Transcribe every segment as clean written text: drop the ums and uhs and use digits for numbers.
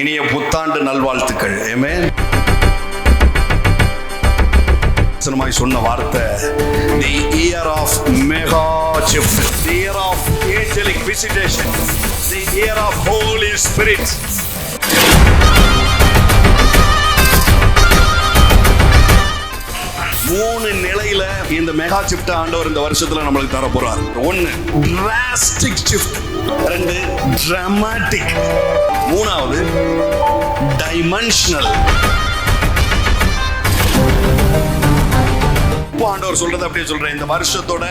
இனிய புத்தாண்டு நல்வாழ்த்துக்கள். ஆமென். சொன்ன வார்த்தை, the year of mega shift, the year of angelic visitation, the year of Holy Spirit. மூணு நிலையில இந்த மெகா ஷிஃப்ட் ஆண்டவர் இந்த வருஷத்துல நம்மளுக்கு தர போறார். ஒன்னு டிராஸ்டிக் ஷிஃப்ட், ரெண்டு டிராமாட்டிக், மூணாவது டைமென்ஷனல். ஆண்டவர் சொல்றது அப்படியே சொல்றேன். இந்த வருஷத்தோட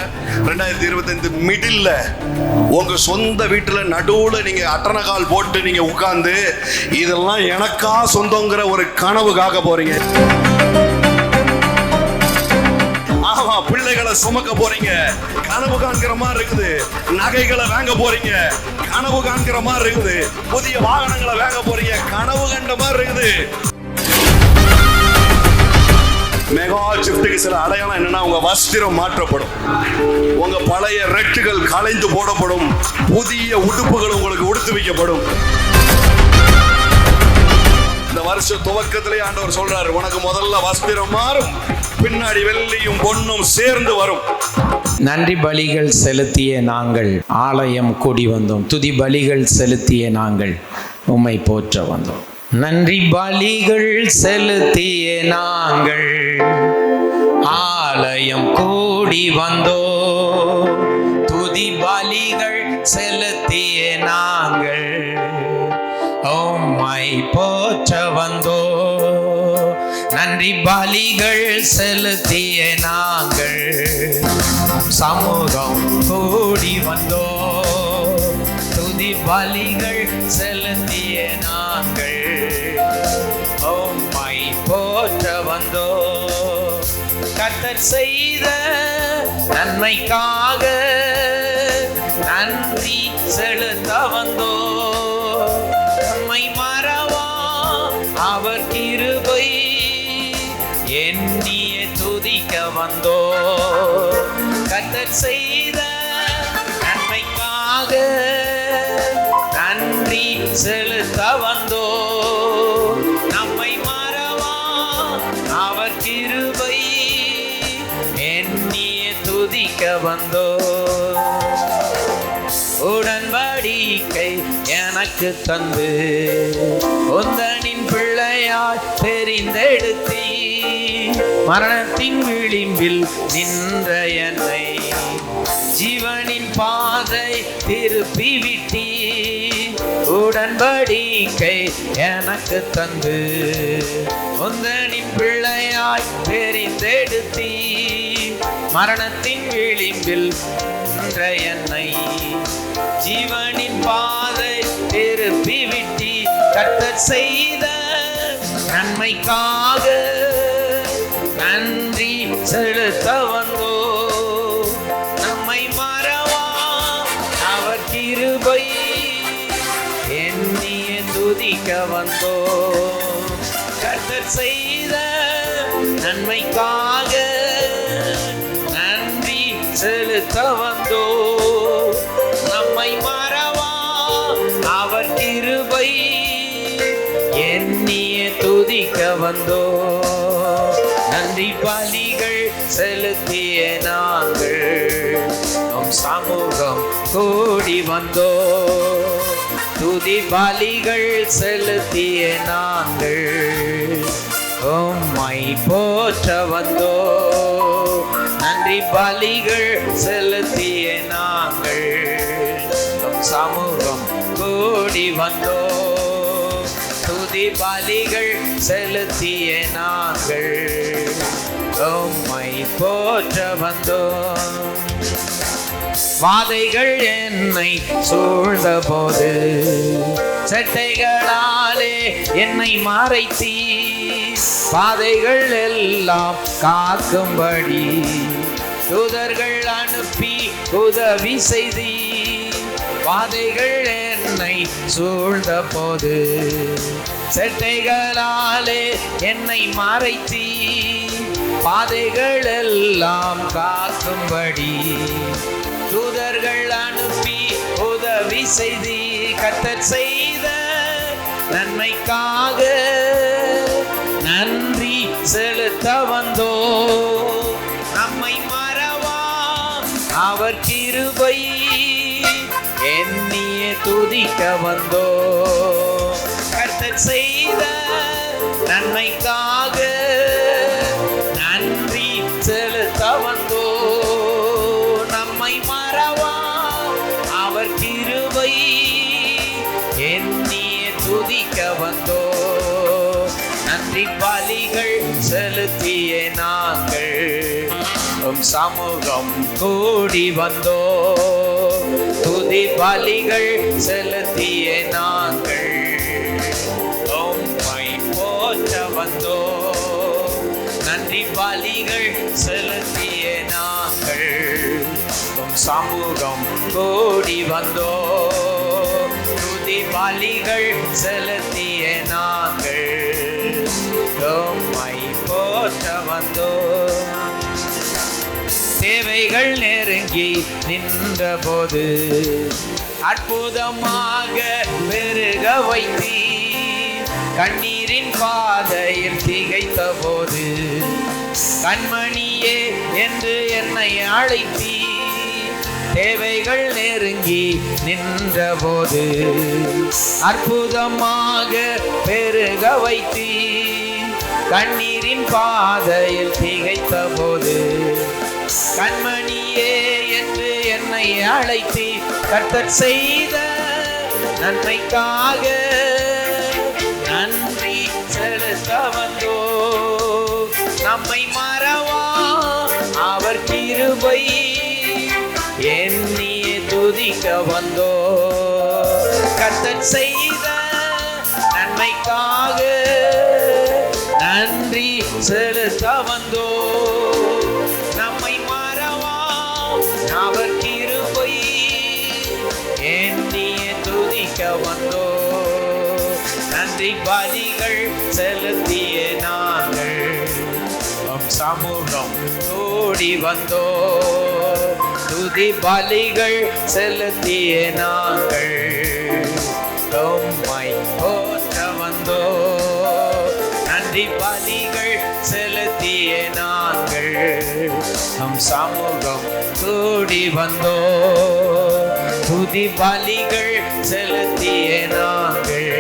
2025 மிடில்ல உங்க சொந்த வீட்டுல நடுவுல நீங்க அட்டனகால் போட்டு நீங்க உட்கார்ந்து இதெல்லாம் எனக்கா சொந்தங்கிற ஒரு கனவு காக்க போறீங்க. ஆமா, பிள்ளைகளை சுமக்க போறீங்க, கனவு காண்கிற மாதிரி இருக்குது. நகைகளை வாங்க போறீங்க, கனவு காண்கிற மாதிரி இருக்குது. புதிய வாகனங்களை வாங்க போறீங்க, கனவு கண்ட மாதிரி இருக்குது. மெகா ஷிஃப்ட்டுக்கு சில அடையாளம் என்னன்னா, உங்க வஸ்திரம் மாற்றப்படும், உங்க பழைய ரெட்டுகள் களைந்து போடப்படும், புதிய உடுப்புகள் உங்களுக்கு உடுத்து வைக்கப்படும். இந்த வருஷ துவக்கத்திலே ஆண்டவர் சொல்றாரு, உனக்கு முதல்ல வஸ்திரம் மாறும், பின்னாடி வெள்ளியும் பொன்னும் சேர்ந்து வரும். நன்றி பலிகள் செலுத்திய நாங்கள் ஆலயம் கூடி வந்தோம், துதி பலிகள் செலுத்திய நாங்கள் உம்மை போற்ற வந்தோம். நன்றி பலிகள் செலுத்திய நாங்கள் ஆலயம் கூடி வந்தோம், துதி பலிகள் செலுத்திய நாங்கள் உம்மை போற்ற வந்தோம். நன்றி பலிகள் செலுத்திய நாங்கள் சமூகம் கூடி வந்தோம், துதி பலிகள் செலுத்திய நாங்கள் உம்மை போற்ற வந்தோம். கர்த்தர் செய்த நன்மைக்காக நன்றி செலுத்த வந்தோம். உம்மை மறவா அவர் கிருபை எண்ணிய துதிக்க வந்தோம். கர்த்தர் செய்த நன்மைக்காக நன்றி செலுத்த வந்தோம். நம்மை மறவா அவர் கிருபை எண்ணிய துதிக்க வந்தோம். உடன்படிக்கை எனக்கு தந்து உந்தனின் பிள்ளையாய் தெரிந்தெடுத்தி, மரணத்தின் விளிம்பில் நின்ற என்னை ஜீவனின் பாதை திருப்பி விட்டி. உடன்படிக்கை எனக்கு தந்து உந்தனின் பிள்ளையாய் தெரிந்தெடுத்தி, மரணத்தின் விளிம்பில் நின்ற என்னை ஜீவனின் பாதை திருப்பி விட்டி. கர்த்தர் செய்த நன்மைக்காக நன்றி செலுத்த வந்தோ, நம்மை மறவா அவர் கிருபை எண்ணிய துதிக்க வந்தோ. கர்த்தர் செய்த நன்மைக்காக நன்றி செலுத்த வந்தோ, நம்மை மறவா அவர் கிருபை எண்ணிய துதிக்க வந்தோ. நன்றி பலிகள் செலுத்திய நாங்கள் நம் சமூகம் கூடி வந்தோ, துதி பலிகள் செலுத்திய நாங்கள் உம்மை போற்ற வந்தோ. நன்றி பலிகள் செலுத்திய நாங்கள் நம் சமூகம் கூடி வந்தோ, துதி பலிகள் செலுத்திய நாங்கள் உம்மை போற்ற வந்தோம். வாதைகள் என்னை சூழ்ந்த போது செட்டைகளாலே என்னை மறைத்தி, பாதைகள் எல்லாம் காக்கும்படி தூதர்கள் அனுப்பி உதவி செய்தி. வாதைகள் என்னை சூழ்ந்த போது செட்டைகளாலே என்னை மறைத்தி, பாதைகள் எல்லாம் காக்கும்படி தூதர்கள் அனுப்பி உதவி செய்தி. கர்த்தர் செய்த நன்மைக்காக நன்றி செலுத்த வந்தோ. நம்மை மறவா அவர் கிருபை எண்ணிய துதிக்க வந்தோ. கர்த்தர் செய்த நன்மைக்காக நன்றி செலுத்த வந்தோ. நம்மை மறவா அவர் கிருபை எண்ணிய துதிக்க வந்தோ. நன்றி பலிகள் செலுத்திய நாங்கள் உம் சமூகம் கூடி வந்தோ. துதி பலிகள் செலுத்திய நாங்கள் உம்மை போற்ற வந்தோ. நன்றி பலிகள் செலுத்திய நாங்கள் உம் சமூகம் கூடி வந்தோ. துதி பலிகள் செலுத்திய நாங்கள் உம்மை போற்ற வந்தோ. தேவைகள் நெருங்கி நின்ற போது அற்புதமாக பெருக வைத்தீ. கண்ணீரின் பாதையில் திகைத்த போது கண்மணியே என்று என்னை அழைத்தீ. தேவைகள் நெருங்கி நின்ற போது அற்புதமாக பெருக வைத்தீ. கண்ணீரின் பாதையில் திகைத்த போது கண்மணியே என்று என்னை அழைத்தீ. கர்த்தர் செய்த நன்மைக்காக நன்றி செலுத்த வந்தோ. நம்மை மறவா அவர் கிருபை எண்ணிய துதிக்க வந்தோ. கர்த்தர் செய்த நன்மைக்காக நன்றி செலுத்த வந்தோ. நம்மை மறவா அவர் கிருபை எண்ணிய துதிக்க வந்தோ. நன்றி பலிகள் செலுத்திய நாங்கள் உம் சமூகம் கூடி வந்தோ. துதி பலிகள் செலுத்திய நாங்கள் உம்மை போற்ற வந்தோ. நன்றி பலிகள் செலுத்திய நாங்கள் நம் சமூகம் கூடி வந்தோ. துதி பலிகள் செலுத்திய நாங்கள்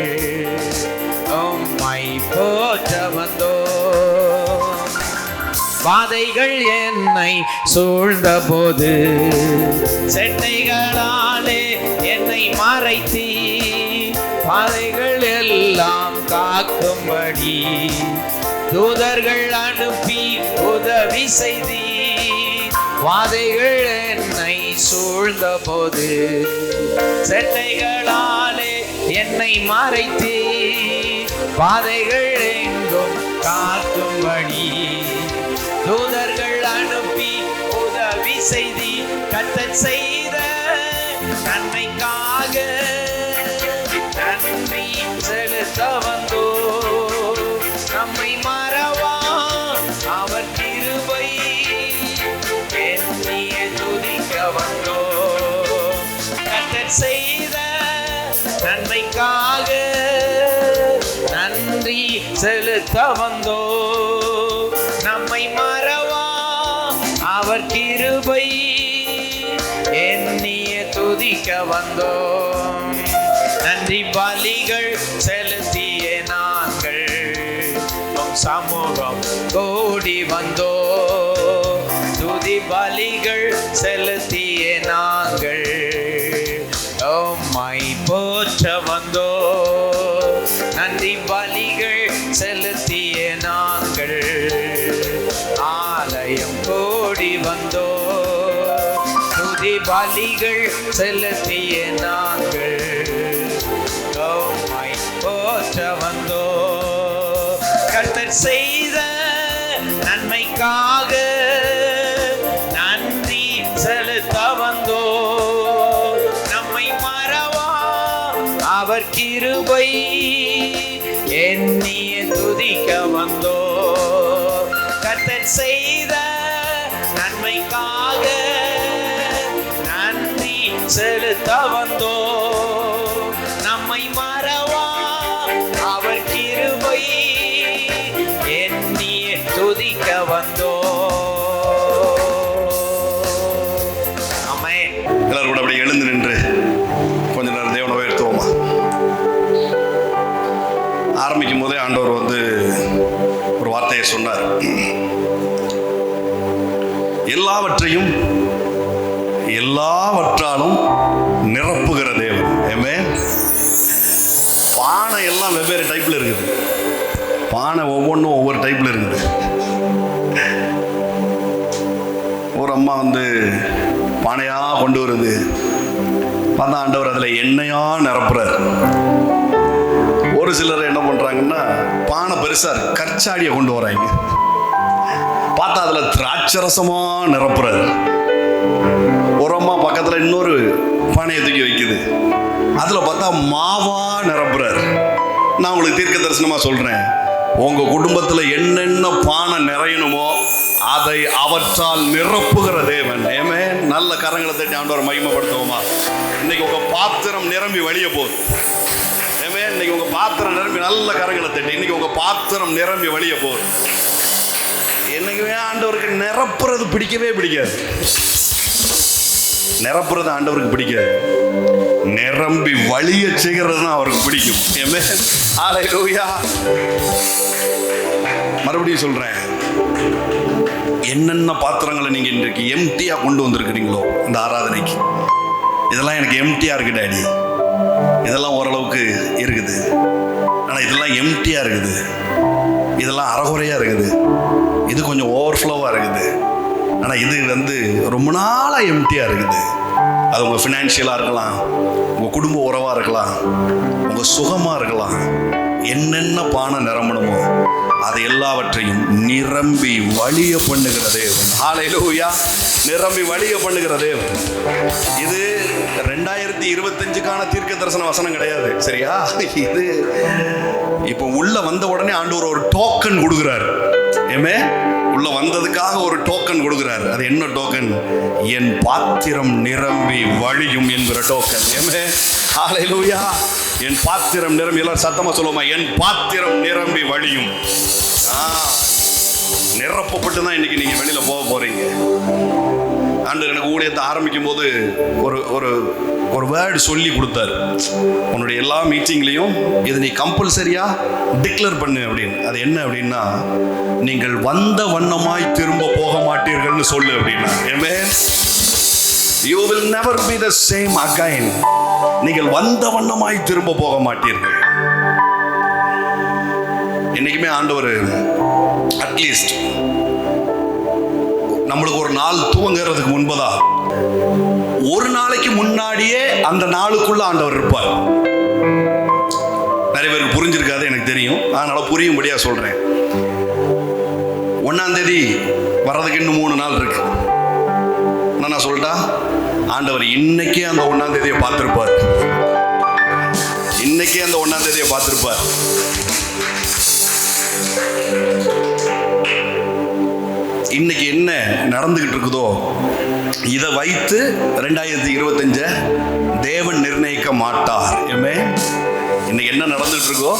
உம்மை போற்ற வந்தோ. பாதைகள் என்னை சூழ்ந்த போது செட்டைகளாலே என்னை மறைத்தீ. பாதைகள் எல்லாம் காக்கும்படி தூதர்கள் அனுப்பி உதவி செய்தீ. வாதைகள் என்னை சூழ்ந்த போது செட்டைகளாலே என்னை மறைத்தீ. பாதைகள் எங்கும் காக்கும்படி தூதர்கள் அனுப்பி உதவி செய்தி. கர்த்தர் செய்த நன்மைக்காக நன்றி செலுத்த வந்தோ. நம்மை மறவா அவர் கிருபை எண்ணிய துதிக்க வந்தோ. கர்த்தர் செய்த நன்மைக்காக நன்றி செலுத்த வந்தோ. நம்மை மறவா அவர் கிருபை எண்ணிய துதிக்க வந்தோ. நன்றி பலிகள் செலுத்திய நாங்கள் உம் சமூகம் கூடி வந்தோ. துதி பலிகள் செலுத்திய நாங்கள் உம்மை போற்ற வந்தோ. நன்றி பலிகள் செலுத்திய நாங்கள் ஆலயம் கூடி வந்தோ. துதி பலிகள் செலுத்திய நாங்கள் உம்மை போற்ற வந்தோ. கர்த்தர் செய்த நன்மைக்காக நன்றி செலுத்த வந்தோ. நம்மை மறவா அவர் கிருபை எண்ணிய துதிக்க வந்தோ. கர்த்தர் செய்த நன்மைக்காக நன்றி செலுத்த வந்தோ. நம்மை மறவா ஆரம்பிக்கும் போதே ஆண்டவர் வந்து ஒரு வார்த்தையை சொன்னார். எல்லாவற்றாலும் நிரப்புகிற தேவன். ஆமென். பானை எல்லாம் வெவ்வேறு டைப்ல இருக்குது. பானை ஒவ்வொன்றும் ஒவ்வொரு டைப்ல இருக்குது. ஒரு அம்மா வந்து பானையா கொண்டு வருது, பார்த்தா ஆண்டவர் அதில் எண்ணெயா நிரப்புறார். ஒரு சிலர் என்ன பண்றாங்கன்னா, பானை பெருசா இருக்கு, கற்சாடியை கொண்டு வராங்க, பார்த்தா அதுல திராட்சரசமா நிரப்புறாரு. ஒரு அம்மா பக்கத்துல இன்னொரு பானையை தூக்கி வைக்குது, அதுல பார்த்தா மாவா நிரப்புறாரு. நான் உங்களுக்கு தீர்க்க தரிசனமா சொல்றேன், உங்க குடும்பத்துல என்னென்ன பானை நிறையணுமோ அதை அவற்றால் நிரப்புகிற தேவன். ஆமென். நல்ல கரங்களை தட்டி ஆண்டவரை மகிமைப்படுத்துவோமா? இன்னைக்கு உங்க பாத்திரம் நிரம்பி வெளியே போகுது. ஆமென். இன்னைக்கு உங்க பாத்திரம் நிரம்பி, நல்ல கரங்களை தட்டி, இன்னைக்கு உங்க பாத்திரம் நிரம்பி வெளியே போகுது. என்னைக்குமே ஆண்டவருக்கு நிரப்புறது பிடிக்கவே பிடிக்காது. நிரப்புறது ஆண்டவருக்கு பிடிக்காது, நிரம்பி வழிய செய்கிறது தான் அவருக்கு பிடிக்கும். ஹல்லேலூயா. மறுபடியும் சொல்றேன், என்னென்ன பாத்திரங்களை நீங்க இன்றைக்கு எம்டியா கொண்டு வந்திருக்கிறீங்களோ இந்த ஆராதனைக்கு, இதெல்லாம் எனக்கு எம்டியா இருக்கு டாடி, இதெல்லாம் ஓரளவுக்கு இருக்குது, ஆனா இதெல்லாம் எம்டியா இருக்குது, இதெல்லாம் அறகுறையா இருக்குது, இது கொஞ்சம் ஓவர்ஃப்ளோவா இருக்குது, ஆனா இது வந்து ரொம்ப நாளா எம்டியா இருக்குது. அது உங்க ஃபினான்ஷியலா இருக்கலாம், உங்க குடும்ப உறவா இருக்கலாம், உங்க சுகமா இருக்கலாம். என்னென்ன பானை நிரம்பணுமோ அது எல்லாவற்றையும் நிரம்பி வழிய பண்ணுகிற தேவன். ஹல்லேலூயா. நிரம்பி வழிய பண்ணுகிற தேவன். இது 2025க்கான தீர்க்க தரிசன வசனம் கிடையாது, சரியா? இது இப்போ உள்ள வந்த உடனே ஆண்டவர் ஒரு டோக்கன் கொடுக்கிறார். உள்ள வந்ததுக்காக ஒரு டோக்கன் கொடுக்கிறார். அது என்ன டோக்கன்? என் பாத்திரம் நிரம்பி வழியும் என்கிற டோக்கன். ஹல்லேலூயா. என் பாத்திரம் நிரம்பி, எல்லாரும் சத்தமா சொல்லுவோமா? என் பாத்திரம் நிரம்பி வழியும். நிரப்பப்பட்டு தான் இன்னைக்கு நீங்க வெளியில போக போறீங்க. ஆண்டவர் எனக்கு ஊழியத்தை ஆரம்பிக்கும் போது ஒரு வேர்டு சொல்லி கொடுத்தாரு. உன்னுடைய எல்லா மீட்டிங்லையும் இது நீ கம்பல்சரியா டிக்ளேர் பண்ணு அப்படின்னு. அது என்ன அப்படின்னா, நீங்கள் வந்த வண்ணமாய் திரும்ப போக மாட்டீர்கள்னு சொல்லு அப்படின்னா. ஆமென். You will never be the same again. நீங்கள் வந்த வண்ணமாய் திரும்ப போக மாட்டீர்கள். இன்னைக்குமே ஆண்டவர் அட்லீஸ்ட் நம்மளுக்கு ஒரு நாள் துவங்கிறதுக்கு முன்பதா ஒரு நாளைக்கு முன்னாடியே அந்த நாளுக்குள்ள ஆண்டவர் இருப்பார். நிறைய பேருக்கு புரிஞ்சிருக்காது எனக்கு தெரியும், அதனால புரியும்படியா சொல்றேன். 1ஆம் தேதி வர்றதுக்கு இன்னும் 3 நாள் இருக்கு. நான் சொல்லிட்டா, ஆண்டவர் இன்னைக்கே அந்த 1ஆம் தேதியை பார்த்திருப்பார். இன்னைக்கே அந்த 1ஆம் தேதியை பார்த்திருப்பார். இன்னைக்கு என்ன நடந்துகிட்டு இருக்குதோ இதை வைத்து 2025 தேவன் நிர்ணயிக்க மாட்டார். இன்னைக்கு என்ன நடந்துட்டு இருக்கோ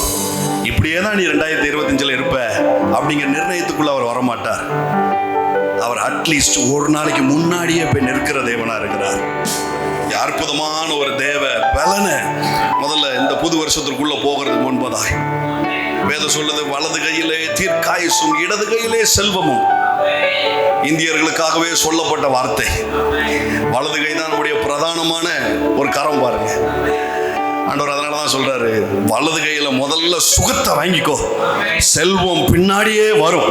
இப்படியே தான் நீ 2025 இருப்ப அப்படிங்கிற நிர்ணயத்துக்குள்ள அவர் வரமாட்டார். அவர் அட்லீஸ்ட் ஒரு நாளைக்கு முன்னாடியே போய் நிற்கிற தேவனா இருக்கிறார். அற்புதமான ஒரு தேவ பலனை முதல்ல இந்த புது வருஷத்திற்குள்ள போகிறதுக்கு முன்பதாய் வேதம் சொல்லுது, வலது கையிலே தீர்க்காயுசும் இடது கையிலே செல்வமும். இந்தியர்களுக்காகவே சொல்லப்பட்ட வார்த்தை. வலது கை தான் நம்முடைய பிரதானமான ஒரு கரம். பாருங்க, ஆண்டவர் அதனாலதான் சொல்றாரு, வலது கையில முதல்ல சுகத்தை வாங்கிக்கோ, செல்வம் பின்னாடியே வரும்.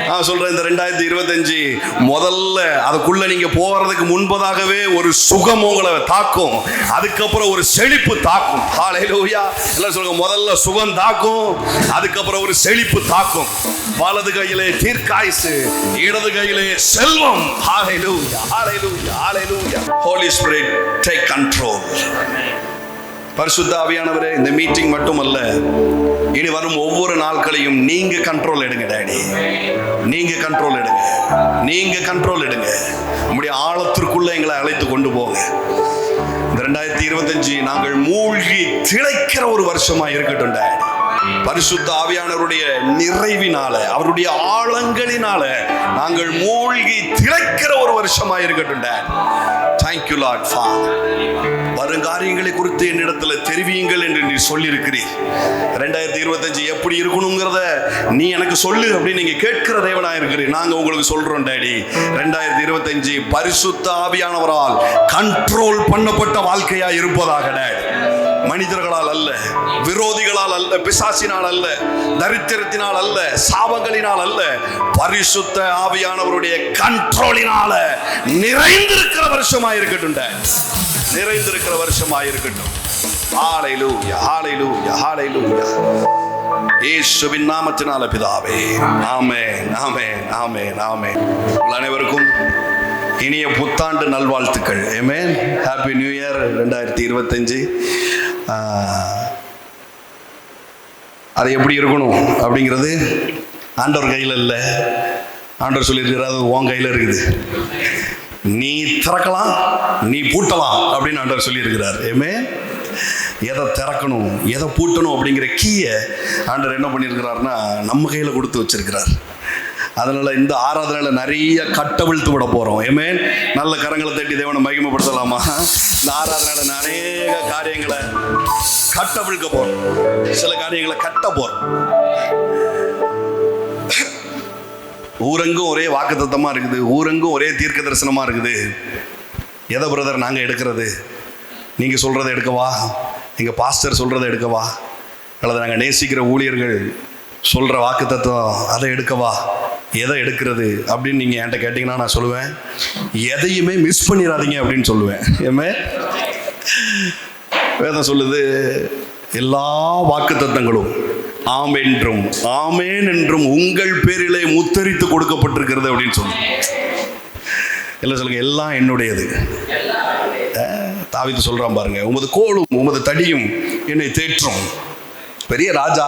நான் சொல்றேன், இந்த 2025 முதல்ல அதுக்குள்ள நீங்க போறதுக்கு முன்பதாகவே ஒரு சுகம் உங்களை தாக்கும், அதுக்கப்புறம் ஒரு செழிப்பு தாக்கும். ஹல்லேலூயா. எல்லாம் சொல்லுங்க, முதல்ல சுகம் தாக்கும், அதுக்கப்புறம் ஒரு செழிப்பு தாக்கும். வலது கையிலே தீர்க்காயுசு, இடது கையிலே செல்வம். ஹல்லேலூயா, ஹல்லேலூயா, ஹல்லேலூயா. Holy Spirit, take control. பரிசுத்த ஆவியானவரே, இந்த மீட்டிங் மட்டுமல்ல, இனி வரும் ஒவ்வொரு நாட்களையும் நீங்க கண்ட்ரோல் எடுங்க டாடி. நீங்க கண்ட்ரோல் எடுங்க, நீங்க கண்ட்ரோல் எடுங்க. நம்முடைய ஆழத்திற்குள்ள எங்களை அழைத்து கொண்டு போங்க. இந்த 2025 நாங்கள் மூழ்கி திளைக்கிற ஒரு வருஷமா இருக்கட்டும் டாடி. பரிசுத்த ஆவியானவருடைய நிறைவினால, அவருடைய ஆழங்களினால நாங்கள் மூழ்கி திளைக்கிற ஒரு வருஷமா இருக்கட்டும் dot. Thank you Lord Father. வருங்காரியங்களை குறித்து என்னிடத்துல தெரிவியுங்கள் என்று நீ சொல்லியிருக்கிறீர். 2025 எப்படி இருக்கணுங்கிறத நீ எனக்கு சொல்லு அப்படின்னு நீங்க கேட்கிற தேவனா இருக்கிறீர். நாங்க உங்களுக்கு சொல்றோம் டாடி, 2025 பரிசுத்த ஆவியானவரால் கண்ட்ரோல் பண்ணப்பட்ட வாழ்க்கையா இருப்பதாக டாடி. மனிதர்களால் அல்ல, விரோதிகளால் அல்ல, பிசாசினால் அல்ல, தரித்திரத்தினால் அல்ல, சாபங்களினால் அல்ல, பரிசுத்த ஆவியானவருடைய கண்ட்ரோலினால நிறைந்திருக்கிற வருஷமா இருக்கட்டும் டாடி. நிறைந்திருக்கிற வருஷமா இருக்கட்டும். ஹalleluya ஹalleluya ஹalleluya. இயேசுவின் நாமத்தினால பிதாவே, ஆமென் ஆமென் ஆமென் ஆமென். அனைவருக்கும் இனிய புத்தாண்டு நல்வாழ்த்துக்கள். ஆமென். Happy new year 2025. அது எப்படி இருக்கணும் அப்படிங்கிறது ஆண்டவர் கையில் இல்லை. ஆண்டவர் சொல்லியிருக்கிறார், அது உன் கையில் இருக்குது. நீ திறக்கலாம், நீ பூட்டலாம் அப்படின்னு ஆண்டவர் சொல்லியிருக்கிறார். ஆமென். எதை திறக்கணும், எதை பூட்டணும் அப்படிங்கிற கீயை ஆண்டவர் என்ன பண்ணியிருக்கிறாருன்னா நம்ம கையில் கொடுத்து வச்சிருக்கிறார். அதனால இந்த ஆராதனையில் நிறைய கட்டவிழ்த்து விட போகிறோம். ஆமென். நல்ல கரங்களை தட்டி தேவனை மகிமைப்படுத்தலாமா? இந்த ஆராதனையில் நிறைய காரியங்களை கட்டவிழ்க்க போகிறோம். சில காரியங்களை கட்ட போகிறோம். ஊரெங்கும் ஒரே வாக்குத்தத்தமாக இருக்குது, ஊரெங்கும் ஒரே தீர்க்க தரிசனமாக இருக்குது. எதை பிரதர் நாங்கள் எடுக்கிறது? நீங்கள் சொல்கிறத எடுக்கவா, எங்கள் பாஸ்டர் சொல்கிறத எடுக்கவா, அல்லது நாங்கள் நேசிக்கிற ஊழியர்கள் சொல்கிற வாக்குத்தத்தம் அதை எடுக்கவா, எதை எடுக்கிறது அப்படின்னு நீங்கள் என்கிட்ட கேட்டிங்கன்னா நான் சொல்லுவேன், எதையுமே மிஸ் பண்ணிடாதீங்க அப்படின்னு சொல்லுவேன். ஏமே வேதம் சொல்லுது, எல்லா வாக்குத்தத்தங்களும் ஆம் என்றும் ஆமேன் என்றும் உங்கள் பேரிலே முத்தரித்து கொடுக்கப்பட்டிருக்கிறது அப்படின்னு சொல்லு. இல்லை சொல்லுங்க, எல்லாம் என்னுடையது. தாவீது சொல்றான் பாருங்க, உமது கோலும் உமது தடியும் என்னை தேற்றும். பெரிய ராஜா,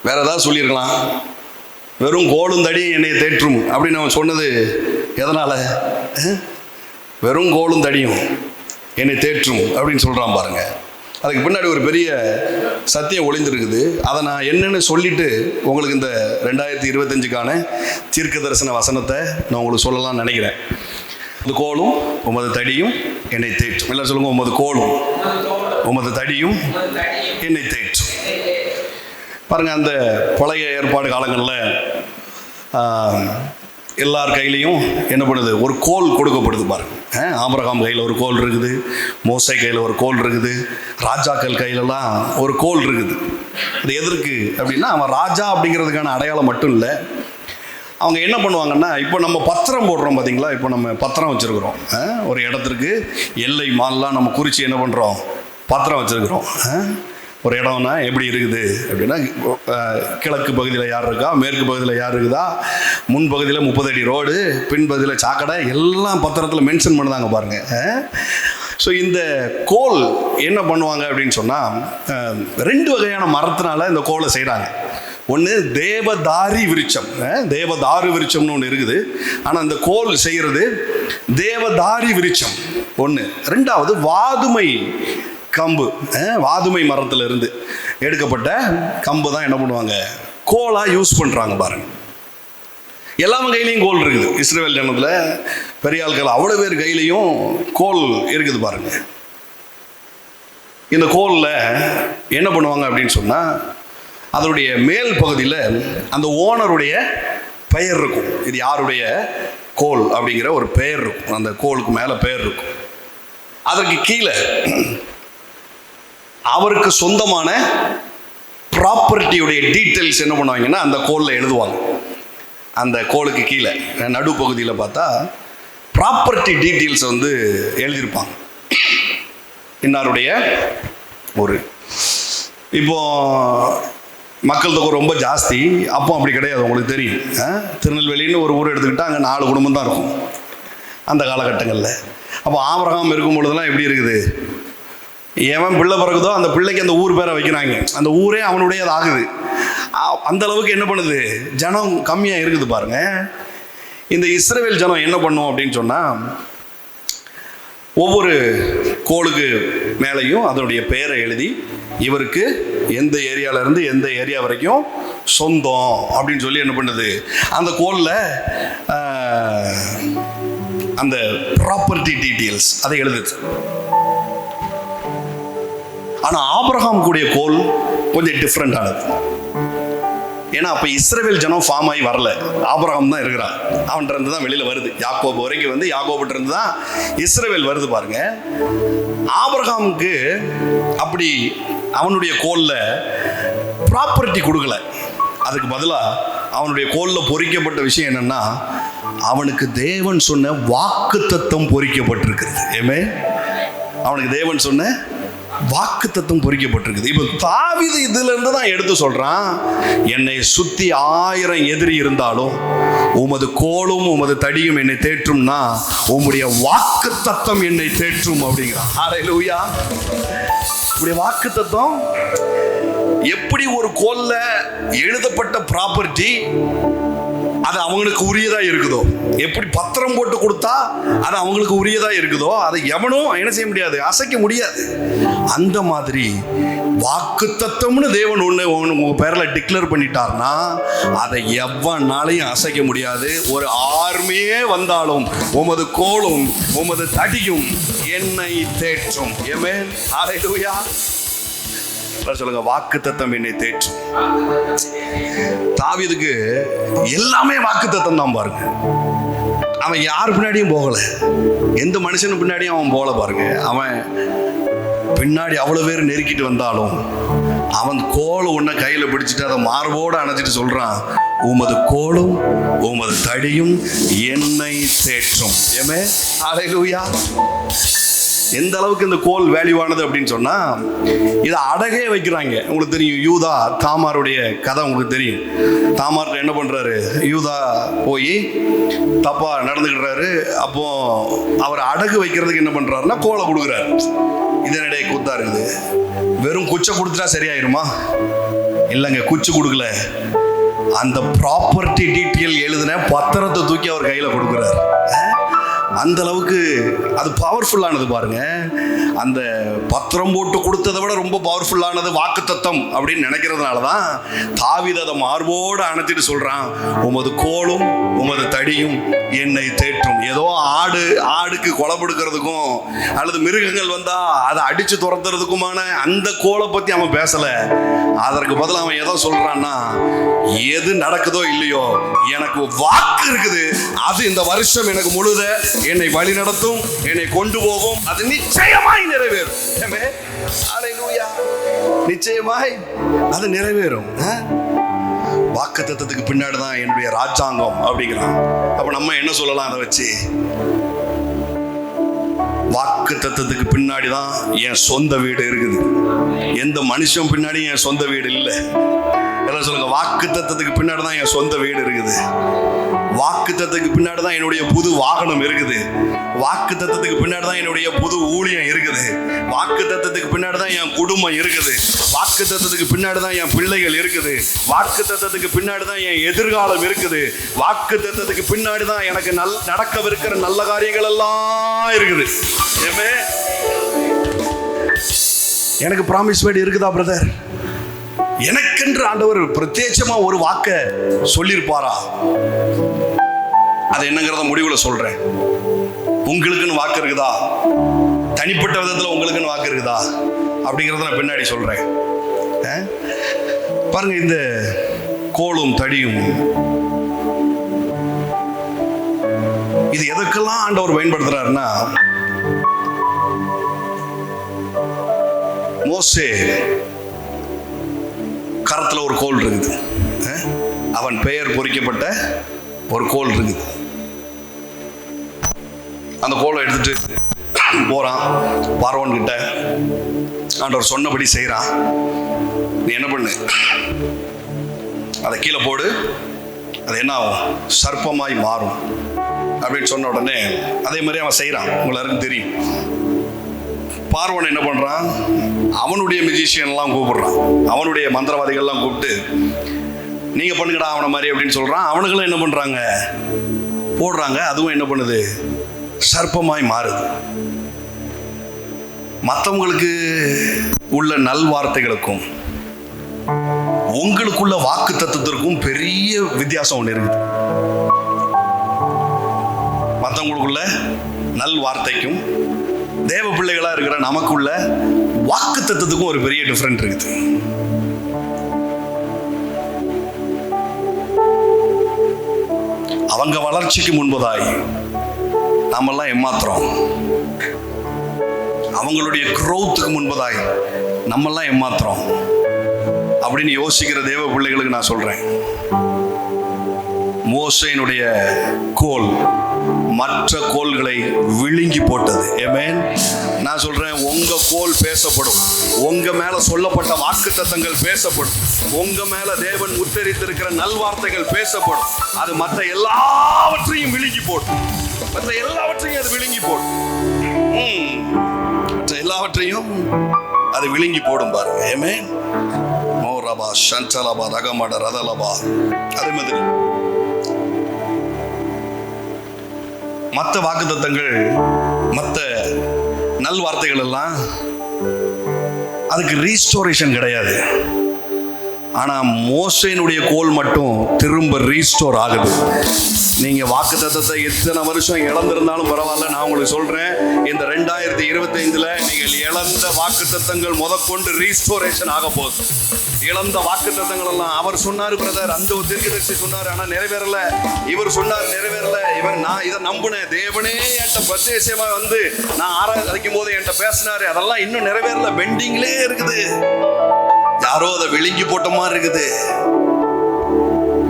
வேற ஏதாவது சொல்லியிருக்கலாம். வெறும் கோலும் தடியும் என்னை தேற்றும் அப்படின்னு அவன் சொன்னது எதனால? வெறும் கோலும் தடியும் என்னை தேற்றும் அப்படின்னு சொல்றான் பாருங்க. அதுக்கு பின்னாடி ஒரு பெரிய சத்தியம் ஒளிந்திருக்குது. அதை நான் என்னன்னு சொல்லிட்டு உங்களுக்கு இந்த 2025க்கான தீர்க்க தரிசன வசனத்தை நான் உங்களுக்கு சொல்லலாம்னு நினைக்கிறேன். உமது கோலும் உமது தடியும் என்னை தேற்றும். எல்லாம் சொல்லுங்க, உமது கோலும் உமது தடியும் என்னை தேற்றும். பாருங்க, அந்த பழைய ஏற்பாடு காலங்களில் எல்லார் கையிலையும் என்ன பண்ணுது, ஒரு கோல் கொடுக்கப்படுது பாருங்க. ஆபிரகாம் கையில் ஒரு கோல் இருக்குது, மோசே கையில் ஒரு கோல் இருக்குது, ராஜாக்கள் கையிலலாம் ஒரு கோல் இருக்குது. அது எதற்கு அப்படின்னா, அவன் ராஜா அப்படிங்கிறதுக்கான அடையாளம் மட்டும் இல்லை. அவங்க என்ன பண்ணுவாங்கன்னா, இப்போ நம்ம பத்திரம் போடுறோம் பார்த்தீங்களா, இப்போ நம்ம பத்திரம் வச்சுருக்குறோம். ஒரு இடத்திற்கு எல்லை மால்லாம் நம்ம குறித்து என்ன பண்ணுறோம், பத்திரம் வச்சுருக்குறோம். ஒரு இடம்னா எப்படி இருக்குது அப்படின்னா, கிழக்கு பகுதியில் யார் இருக்கா, மேற்கு பகுதியில் யார் இருக்குதா, முன் பகுதியில் 30 அடி ரோடு, பின் பகுதியில் சாக்கடை, எல்லாம் பத்திரத்தில் மென்ஷன் பண்ணுதாங்க பாருங்க. ஸோ இந்த கோல் என்ன பண்ணுவாங்க அப்படின்னு சொன்னால், 2 வகையான மரத்தினால இந்த கோலை செய்கிறாங்க. ஒன்று தேவதாரி விருட்சம், தேவதாரு விருட்சம்னு ஒன்று இருக்குது. ஆனால் இந்த கோல் செய்கிறது தேவதாரி விருட்சம் ஒன்று. 2வது வாதுமை கம்பு, வாதுமை மரத்தில் இருந்து எடுக்கப்பட்ட கம்பு தான் என்ன பண்ணுவாங்க, கோலாக யூஸ் பண்ணுறாங்க பாருங்க. எல்லாமே கையிலையும் கோல் இருக்குது. இஸ்ரவேல் ஜனத்தில் பெரிய ஆட்கள் அவ்வளோ பேர் கையிலையும் கோல் இருக்குது பாருங்க. இந்த கோலில் என்ன பண்ணுவாங்க அப்படின்னு சொன்னால், அதனுடைய மேல் பகுதியில் அந்த ஓனருடைய பெயர் இருக்கும். இது யாருடைய கோல் அப்படிங்கிற ஒரு பெயர் இருக்கும். அந்த கோலுக்கு மேலே பெயர் இருக்கும். அதற்கு கீழே அவருக்கு சொந்தமான ப்ராப்பர்ட்டியுடைய டீட்டெயில்ஸ் என்ன பண்ணுவாங்கன்னா அந்த கோலில் எழுதுவாங்க. அந்த கோலுக்கு கீழே நடுப்பகுதியில் பார்த்தா ப்ராப்பர்ட்டி டீட்டெயில்ஸ் வந்து எழுதியிருப்பாங்க. இன்னாருடைய ஒரு, இப்போ மக்கள் தொகை ரொம்ப ஜாஸ்தி, அப்போ அப்படி கிடையாது, உங்களுக்கு தெரியும். திருநெல்வேலின்னு ஒரு ஊர் எடுத்துக்கிட்டால் அங்கே 4 குடும்பம் தான் இருக்கும் அந்த காலகட்டங்களில். அப்போ ஆபிரகாம் இருக்கும் பொழுதுலாம் எப்படி இருக்குது, எவன் பிள்ளை பிறகுதோ அந்த பிள்ளைக்கு அந்த ஊர் பேரை வைக்கிறாங்க. அந்த ஊரே அவனுடையது ஆகுது. அந்த அளவுக்கு என்ன பண்ணுது, ஜனம் கம்மியாக இருக்குது பாருங்க. இந்த இஸ்ரவேல் ஜனம் என்ன பண்ணுவோம் அப்படின்னு சொன்னால், ஒவ்வொரு கோளுக்கு மேலேயும் அதனுடைய பெயரை எழுதி இவருக்கு எந்த ஏரியால இருந்து எந்த ஏரியா வரைக்கும் சொந்தம் அப்படின்னு சொல்லி என்ன பண்ணுது, அந்த கோல்ல அந்த ப்ராப்பர்ட்டி டீட்டெயில்ஸ் அதை எழுதுது. ஆனா ஆபிரகாம் கூடிய கோல் கொஞ்சம் டிஃப்ரெண்ட் ஆனது. ஏன்னா அப்ப இஸ்ரவேல் ஜனம் ஃபார்ம் ஆகி வரல, ஆபிரகாம் தான் இருக்கிறான். அவன்கிட்ட இருந்து தான் வெளியில வருது, யாக்கோபு வரைக்கும் வந்து யாக்கோபுட்ட இருந்து தான் இஸ்ரவேல் வருது. பாருங்க, ஆபிரகாமுக்கு அப்படி அவனுடைய கோல்ல ப்ராப்பர்ட்டி கொடுக்கல. அதுக்கு பதிலா அவனுடைய கோல்ல பொறிக்கப்பட்ட விஷயம் என்னன்னா, அவனுக்கு தேவன் சொன்ன வாக்குத்தத்தம் பொறிக்கப்பட்டிருக்கிறது. ஏமே, அவனுக்கு தேவன் சொன்ன வாக்குத்தத்தம் பொறிக்கப்பட்டிருக்குது. இப்போ தாவீது இதுல இருந்து தான் எடுத்து சொல்றான், என்னை சுத்தி 1000 எதிரி இருந்தாலும் உமது கோலும் உமது தடியும் என்னை தேற்றும்னா உம்முடைய வாக்குத்தத்தம் என்னை தேற்றும் அப்படிங்கிறான். ஹல்லேலூயா. உம்முடைய வாக்குத்தத்தம் எப்படி ஒரு கோல்ல எழுதப்பட்ட ப்ராப்பர்ட்டி அது அவங்களுக்கு உரியதா இருக்குதோ, எப்படி பத்திரம் போட்டு கொடுத்தா அது அவங்களுக்கு உரியதா இருக்குதோ, அதை எவனும் என்ன செய்ய முடியாது, அசைக்க முடியாது. அந்த மாதிரி வாக்குத்தத்தம்னு தேவன் ஒன்று உங்க பேரில் டிக்ளேர் பண்ணிட்டார்னா அதை எவனாலையும் அசைக்க முடியாது. ஒரு ஆர்மியே வந்தாலும் உமது கோலும் உமது தடியும் என்னை தேற்றும். ஆமென். ஹல்லேலூயா. சொல்லுங்க, வாக்குத்தத்தம் என்னை தேற்றும். தாவீதுக்கு எல்லாமே வாக்குத்தத்தம் தான். பாருங்க, அவன் யார் பின்னாடியும் போகல, எந்த மனுஷனு பின்னாடியும் அவன் போகல. பாருங்க, அவன் பின்னாடி அவ்வளவு பேர் நெருக்கிட்டு வந்தாலும் அவன் கோல் ஒன்ன கையில பிடிச்சிட்டு அதை மார்போடு அணைச்சிட்டு சொல்றான், உமது கோலும் உமது தடியும் என்னை தேற்றும். ஏமே, ஹல்லேலூயா. எந்த அளவுக்கு இந்த கோல் வேல்யூவானது அப்படின்னு சொன்னா, இதை அடகே வைக்கிறாங்க. உங்களுக்கு தெரியும், யூதா தாமாருடைய கதை உங்களுக்கு தெரியும். தாமார் என்ன பண்றாரு, யூதா போய் தப்பா நடந்துக்கிறாரு. அப்போ அவர் அடகு வைக்கிறதுக்கு என்ன பண்றாருன்னா கோலை கொடுக்குறாரு. இதனிடையே கூத்தா இருக்குது. வெறும் குச்சை கொடுத்துட்டா சரியாயிருமா? இல்லைங்க, குச்சி கொடுக்கல, அந்த ப்ராப்பர்ட்டி டீட்டெயில் எழுதின பத்திரத்தை தூக்கி அவர் கையில கொடுக்குறாரு. அந்த அளவுக்கு அது பவர்ஃபுல்லானது. பாருங்க, அந்த பத்திரம் போட்டு கொடுத்ததை விட ரொம்ப பவர்ஃபுல்லானது வாக்குத்தத்தம் அப்படின்னு நினைக்கிறதுனால தான் தாவீது அதை மார்போடு அணைச்சிட்டு சொல்றான், உமது கோலும் உமது தடியும் என்னை தேற்றும். ஏதோ ஆடுக்கு கொலை கொடுக்கறதுக்கும் அல்லது மிருகங்கள் வந்தா அதை அடிச்சு துரத்துறதுக்குமான அந்த கோலை பத்தி அவன் பேசல. அதற்கு பதில் அவன் எதோ சொல்றான்னா, எது நடக்குதோ இல்லையோ எனக்கு வாக்கு இருக்குது, அது இந்த வருஷம் எனக்கு முழுத என்னை வழி நடத்தும், என்னை கொண்டு போகும், அது நிச்சயமாய் நிறைவேறும். ஹல்லேலூயா. நிச்சயமாய் அது நிறைவேறும். வாக்குத்தத்தத்துக்கு பின்னாடி தான் என்னுடைய ராஜாங்கம் அப்படிங்கிறான். அப்ப நம்ம என்ன சொல்லலாம் அதை வச்சு? வாக்குத்தத்தத்துக்கு பின்னாடி தான் என் சொந்த வீடு இருக்குது. எந்த மனுஷன் பின்னாடி என் சொந்த வீடு இல்லை. எல்லாம் சொல்லுங்க, வாக்குத்தத்தத்துக்கு பின்னாடி தான் என் சொந்த வீடு இருக்குது. வாக்குத்தத்தத்துக்கு பின்னாடி தான் என்னுடைய புது வாகனம் இருக்குது. வாக்குத்தத்தத்துக்கு பின்னாடி தான் என்னுடைய புது ஊழியம் இருக்குது. வாக்குத்தத்தத்துக்கு பின்னாடி தான் என் குடும்பம் இருக்குது. வாக்குத்தத்தத்துக்கு பின்னாடி தான் என் பிள்ளைகள் இருக்குது. வாக்குத்தத்தத்துக்கு பின்னாடி தான் என் எதிர்காலம் இருக்குது. வாக்குத்தத்தத்துக்கு பின்னாடி தான் எனக்கு நடக்கவிருக்கிற நல்ல காரியங்கள் எல்லாம் இருக்குது. எனக்கு ப்ராமிஸ் வேர்டு இருக்குதா பிரதர்? எனக்கென்று ஆண்டவர் பிரத்யேகமா ஒரு வாக்க சொல்லியிருப்பாரா? அது என்னங்கிறத முடிவுல சொல்றேன். உங்களுக்குன்னு வாக்கு இருக்குதா? தனிப்பட்ட விதத்துல உங்களுக்குன்னு வாக்கு இருக்குதா அப்படிங்கிறத நான் பின்னாடி சொல்றேன். பாருங்க, இந்த கோலும் தடியும் இது எதற்கெல்லாம் ஆண்டவர் பயன்படுத்துறாருன்னா, மோசே கரத்துல ஒரு கோல் இருக்குது, அவன் பெயர் பொறிக்கப்பட்ட ஒரு கோல் இருக்குது. அந்த கோலை எடுத்துட்டு போறான் பார்வோன் கிட்ட. ஆண்டவர் சொன்னபடி செய்யறான். நீ என்ன பண்ணு, அதை கீழே போடு, அது என்ன ஆகும், சர்ப்பமாய் மாறும் அப்படின்னு சொன்ன உடனே அதே மாதிரி அவன் செய்யறான். உங்களுக்கு தெரியும், பார்வோன் என்ன பண்றான், அவனுடைய மியூசிஷியன்லாம் கூப்பிடுறான், அவனுடைய மந்திரவாதிகள்லாம் கூப்பிட்டு நீங்க பண்ணுங்கடா அவனை மாதிரி அப்படின்னு சொல்றான். அவனுங்களும் என்ன பண்றாங்க, போடுறாங்க. அதுவும் என்ன பண்ணுது, சர்ப்பமாய் மாறுது. மற்றவங்களுக்கு உள்ள நல்வார்த்தைகளுக்கும் உங்களுக்குள்ள வாக்கு தத்துவத்திற்கும் பெரிய வித்தியாசம் ஒன்று இருக்குது. மற்றவங்களுக்குள்ள நல்வார்த்தைக்கும் தேவ பிள்ளைகளா இருக்கிற நமக்குள்ள வாக்கு தத்துவத்துக்கும் ஒரு பெரிய டிஃபரெண்ட் இருக்குது. அவங்க வளர்ச்சிக்கு முன்பதாய் நாமெல்லாம் ஏமாத்துறோம். அவங்களுடைய growthக்கு முன்பதாய் நம்மெல்லாம் ஏமாத்துறோம் அப்படின்னு யோசிக்கிற தேவ பிள்ளைகளுக்கு நான் சொல்றேன், மோசேயினுடைய கோல் மற்ற கோல்களை விழுங்கி போட்டது. ஆமென். நான் சொல்றேன், உங்க கோல் பேசப்படும், உங்க மேல சொல்லப்பட்ட வாக்குத்தத்தங்கள் பேசப்படும், உங்க மேல தேவன் உத்தரித்திருக்கிற நல்வார்த்தைகள் பேசப்படும். அது மற்ற எல்லாவற்றையும் விழுங்கி போடும். மற்ற எல்லாவற்றையும் அது விழுங்கி போடும். மற்ற எல்லாவற்றையும் அது விழுங்கி போடும் பாருங்க. ஆமென். மோரபா சந்தலபா ரகமட ரதலபா. அதே மாதிரி மற்ற வாக்குத்தத்தங்கள், மற்ற நல்வார்த்தைகள் எல்லாம் அதுக்கு ரீஸ்டோரேஷன் கிடையாது. ஆனா மோசேயினுடைய கோல் மட்டும் திரும்ப ரீஸ்டோர் ஆகுது. நீங்க வாக்குத்தத்தத்தை எத்தனை வருஷம் இழந்திருந்தாலும் பரவாயில்ல, நான் உங்களுக்கு சொல்றேன், இந்த 2025 நீங்கள் இழந்த வாக்குத்தத்தங்கள் முதற்கொண்டு ரீஸ்டோரேஷன் ஆக போகுது. இழந்த வாக்குத்தத்தங்கள் எல்லாம் அவர் சொன்னாரு பிரதர், அந்த தீர்க்கதரிசி சொன்னாரு, ஆனா நிறைவேறல. இவர் சொன்னார் நிறைவேறல. நான் இதை நம்பினேன், தேவனே என்கிட்ட பிரத்யேகமா வந்து நான் ஆராதிக்கும் போது என்கிட்ட பேசினாரு, அதெல்லாம் இன்னும் நிறைவேறல, பெண்டிங்லே இருக்குது. யாரோ அதை விழுங்கி போட்ட மாதிரி இருக்குது.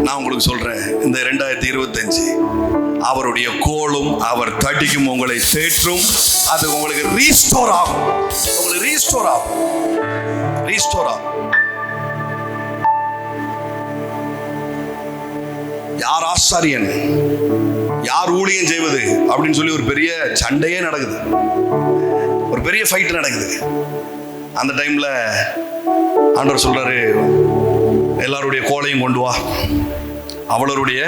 நான் உங்களுக்கு சொல்றேன், இந்த 2025 அவருடைய கோலும் அவர் தடிக்கும் உங்களை தேற்றும். அது உங்களுக்கு ரீஸ்டோர் ஆகும். உங்களுக்கு ரீஸ்டோர் ஆகும். ரீஸ்டோர் ஆகும். யார் ஆசாரியன், யார் ஊழியம் செய்வது அப்படின்னு சொல்லி ஒரு பெரிய சண்டையே நடக்குது, ஒரு பெரிய ஃபைட் நடக்குது. அந்த டைம்ல ஆண்டவர் சொல்றாரு, எல்லாருடைய கோலையும் கொண்டு வா, அவளுடைய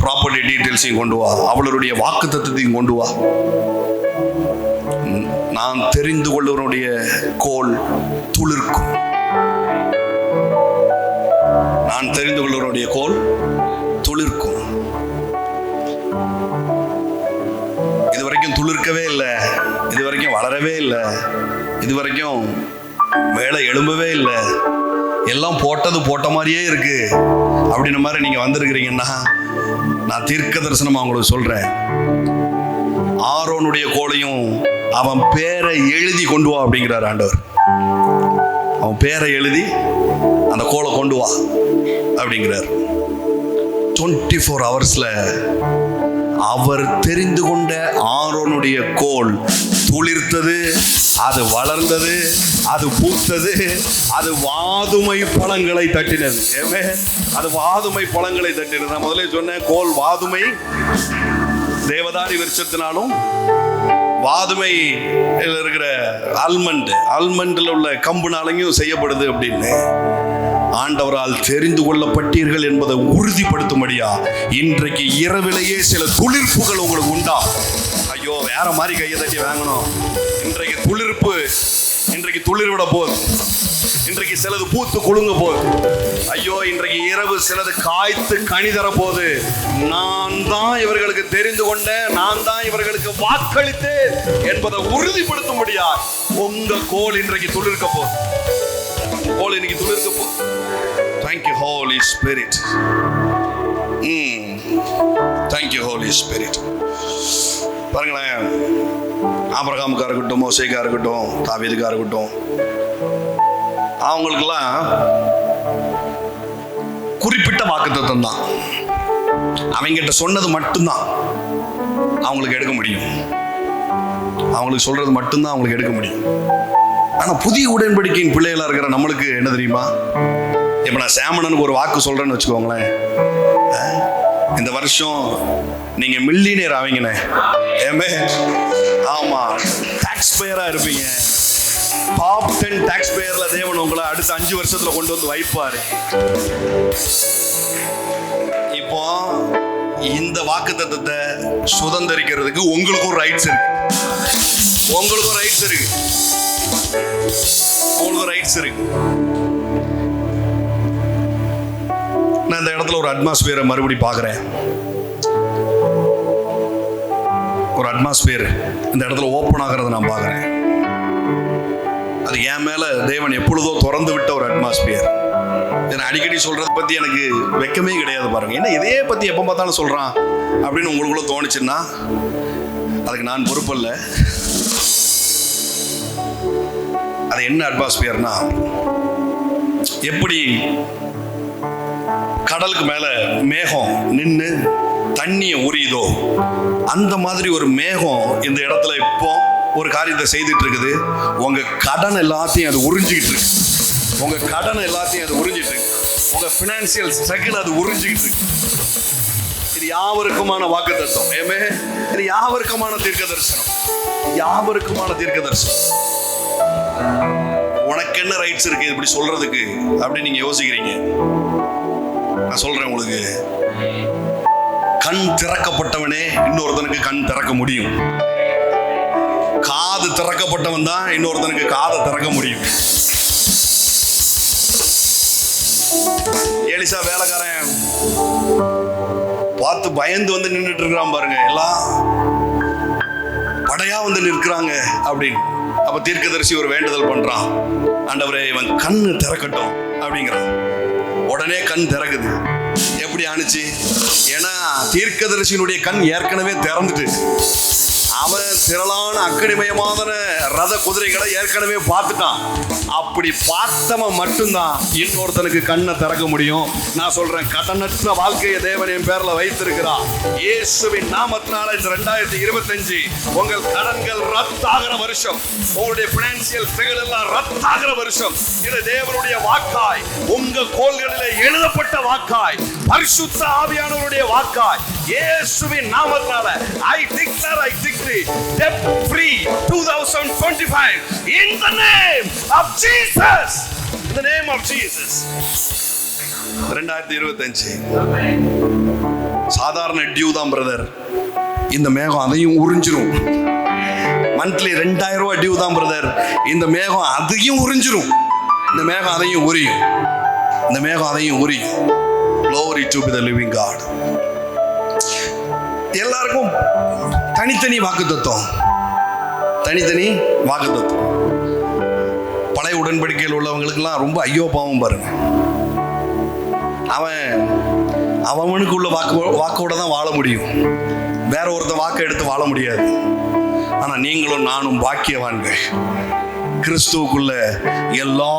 ப்ராப்பர்ட்டி டீட்டெயில்ஸையும் கொண்டு வா, அவளுடைய வாக்கு தத்துவத்தையும் கொண்டு வா. நான் தெரிந்து கொள்ளுவனுடைய கோல் துளிர்க்கும். நான் தெரிந்து கொள்ளுவனுடைய கோல் துளிர்க்கும். இதுவரைக்கும் துளிர்க்கவே இல்லை, இதுவரைக்கும் வளரவே இல்லை, இதுவரைக்கும் மேலே எழும்பவே இல்லை, எல்லாம் போட்டது போட்ட மாதிரியே இருக்கு அப்படின்ற மாதிரி நீங்க வந்திருக்கிறீங்கன்னா, நான் தீர்க்க தரிசனமா உங்களுக்கு சொல்றேன், ஆரோனுடைய கோலையும் அவன் பேரை எழுதி கொண்டு வா அப்படிங்கிறார் ஆண்டவர். அவன் பேரை எழுதி அந்த கோலை கொண்டு வா அப்படிங்கிறார். 24 ஹவர்ஸ்ல அவர் தெரிந்து கொண்ட ஆரோனுடைய கோல் துளிர்த்தது, அது வளர்ந்தது, அது பூத்தது, அது வாதுமை பழங்களை தட்டினது. அது வாதுமை பழங்களை தட்டினது. நான் முதல்ல சொன்னேன், கோல் வாதுமை தேவதாரி விருட்சத்தினாலும் வாதுமை இருக்கிற ஆல்மண்ட்ல உள்ள கம்புனாலையும் செய்யப்படுது அப்படின்னு. ஆண்டவரால் தெரிந்து கொள்ளப்பட்டீர்கள் என்பதை உறுதிப்படுத்தும்படியா இன்றைக்கு இரவிலேயே சில துளிர்ப்புகள் உங்களுக்கு உண்டா. ஐயோ, வேற மாதிரி கையை தட்டி வாங்கணும். இன்றைக்கு துளிர்ப்பு, இன்றைக்கு துளிர் விட போகுது. இன்றைக்கு சிலது பூத்து குலுங்க போகுது. ஐயோ, இன்றைக்கு இரவு சிலது காய்த்து கனி தர போகுது. நான் தான் இவர்களுக்கு தெரிந்து கொண்டேன், நான் தான் இவர்களுக்கு வாக்களித்தேன் என்பதை உறுதிப்படுத்தும்படியா உங்க கோல் இன்றைக்கு துளிர்க்க போகுது. கோல் இன்னைக்கு துளிர்க்க போகுது. Thank you Holy Spirit. Thank you Holy Spirit. பாருங்களேன், ஆபிரகாமுக்கா இருக்கட்டும், மோசேக்கா இருக்கட்டும், தாவீதுக்கா இருக்கட்டும், அவங்களுக்கெல்லாம் குறிப்பிட்ட வாக்குத்தத்தம் தான். அவங்கிட்ட சொன்னது மட்டும்தான் அவங்களுக்கு எடுக்க முடியும். அவங்களுக்கு சொல்றது மட்டும்தான் அவங்களுக்கு எடுக்க முடியும். ஆனா புதிய உடன்படிக்கையின் பிள்ளைகளா இருக்கிற நம்மளுக்கு என்ன தெரியுமா? இப்ப நான் சாமணனுக்கு ஒரு வாக்கு சொல்றேன்னு வச்சுக்கோங்களேன், இந்த வருஷம் நீங்க மில்லியனர் ஆவீங்கண்ணே. ஆமா, டாக்ஸ் பேயரா இருப்பீங்க. டாப் 10 டாக்ஸ் பேயர்ல தேவன் உங்களை அடுத்த 5 வருஷத்துல கொண்டு வந்து வைப்பாரு. இப்போ இந்த வாக்குத்தத்தத்தை சுதந்திரிக்கிறதுக்கு உங்களுக்கும் ரைட்ஸ் இருக்கு. உங்களுக்கும் ரைட்ஸ் இருக்கு, உங்களுக்கும் ரைட்ஸ் இருக்கு. நான் இந்த இடத்துல ஒரு அட்மாஸ்பியரை மறுபடி பார்க்குறேன். ஒரு அட்மாஸ்பியர் இந்த இடத்துல ஓப்பன் ஆகிறத நான் பார்க்குறேன். அது என் மேல தேவன் எப்பொழுதோ திறந்து விட்ட ஒரு அட்மாஸ்பியர். நான் அடிக்கடி சொல்றத பத்தி எனக்கு வெக்கமே கிடையாது பாருங்க. என்ன இதே பத்தி எப்போ பார்த்தாலும் சொல்றான் அப்படின்னு உங்களுக்குள்ள தோணுச்சுன்னா அதுக்கு நான் பொறுப்பல்ல. அது என்ன அட்மாஸ்பியர்னா, எப்படி கடலுக்கு மேல மேகம் நின்று தண்ணியை உரியுதோ அந்த மாதிரி ஒரு மேகம் இந்த இடத்துல இப்போ ஒரு காரியத்தை செய்துட்டு இருக்குது. உங்க கடன் எல்லாத்தையும் அது உறிஞ்சிக்கிட்டு இருக்கு. உங்க கடன் எல்லாத்தையும் அது உறிஞ்சிட்டு இருக்கு. உங்க பினான்சியல் ஸ்ட்ரகிள் அது உறிஞ்சிக்கிட்டு இருக்கு. இது யாவருக்குமான வாக்குத்தத்தம். ஏமே, இது யாவருக்குமான தீர்க்க தரிசனம். யாவருக்குமான தீர்க்க தரிசனம். உனக்கு என்ன ரைட்ஸ் இருக்கு இப்படி சொல்றதுக்கு அப்படின்னு நீங்க யோசிக்கிறீங்க. நான் சொல்றேன் உங்களுக்கு, கண் திறக்கப்பட்டவனே இன்னொருத்தனுக்கு கண் திறக்க முடியும். காது திறக்கப்பட்டவன் தான் இன்னொருத்தனுக்கு காதை திறக்க முடியும். எலிசா வேலைக்காரன் பார்த்து பயந்து வந்து நின்றுட்டு இருக்கிறான் பாருங்க. எல்லாம் படையா வந்து நிற்கிறாங்க அப்படின்னு. அப்ப தீர்க்கதரிசி ஒரு வேண்டுதல் பண்றான், ஆண்டவரே இவன் கண்ணு திறக்கட்டும் அப்படிங்கிறான். உடனே கண் திறக்குது. எப்படி ஆணுச்சு? ஏன்னா தீர்க்கதரிசியினுடைய கண் ஏற்கனவே திறந்துட்டு அவன் திரளான அக்கடிமயமான ரத குதிரைகளை ஏற்கனவே பார்த்துட்டான். அப்படி பார்த்தவன் மட்டும்தான் இன்னொருத்தனுக்கு கண்ணை திறக்க முடியும். நான் சொல்றேன், கடனற்ற வாழ்க்கையை தேவன் என் பேர்ல வைத்திருக்கிறார். இயேசுவின் நாமத்தினால இந்த 2025 உங்கள் கடன்கள் ரத்தாகிற வருஷம். உங்களுடைய பினான்சியல் ஸ்ட்ரகிள் எல்லாம் ரத்தாகிற வருஷம். இது தேவனுடைய வாக்காய், உங்க கோல்களிலே எழுதப்பட்ட வாக்காய், பரிசுத்த ஆவியானவருடைய வாக்காய். இயேசுவின் நாமத்தினால I declare, I decree debt free 2025 in the name of Jesus. In the name of Jesus. 2025 சாதாரண டியூ தான் பிரதர். இந்த மேகம் அதையும் உறிஞ்சிரும். மந்த்லி 2000 ரூபாய் டியூ தான் பிரதர். இந்த மேகம் அதையும் உறிஞ்சிரும். இந்த மேகம் அதையும் உரியும். இந்த மேகம் அதையும் உரியும். Glory to be the living God. எல்லாருக்கும் தனித்தனி வாக்குத்தத்தம், தனித்தனி வாக்குத்தத்தம். பழைய உடன்படிக்கையில் உள்ளவங்களுக்கெல்லாம் ரொம்ப ஐயோ பாவம் பாருங்க. அவனுக்குள்ள வாக்கோட தான் வாழ முடியும். வேற ஒருத்த வாக்கை எடுத்து வாழ முடியாது. ஆனா நீங்களும் நானும் பாக்கியவான்கள். கிறிஸ்துவுக்குள்ள எல்லா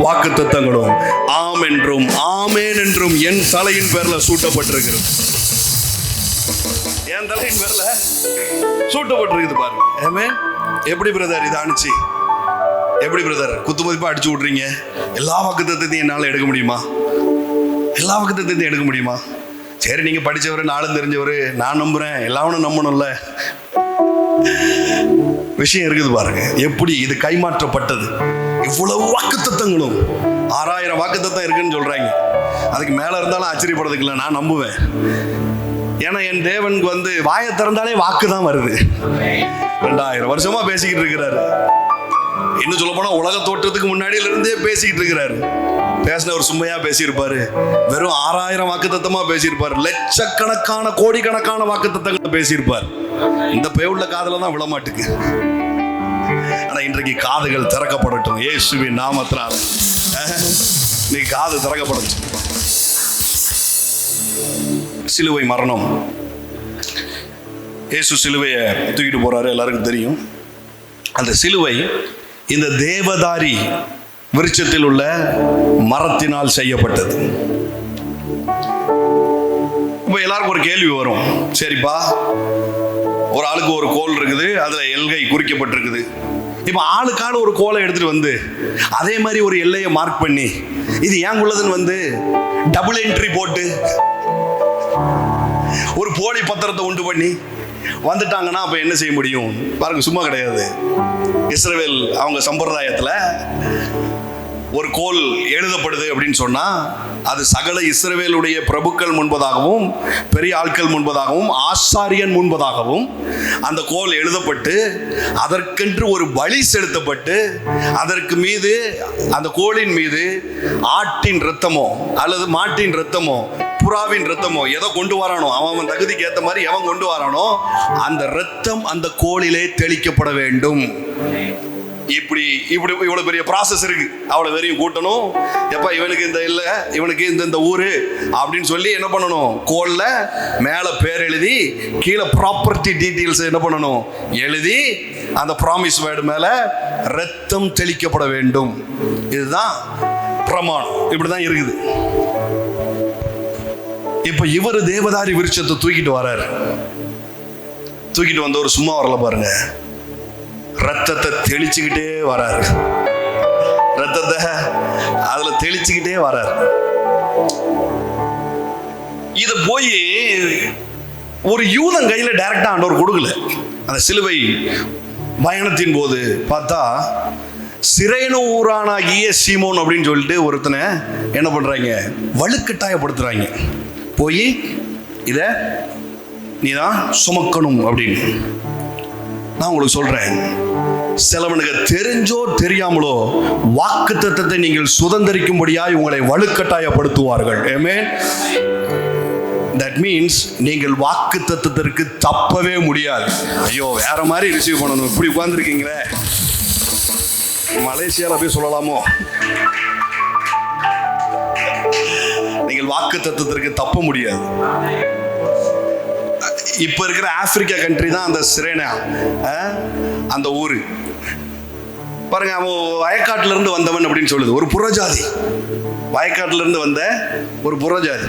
வாக்குத்தத்தங்களும் ஆம் என்றும் ஆமேன் என்றும் என் தலையின் பேர்ல சூட்டப்பட்டிருக்கிறது. என் தலையின் பேர்ல சூட்டப்பட்டிருக்குது பாருங்க. ஆமென். எப்படி பிரதர் இது ஆணுச்சு? எப்படி பிரதர் குத்து மதிப்பா அடிச்சு விட்றீங்க? எல்லா வாக்குத்தத்தத்தையும் என்னால் எடுக்க முடியுமா? எல்லா வாக்குத்தத்தத்தையும் எடுக்க முடியுமா? சரி, நீங்க படிச்சவர், நாளும் தெரிஞ்சவர், நான் நம்புறேன், எல்லாரும் நம்பணும்ல. விஷயம் இருக்குது பாருங்க. எப்படி இது கைமாற்றப்பட்டது. இவ்வளவு வாக்குத்தத்தங்களும் 6000 வாக்குத்தத்தம் இருக்குன்னு சொல்றாங்க. அதுக்கு மேல இருந்தாலும் ஆச்சரியப்படுறதுக்கு இல்லை, நான் நம்புவேன். ஏன்னா என் தேவனுக்கு வாயை திறந்தாலே வாக்கு தான் வருது. 2000 வருஷமா பேசிக்கிட்டு இருக்கிறாரு. இன்னும் சொல்ல போனா உலக தோற்றத்துக்கு முன்னாடியில இருந்தே பேசிக்கிட்டு இருக்கிறாரு. பேசினவர் சும்மையா பேசியிருப்பாரு? வெறும் 6000 வாக்குத்தத்தமா பேசியிருப்பாரு. லட்சக்கணக்கான கோடிக்கணக்கான வாக்குத்தத்தங்களை பேசியிருப்பார். இந்த பேவுள்ள காதுல தான் விழமாட்டுக்கு. ஆனா இன்றைக்கு காதுகள் திறக்கப்படட்டும் இயேசுவின் நாமத்தினால. இன்னைக்கு காது திறக்கப்படட்டும். சிலுவை மரணம். இயேசு சிலுவையை தூக்கிட்டு போறாரு, எல்லாருக்கும் தெரியும். அந்த சிலுவை இந்த தேவதாரி விருட்சத்தில் உள்ள மரத்தினால் செய்யப்பட்டது. இப்போ எல்லாருக்கும் ஒரு கேள்வி வரும். சரிப்பா, ஒரு ஆளுக்கு ஒரு கோல் இருக்குது, அதுல எல்கை குறிக்கப்பட்டிருக்குது. இப்போ ஆளுக்கான ஒரு கோலை எடுத்துட்டு அதே மாதிரி ஒரு எல்லையை மார்க் பண்ணி இது ஏன் உள்ளதுன்னு டபுள் என்ட்ரி போட்டு ஒரு போலி பத்திரத்தை உண்டு பண்ணி வந்துட்டாங்கன்னா அப்ப என்ன செய்ய முடியும் பாருங்க. சும்மா கிடையாது. இஸ்ரவேல் அவங்க சம்பிரதாயத்துல ஒரு கோல் எழுதப்படுது அப்படின்னு சொன்னா அது சகல இஸ்ரவேலுடைய பிரபுக்கள் முன்பதாகவும் பெரிய ஆட்கள் முன்பதாகவும் ஆசாரியன் முன்பதாகவும் அந்த கோல் எழுதப்பட்டு அதற்கென்று ஒரு பலி செலுத்தப்பட்டு அதற்கு மீது அந்த கோலின் மீது ஆட்டின் இரத்தமோ அல்லது மாட்டின் இரத்தமோ புறாவின் இரத்தமோ எதை கொண்டு வரானோ அவன் தகுதிக்கு ஏற்ற மாதிரி எவன் கொண்டு வரானோ அந்த இரத்தம் அந்த கோலிலே தெளிக்கப்பட வேண்டும். இப்படி இப்படி இவ்வளவு பெரிய ப்ராசஸ் இருக்கு. அவ்வளவு வெறியும் கூட்டணும். எப்ப இவனுக்கு இந்த இல்லை, இவனுக்கு இந்த ஊரு அப்படின்னு சொல்லி என்ன பண்ணணும், கோல்ல மேல பேர் எழுதி கீழே ப்ராப்பர்ட்டி டீட்டெயில்ஸ் என்ன பண்ணணும் எழுதி அந்த ப்ராமிஸ் வேர்டு மேல ரத்தம் தெளிக்கப்பட வேண்டும். இதுதான் பிரமாணம். இப்படிதான் இருக்குது. இப்ப இவர் தேவதாரி விருட்சத்தை தூக்கிட்டு வர்றாரு. தூக்கிட்டு வந்தவர் சும்மா வரல பாருங்க, ரத்தத்தை தெளிச்சுக்கிட்டே வராரு. ரத்தத்தை அதுல தெளிச்சுக்கிட்டே வராரு. இத போய் ஒரு யூதன் கையில டைரக்டா ஆண்டவர் கொடுக்கல. அந்த சிலுவை பயணத்தின் போது பார்த்தா சிரேனு ஊரானாகிய சீமோன் அப்படின்னு சொல்லிட்டு ஒருத்தனை என்ன பண்றாங்க, வலுக்கட்டாயப்படுத்துறாங்க. போய் இத நீதான் சுமக்கணும் அப்படின்னு. நான் உங்களுக்கு சொல்றேன், சிலவனுக்கு தெரிஞ்சோ தெரியாமலோ வாக்குத்தத்தத்தை நீங்கள் சுதந்திரிக்கும்படியாய் உங்களை வலுக்கட்டாயப்படுத்துவார்கள். ஆமென். தட் மீன்ஸ் நீங்கள் வாக்குத்தத்தத்திற்கு தப்பவே முடியாது. ஐயோ வேற மாதிரி ரிசீவ் பண்ணணும், இப்படி உட்கார்ந்துருக்கீங்களே, மலேசியால போய் சொல்லலாமோ, நீங்கள் வாக்குத்தத்தத்திற்கு தப்ப முடியாது. இப்ப இருக்கிற ஆப்பிரிக்கா கண்ட்ரி தான் அந்த சிரேனா, அந்த ஊரு பாருங்க. அவன் வயக்காட்டுல இருந்து வந்தவன் அப்படின்னு சொல்லுது. ஒரு புறஜாதி, வயக்காட்டுல இருந்து வந்த ஒரு புறஜாதி.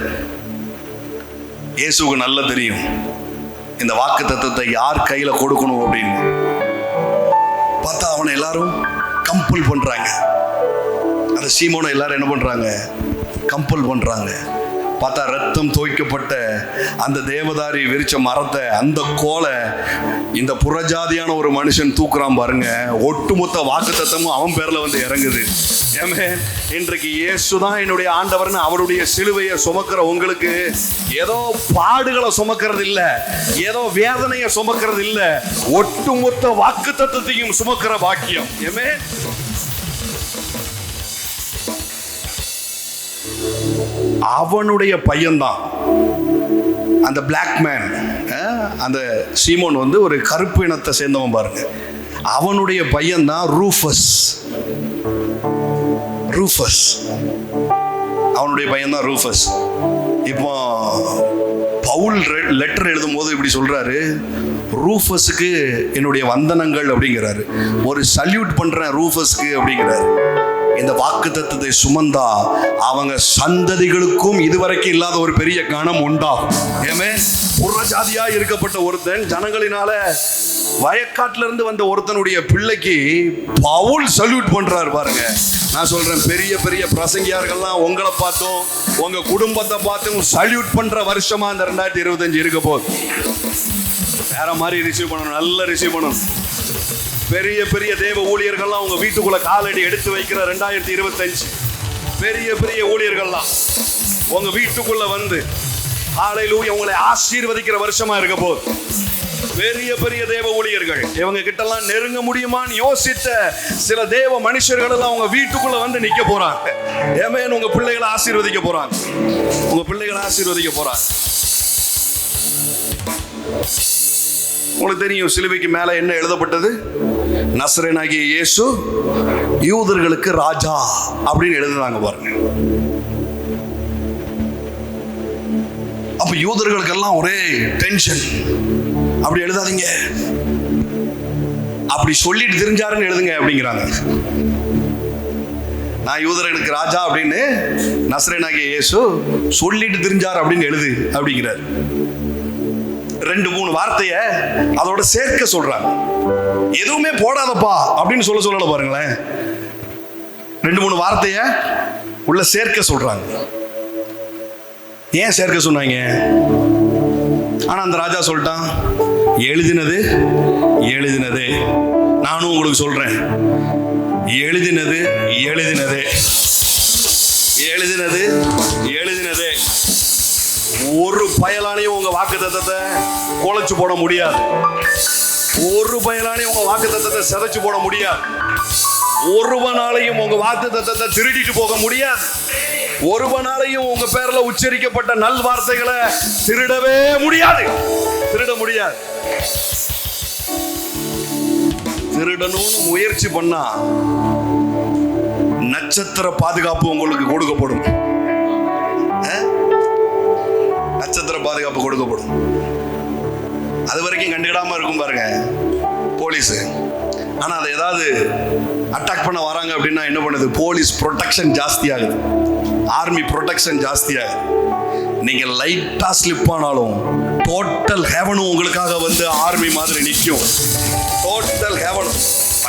இயேசுவுக்கு நல்லா தெரியும் இந்த வாக்குத்தத்தத்தை யார் கையில கொடுக்கணும் அப்படின்னு. பார்த்தா அவனை எல்லாரும் கம்பல் பண்றாங்க. அந்த சீமோனை எல்லாரும் என்ன பண்றாங்க, கம்பல் பண்றாங்க. பார்த்தா ரத்தம் தோய்க்கப்பட்ட அந்த தேவதாரி விரிச்ச மரத்தை, அந்த கோலை இந்த புறஜாதியான ஒரு மனுஷன் தூக்குறான் பாருங்க. ஒட்டுமொத்த வாக்குத்தத்தமும் அவன் பேர்ல வந்து இறங்குது. ஏமே, இன்றைக்கு இயேசுதான் என்னுடைய ஆண்டவர்னு அவருடைய சிலுவையை சுமக்கிற உங்களுக்கு ஏதோ பாடுகளை சுமக்கிறது இல்ல, ஏதோ வேதனையை சுமக்கிறது இல்ல, ஒட்டுமொத்த வாக்குத்தத்தத்தையும் சுமக்கிற பாக்கியம். ஏமே, அவனுடைய பையன்தான் அந்த பிளாக் மேன். அந்த சீமோன் வந்து ஒரு கருப்பு இனத்தை சேர்ந்தவன் பாருங்க. அவனுடைய பையன் தான் ரூஃபஸ். ரூஃபஸ் அவனுடைய பையன் தான் ரூஃபஸ். இப்போ பவுல் லெட்டர் எழுதும் போது இப்படி சொல்றாரு, ரூஃபஸுக்கு என்னுடைய வந்தனங்கள் அப்படிங்கிறாரு. ஒரு சல்யூட் பண்றேன் ரூஃபஸ்க்கு அப்படிங்கிறாரு. இந்த வாக்குத்தத்தத்தை சுமந்தா அவங்க சந்ததிகளுக்கும் இதுவரைக்கும் இல்லாத ஒரு பெரிய கணம் உண்டாகும். ஏமே, புறஜாதியா இருக்கப்பட்ட ஒருத்தன் ஜனங்களினால வயக்காட்டுல இருந்து வந்த ஒருத்தனுடைய பிள்ளைக்கு பவுல் சல்யூட் பண்றாரு பாருங்க. நான் சொல்றேன், பெரிய பெரிய பிரசங்கியார்கள்லாம் உங்களை பார்த்தும் உங்க குடும்பத்தை பார்த்தும் சல்யூட் பண்ற வருஷமா இந்த 2025 இருக்க போகுது. வேற மாதிரி ரிசீவ் பண்ணணும், நல்லா ரிசீவ் பண்ணணும். பெரிய பெரிய தேவ ஊழியர்கள்லாம் உங்க வீட்டுக்குள்ள காலடி எடுத்து வைக்கிற 2025 பெரிய பெரிய ஊழியர்கள்லாம் உங்க வீட்டுக்குள்ள வந்து ஹல்லேலூயா உங்களை ஆசீர்வதிக்கிற வருஷமா இருக்க போகுது. பெரிய பெரிய தேவ ஊழியர்கள், இவங்க கிட்டலாம் நெருங்க முடியுமான்னு யோசித்த சில தேவ மனுஷர்கள் எல்லாம் உங்க வீட்டுக்குள்ள வந்து நிக்க போறாங்க. ஆமென். உங்க பிள்ளைகளை ஆசீர்வதிக்க போறாங்க. உங்க பிள்ளைகளை ஆசீர்வதிக்க போறாங்க. உங்களுக்கு தெரியும் சிலுவைக்கு மேல என்ன எழுதப்பட்டது? நசரேனாகிய இயேசு யூதர்களுக்கு ராஜா அப்படின்னு எழுதுறாங்க பாருங்க. அப்ப யூதர்களுக்கெல்லாம் ஒரே டென்ஷன். அப்படி எழுதாதீங்க, அப்படி சொல்லிட்டு தெரிஞ்சாருன்னு எழுதுங்க அப்படிங்கிறாங்க. நான் யூதர்களுக்கு ராஜா அப்படின்னு நசரேனாகிய இயேசு சொல்லிட்டு தெரிஞ்சார் அப்படின்னு எழுது அப்படிங்கிறார். 2-3 வார்த்தைய அதோட சேர்க்க சொல்றாங்க. எதுவுமே போடாதப்பா அப்படின்னு சொல்லல பாருங்களேன். 2-3 வார்த்தைய உள்ள சேர்க்க சொல்றாங்க. ஏன் சேர்க்க சொன்னாங்க? ஆனா அந்த ராஜா சொல்லிட்டான், எழுதினது எழுதினதே. நானும் உங்களுக்கு சொல்றேன், எழுதினது எழுதினதே, எழுதினது எழுதினதே. ஒரு பயலானையும் உங்க வாக்குத்தத்தத்தை குலைச்சு போட முடியாது. ஒரு பயலானையும் உங்க வாக்குத்தத்தத்தை சிதைச்சு போட முடியாது. ஒருவனாலையும் உங்க வாக்குத்தத்தத்தை திருடிட்டு போக முடியாது. ஒருவனாலையும் உங்க பேர்ல உச்சரிக்கப்பட்ட நல் வார்த்தைகளை திருடவே முடியாது. திருட முடியாது. திருடணும்னு முயற்சி பண்ணா நட்சத்திர பாதுகாப்பு உங்களுக்கு கொடுக்கப்படும். நட்சத்திர பாதுகாப்பு கொடுக்கப்படும். அது வரைக்கும் கண்டுக்கிடாம இருக்கும் பாருங்க போலீஸ். ஆனா அதை ஏதாவது அட்டாக் பண்ண வராங்க அப்படின்னா என்ன பண்ணுது? போலீஸ் ப்ரொடெக்ஷன் ஜாஸ்தி ஆகுது, ஆர்மி ப்ரொடெக்ஷன் ஜாஸ்தி ஆகுது. நீங்க லைட்டா ஸ்லிப் ஆனாலும் டோட்டல் ஹெவனும் உங்களுக்காக வந்து ஆர்மி மாதிரி நிற்கும். டோட்டல் ஹெவனும்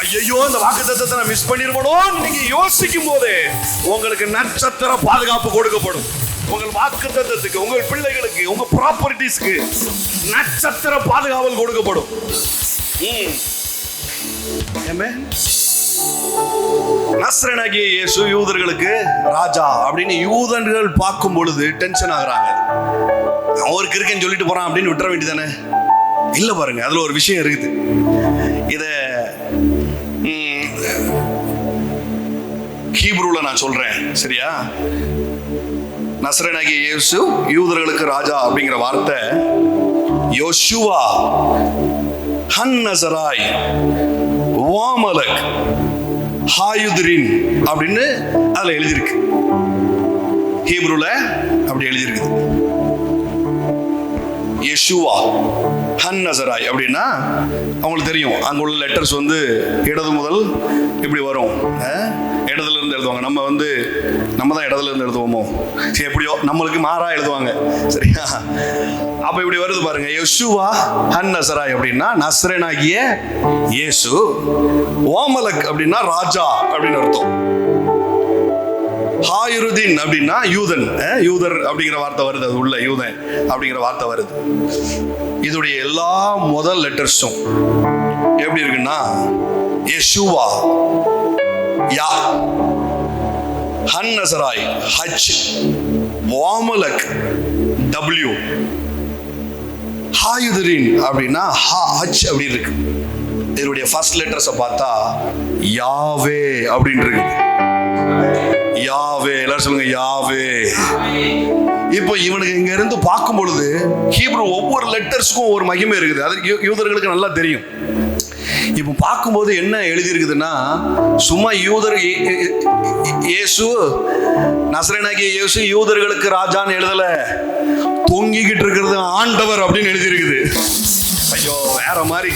ஐயோ இந்த வாக்குத்தத்தத்தை நான் மிஸ் பண்ணிருக்கணும் நீங்க யோசிக்கும் போது உங்களுக்கு நட்சத்திர பாதுகாப்பு கொடுக்கப்படும். உங்கள் வாக்குத்தத்தத்துக்கு, உங்கள் பிள்ளைகளுக்கு, உங்க ப்ராப்பர்ட்டிஸ்க்கு நட்சத்திர பாதுகாவல் கொடுக்கப்படும். நஸ்ரேனாகிய இயேசு யூதர்களுக்கு ராஜா அப்படின்னு யூதர்கள் பார்க்கும் பொழுது டென்ஷன் ஆகுறாங்க. அவருக்கு இருக்கேன்னு சொல்லிட்டு போறான் அப்படின்னு விட்டுற வேண்டியதானே? இல்ல பாருங்க, அதுல ஒரு விஷயம் இருக்குது. இத ஹீப்ரூல நான் சொல்றேன், சரியா? நஸ்ரேனாகிய இயேசு யூதர்களுக்கு ராஜா அப்படிங்கிற வார்த்தை யோசுவா ஹன்னசராய் வாமலக் ஹாயுத்ரின் அப்படின்னு அதுல எழுதியிருக்கு. ஹீப்ரூல அப்படி எழுதியிருக்கு. யெஷுவா ஹன்னசராய் அப்படின்னா அவங்களுக்கு தெரியும். அங்க உள்ள லெட்டர்ஸ் வந்து இடது முதல் இப்படி வரும். இடத்துல இருந்து எழுதுவாங்க. நம்ம தான் இடத்துல இருந்து எழுதுவோமோ, சரி எப்படியோ நம்மளுக்கு மாறா எழுதுவாங்க, சரியா? அப்ப இப்படி வருது பாருங்க, யெஷுவா ஹன்னசராய் அப்படின்னா நஸ்ரேனாகிய இயேசு. ஓமலக் அப்படின்னா ராஜா அப்படின்னு அர்த்தம். ஹாயுருதீன் அப்படின்னா யூதன், யூதர் அப்படிங்கிற வார்த்தை வருது. அது உள்ள யூதன் அப்படிங்கிற வார்த்தை வருது. இதோடைய எல்லா முதல் லெட்டர்ஸும் எப்படி இருக்குன்னா யெஷுவா யா, ஹன்னசராய் ஹச், வாமலக் டபிள்யூ, ஹாயுதரின் அப்படின்னா ஹா ஹச் அப்படி இருக்கு. இதனுடைய ஃபர்ஸ்ட் லெட்டர்ஸை பார்த்தா யாவே அப்படின்னு இருக்கு. யாவே, எல்லாரும் சொல்லுங்க யாவே. இப்போ இவனுக்கு இங்க இருந்து பார்க்கும் பொழுது ஹீப்ரு ஒவ்வொரு லெட்டர்ஸ்க்கும் ஒரு மகிமை இருக்குது. அது யூதர்களுக்கு நல்லா தெரியும். இப்போ பார்க்கும்போது என்ன எழுதியிருக்குதுன்னா, சும்மா யூதர் இயேசு நஸ்ரேனாகிய இயேசு யூதர்களுக்கு ராஜான்னு எழுதல, தொங்கிக்கிட்டு இருக்கிறது ஆண்டவர் அப்படின்னு எழுதியிருக்குது. ஐயோ வேற மாதிரி.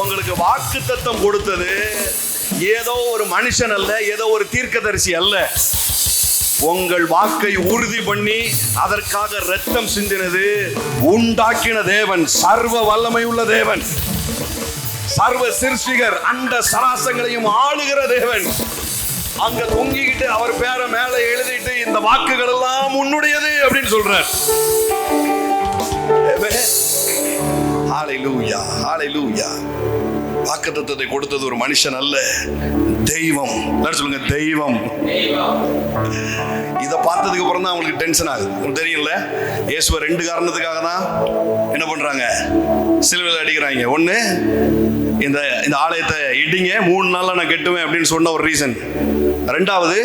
உங்களுக்கு வாக்குத்தத்தம் கொடுத்தது ஏதோ ஒரு மனுஷன் அல்ல, ஏதோ ஒரு தீர்க்கதரிசி அல்ல. உங்கள் வாக்கை உறுதி பண்ணி அதற்காக இரத்தம் சிந்தினது உண்டாக்கின தேவன், சர்வ வல்லமை உள்ள தேவன், சர்வ சிருஷ்டிகர், அண்ட சராசங்களையும் ஆளுகிற தேவன். அங்க தொங்கிக்கிட்டு அவர் பேரை மேல எழுதிட்டு இந்த வாக்குகள் எல்லாம் உன்னுடையது அப்படின்னு சொல்றார். ஹalleluya, ஹalleluya. வாக்குத்தத்தத்தை கொடுத்தது ஒரு மனுஷன் அல்ல, தெய்வம். சொல்லுங்க தெய்வம். இதை பார்த்ததுக்கு அப்புறம் தான் அவங்களுக்கு டென்ஷன் ஆகுது. தெரியல, இயேசுவை ரெண்டு காரணத்துக்காக தான் என்ன பண்றாங்க, சிலுவையில் அடிக்கிறாங்க. ஒண்ணு, இந்த ஆலயத்தை இடிங்க 3 நாள்ல நான் கட்டுவேன் அப்படின்னு சொன்ன ஒரு ரீசன். ரெண்டாவது,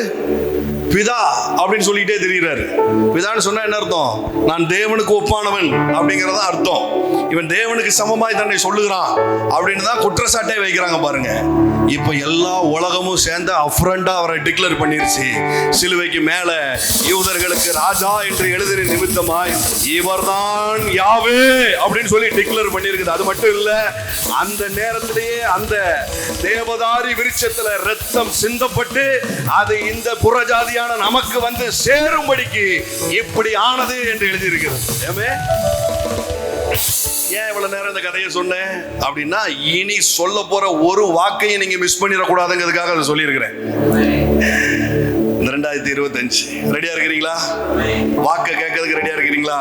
பிதா அப்படின்னு சொல்லிட்டே தெரிகிறாரு. பிதான்னு சொன்னா என்ன அர்த்தம்? நான் தேவனுக்கு ஒப்பானவன் அப்படிங்கறத அர்த்தம். இவன் தேவனுக்கு சமமாய் தன்னை சொல்லுகிறான் அப்படின்னு தான் குற்றச்சாட்டே வைக்கிறாங்க பாருங்க. இப்ப எல்லா உலகமும் சேர்ந்த அஃப்ரண்டா அவரை டிக்ளேர் பண்ணிருச்சு. சிலுவைக்கு மேல யூதர்களுக்கு ராஜா என்று எழுதின நிமித்தமாய் இவர்தான் யாவே அப்படின்னு சொல்லி டிக்ளேர் பண்ணிருக்குது. அது மட்டும் இல்ல, அந்த நேரத்திலேயே அந்த தேவதாரி விருட்சத்துல ரத்தம் சிந்தப்பட்டு அது இந்த புறஜாதியான நமக்கு வந்து சேரும்படிக்கு இப்படி ஆனது என்று எழுதியிருக்கிறது. ஏன் இவ்வளவு நேரம் இந்த கதையை சொன்னேன் அப்படின்னா, இனி சொல்ல போற ஒரு வாக்கையும் நீங்க மிஸ் பண்ணிடக்கூடாதுங்கிறதுக்காக அதை சொல்லியிருக்கிறேன். 2025 ரெடியா இருக்கிறீங்களா? வாக்க கேட்கறதுக்கு ரெடியா இருக்கிறீங்களா?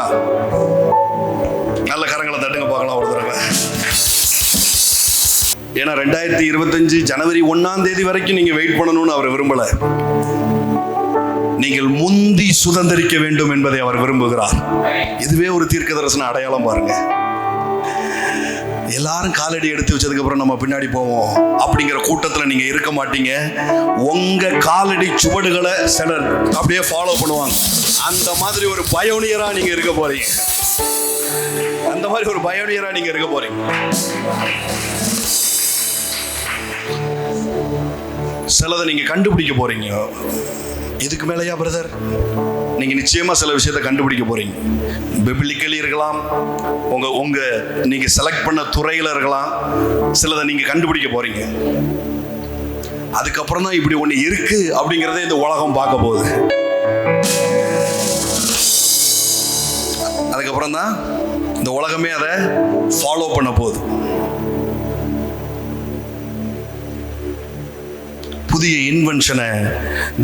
நல்ல கரங்களை தட்டுங்க பார்க்கலாம் ஒரு தடவை. ஏன்னா 2025 ஜனவரி 1ஆம் தேதி வரைக்கும் நீங்க வெயிட் பண்ணணும்னு அவர் விரும்பல. நீங்கள் முந்தி சுதந்திரிக்க வேண்டும் என்பதை அவர் விரும்புகிறார். இதுவே ஒரு தீர்க்க தரிசன அடையாளம் பாருங்க. எல்லாரும் காலடி எடுத்து வச்சதுக்கு அப்புறம் நம்ம பின்னாடி போவோம் அப்படிங்கிற கூட்டத்தில் நீங்க இருக்க மாட்டீங்க. உங்க காலடி சுவடுகளை சிலர் அப்படியே ஃபாலோ பண்ணுவாங்க. அந்த மாதிரி ஒரு பயோனியரா நீங்க இருக்க போறீங்க. அந்த மாதிரி ஒரு பயோனியரா நீங்க இருக்க போறீங்க. சிலதை நீங்க கண்டுபிடிக்க போறீங்க. இதுக்கு மேலையா பிரதர்? நீங்க நிச்சயமா சில விஷயத்தை கண்டுபிடிக்க போறீங்க. பிபிலிக்கலி இருக்கலாம், உங்க நீங்க செலக்ட் பண்ண துறையில இருக்கலாம். சிலதை நீங்க கண்டுபிடிக்க போறீங்க. அதுக்கப்புறம் தான் இப்படி ஒண்ணு இருக்கு அப்படிங்கறத இந்த உலகம் பார்க்க போகுது. அதுக்கப்புறம் தான் இந்த உலகமே அதை ஃபாலோ பண்ண போகுது. புதிய இன்வென்ஷனை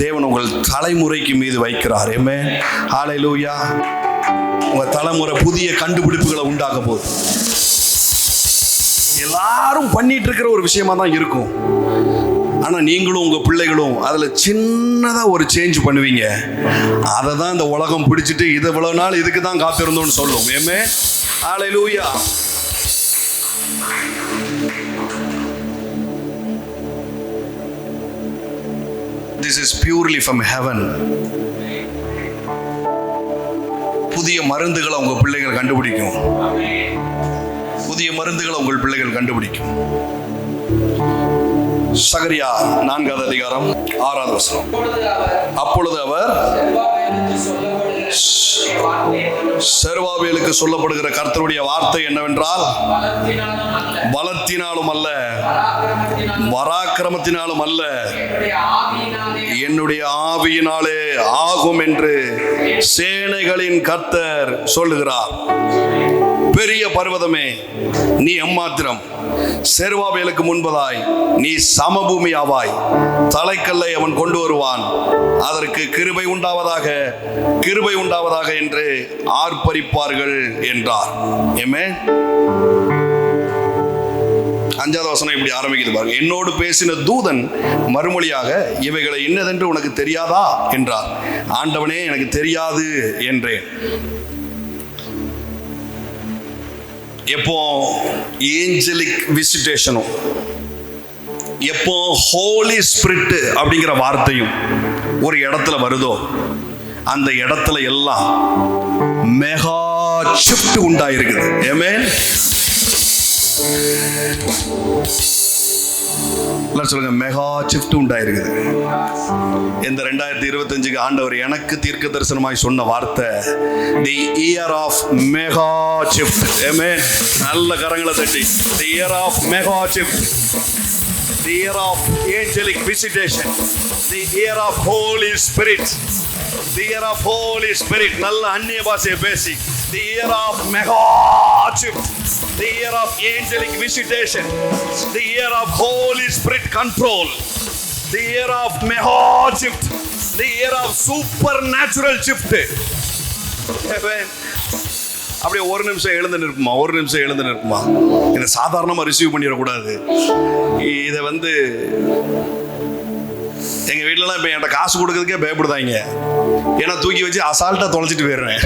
தேவன் உங்கள் தலைமுறைக்கு மீது வைக்கிறார். ஆமென். ஹல்லேலூயா. உங்க தலைமுறை புதிய கண்டுபிடிப்புகளை உண்டாக்க போகுது. எல்லாரும் பண்ணிட்டு இருக்கிற ஒரு விஷயமா தான் இருக்கும். ஆனா நீங்களும் உங்க பிள்ளைகளும் அதுல சின்னதா ஒரு சேஞ்ச் பண்ணுவீங்க. அதை தான் இந்த உலகம் பிடிச்சிட்டு இது இவ்வளவு நாள் இதுக்கு தான் காத்திருந்தோம்னு சொல்லும். ஆமென். ஹல்லேலூயா. This is purely from heaven. புதிய மருந்துகளை உங்க பிள்ளைகள் கண்டுபிடிக்கும். புதிய மருந்துகளை உங்கள் பிள்ளைகள் கண்டுபிடிக்கும். சகரியா 4ஆம் அதிகாரம் 6ஆவது வசனம். அப்பொழுது அவர் செருபாபேலுக்கு சொல்லப்படுகிற கர்த்தருடைய வார்த்தை என்னவென்றால், பலத்தினாலும் அல்ல, பராக்கிரமத்தினாலும் அல்ல, என்னுடைய ஆவியினாலே ஆகும் என்று சேனைகளின் கர்த்தர் சொல்லுகிறார். பெரிய பர்வதமே, நீ எம்மாத்திரம், செருபாபேலுக்கு முன்பதாய் நீ சமபூமி ஆவாய். தலைக்கல்லை அவன் கொண்டு வருவான், அதற்கு கிருபை உண்டாவதாக, கிருபை உண்டாவதாக என்று ஆர்ப்பரிப்பார்கள் என்றார். ஆமென். 5ஆவது வசனம் இப்படி ஆரம்பிக்குது பாருங்க. என்னோடு பேசின தூதன் மறுமொழியாக, இவைகளை என்னதென்று உனக்கு தெரியாதா என்றார். ஆண்டவனே, எனக்கு தெரியாது என்றேன். எப்போ ஏஞ்சலிக் விசிட்டேஷனும், எப்போ ஹோலி ஸ்பிரிட் அப்படிங்கிற வார்த்தையும் ஒரு இடத்துல வருதோ, அந்த இடத்துல எல்லாம் மெகா ஷிஃப்ட் உண்டாயிருக்குது. ஆமென். சொல்லுங்க, மெகா ஷிஃப்ட் உண்டாயிருக்குது. இந்த 2025க்கு ஆண்டவர் எனக்கு தீர்க்க தரிசனமாய் சொன்ன வார்த்தை, the year of mega shift. Amen. நல்ல கரங்களை தட்டி, the year of mega shift, the year of angelic visitation, the year of Holy Spirit, the year of Holy Spirit. நல்ல அந்நிய பாஷையை பேசி, the year of mega shift, the year of angelic visitation, the year of Holy Spirit control, the year of mega shift, the year of supernatural shift. அப்படியே ஒரு நிமிஷம் எழுந்து நிற்குமா, ஒரு நிமிஷம் எழுந்து நிற்குமா. இதை சாதாரணமாக ரிசீவ் பண்ணிடக்கூடாது. இதை எங்கள் வீட்டிலலாம் இப்போ என்கிட்ட காசு கொடுக்கறதுக்கே பயப்படுதாங்க. ஏன்னா தூக்கி வச்சு அசால்ட்டாக தொலைச்சிட்டு போயிடுறேன்.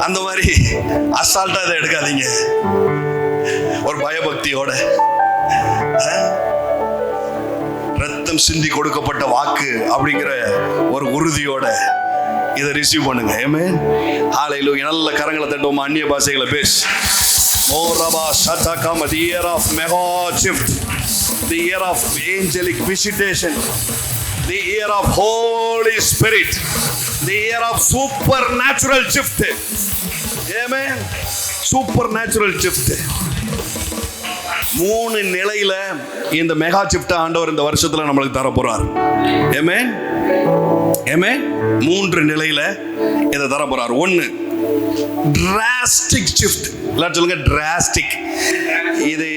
அந்த மாதிரி அசால்ட்டா இதை எடுக்காதீங்க. ஒரு பயபக்தியோட, ரத்தம் சிந்தி கொடுக்கப்பட்ட வாக்கு அப்படிங்கிற ஒரு உறுதியோட இதை ரிசீவ் பண்ணுங்க. ஆமென். ஹல்லேலூயா. நல்ல கரங்களை தட்டுவோம், அந்நிய பாஷைகளை பேசு. மோரபா சதகம், the year of mega shift, the year of angelic visitation, the year of Holy Spirit, the year of supernatural shift. Amen. Supernatural shift. 3 நிலையில இந்த மெகா ஷிஃப்ட் ஆண்டவர் இந்த வருஷத்துல நம்மளுக்கு தர போறார். ஆமென். ஆமென். 3 நிலையில இதை தர போறார். 1, டிராஸ்டிக் ஷிஃப்ட். எல்லாரும் சொல்லுங்க, டிராஸ்டிக். இது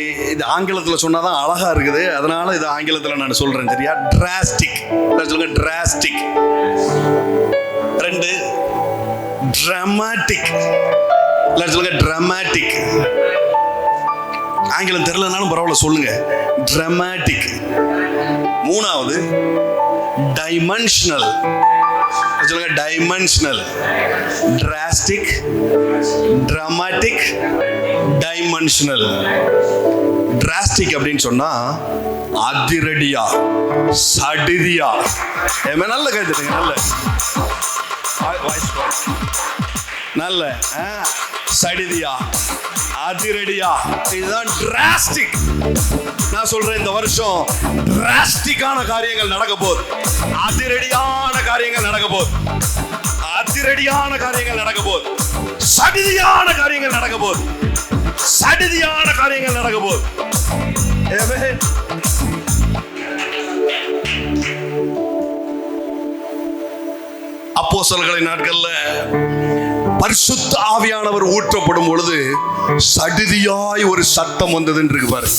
ஆங்கிலத்தில் சொன்னாதான் அழகா இருக்குது, அதனால இது ஆங்கிலத்தில் நான் சொல்றேன். சரியா? டிராஸ்டிக். எல்லாரும் சொல்லுங்க, டிராஸ்டிக். 2, டிராமாட்டிக். எல்லாரும் சொல்லுங்க, டிராமாட்டிக். ஆங்கிலம் தெரியலனாலும் பரவாயில்ல சொல்லுங்க. டிராமாட்டிக். மூணாவது டைமென்ஷனல். சொல்லுங்க, dimensional. Drastic, dramatic, dimensional. Drastic அப்படின்னு சொன்னா அதிரடியா, சடிதியா. நல்ல கைதுங்க, நல்ல சடிதியா, அதிரடியா. இதுதான் டிராஸ்டிக். நான் சொல்றேன், இந்த வருஷம் டிராஸ்டிக்கான காரியங்கள் நடக்க போகுது. அதிரடியான காரியங்கள் நடக்க போகுது. அதிரடியான காரியங்கள் நடக்க போகுது. சடிதியான காரியங்கள் நடக்க போகுது. சடிதியான காரியங்கள் நடக்க போகுது. அப்போஸ்தலர்களின் நாட்கள்ல பரிசுத்த ஆவியானவர் ஊற்றப்படும் பொழுது சடிதியாய் ஒரு சத்தம் வந்ததுன்னு இருக்கு பாரு.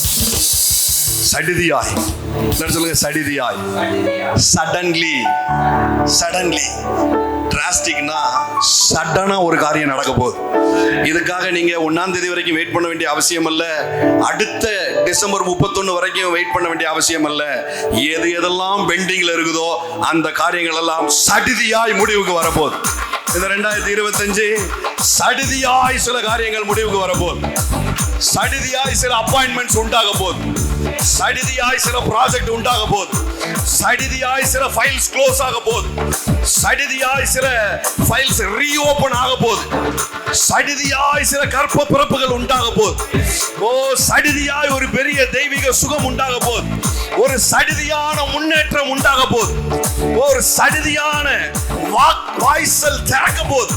சடிதியாய் சொல்லுங்க, சடிதியாய். சடன்லி. சடன்லி. டிராஸ்டிக்னா சடனா ஒரு காரியம் நடக்க போகுது. இதுக்காக நீங்க 1ஆம் தேதி வரைக்கும் வெயிட் பண்ண வேண்டிய அவசியம் அல்ல. அடுத்த டிசம்பர் 31 வரைக்கும் வெயிட் பண்ண வேண்டிய அவசியம் அல்ல. எது எதெல்லாம் பெண்டிங்ல இருக்குதோ அந்த காரியங்கள் எல்லாம் சடிதியாய் முடிவுக்கு வரப்போகுது. இந்த 2025 சடிதியாய் சில காரியங்கள் முடிவுக்கு வரப்போகுது. சடிதியாய் சில அப்பாயின்மெண்ட்ஸ் உண்டாக போகுது. சடிதியாய் சில ப்ராஜெக்ட் உண்டாக போகுது. சடிதியாய் சில ஃபைல்ஸ் க்ளோஸ் ஆக போகுது. சடிதியாய் சில ஃபைல்ஸ் ரீஓபன் ஆக போகுது. சடிதியாய் சில கற்ப பிறப்புகள் உண்டாக போகுது. ஓ, சடிதியாய் ஒரு பெரிய தெய்வீக சுகம் உண்டாக போகுது. ஒரு சடிதியான முன்னேற்றம் உண்டாக போகுது. ஒரு சடிதியான வாய்ச்சல் திறக்க போகுது.